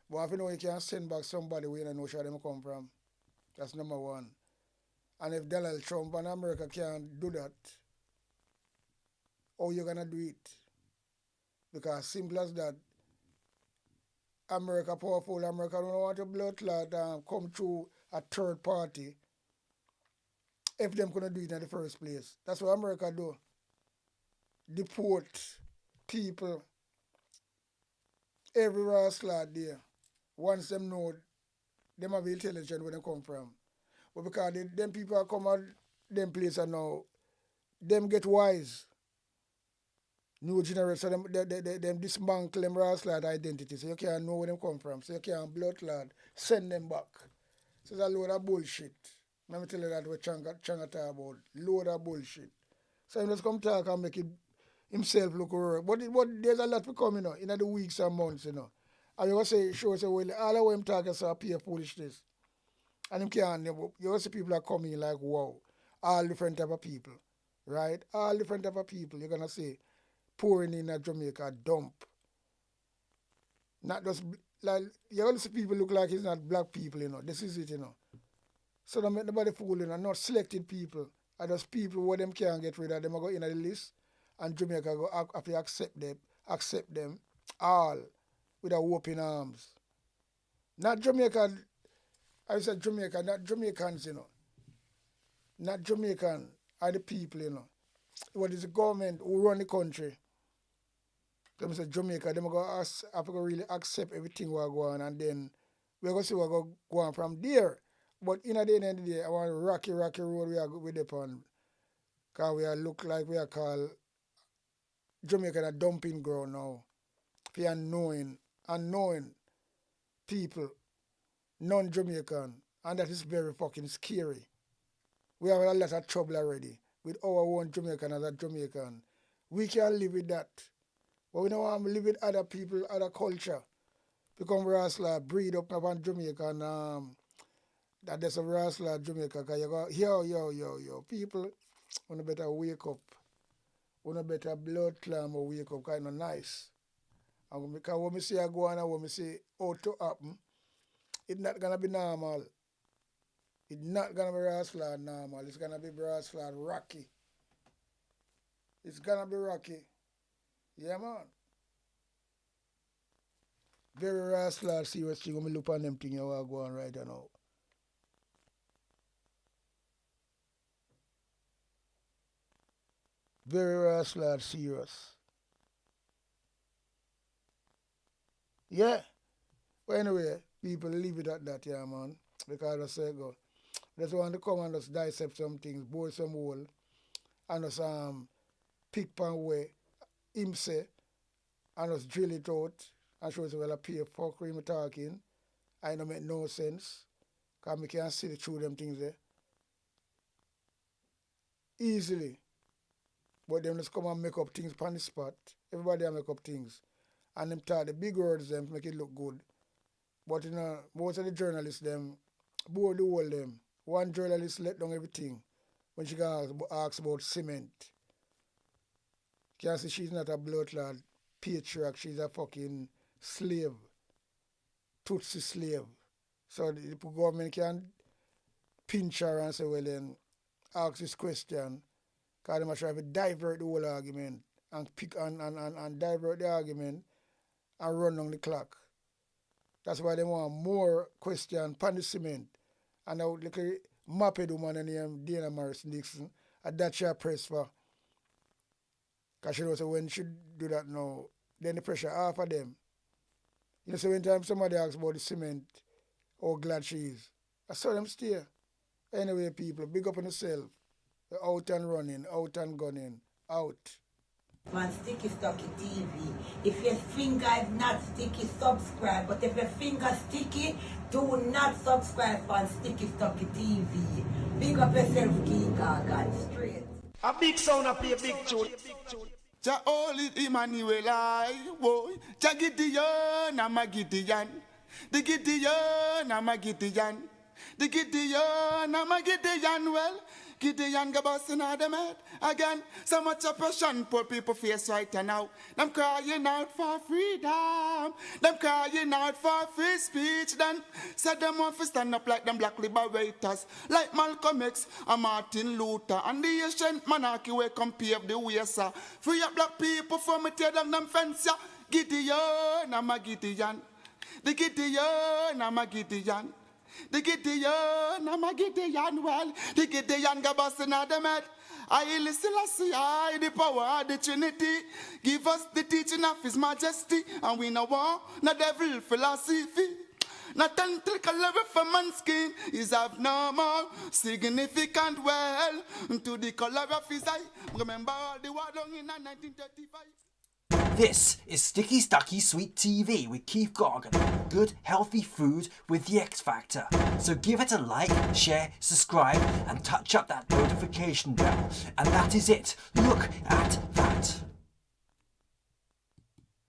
but if you know you can send back somebody where you know where them come from, that's number one. And if Donald Trump and America can't do that, how you going to do it? Because simple as that, America powerful, America don't want a blood clot come through a third party if them couldn't do it in the first place. That's what America do. Deport people, every rascal there. Once them know, them have intelligence where they come from. But because them people come out them places now, them get wise. New generation, them dismantle them rascal identity, so you can't know where them come from. So you can't blood clot, send them back. So it's a load of bullshit. Let me tell you that what Changa talk about. Load of bullshit. So he just come talk and make it himself look over. But there's a lot to come, in the weeks and months, And you say, well, all of them talk is a pure foolishness. And him can't, you see people are coming like, wow, all different type of people, right? All different type of people. You're going to say, pouring in a Jamaica dump. Not just, like, you all see people look like it's not black people, This is it, So don't make nobody fool, Not selected people. Are just people where them can't get rid of them, go in the list, and Jamaica go have to accept them all with a open arms. Not Jamaica, I said Jamaica, not Jamaicans, Not Jamaican are the people, What is the government who run the country? Them say Jamaica, them go have to really accept everything we are going, and then we're going to see what go on from there. But in the end of the day, I want rocky road we are with upon. Because we are look like we are called Jamaica a dumping ground now. For unknowing people, non-Jamaican, and that is very fucking scary. We have a lot of trouble already with our own Jamaican as a Jamaican. We can live with that. But we don't want to live with other people, other culture. Become rascal, breed up upon Jamaican, that there's a rascal Jamaica, because you go, yo, people, want to better wake up. Want to better blood clam or wake up, kind of nice. And because when we see I go on and when we see how to happen, it's not going to be normal. It's not gonna be Ross Flood normal. It's gonna be Ross Flood rocky. It's gonna be rocky. Yeah, man. Very Ross Flood serious thing. When me look on them things you are going right now. Very Ross Flood serious. Yeah. But anyway, people leave it at that, yeah, man. Because I say go. Just want to come and just dissect some things, bore some hole, and just pick pan way, him say, and just drill it out, and show us well a pay fuck him talking. I don't make no sense. Because I can't see through them things there. Easily. But them just come and make up things on the spot. Everybody make up things. And them talk the big words them make it look good. But you know, most of the journalists them board the whole them. One journalist let down everything when she asks about cement. Can't say she's not a bloodlord patriarch, she's a fucking slave. Tutsi slave. So the government can pinch her and say, well then, ask this question. Because they must try to divert the whole argument and pick and divert the argument and run down the clock. That's why they want more question on the cement. And I would look at Mapped woman named Dana Morris Dixon, and that she press for. Because she knows when she do that now, then the pressure off of them. You know, so when time somebody asks about the cement, how glad she is. I saw them stay. Anyway, people, big up on yourself. Out and running, out and gunning, out. On Sticky Stocky TV. If your finger is not sticky, subscribe. But if your finger sticky, do not subscribe on Sticky Stocky TV. Big up yourself, King Gagan, straight. A big sound up here, big tune. Ja Holy Emmanuel, boy. Ja Gideon, I'm a Gideon. The Gideon, I'm a Gideon. The Gideon, I'm a Gideon, well. Gideon go busting out them head again. So much oppression poor people face right now. Them crying out for freedom. Them crying out for free speech. Then said them want to stand up like them black liberators, like Malcolm X and Martin Luther and the ancient monarchy where come pave the way, sir. Free up black people from it, tear down them fence, yeah. Gideon, I'm a Gideon. The Gideon, I'm a Gideon. The Gideon, I'm a Gideon, well, the Gideon go busting out them head. I listen, I the power of the Trinity. Give us the teaching of His Majesty, and we know war, not devil philosophy. Not until level for man's skin is of no more significant well to the color of his eye. Remember all the war long in 1935. This is Sticky Stucky Sweet TV with Keith Gargan. Good, healthy food with the X Factor. So give it a like, share, subscribe, and touch up that notification bell. And that is it. Look at that.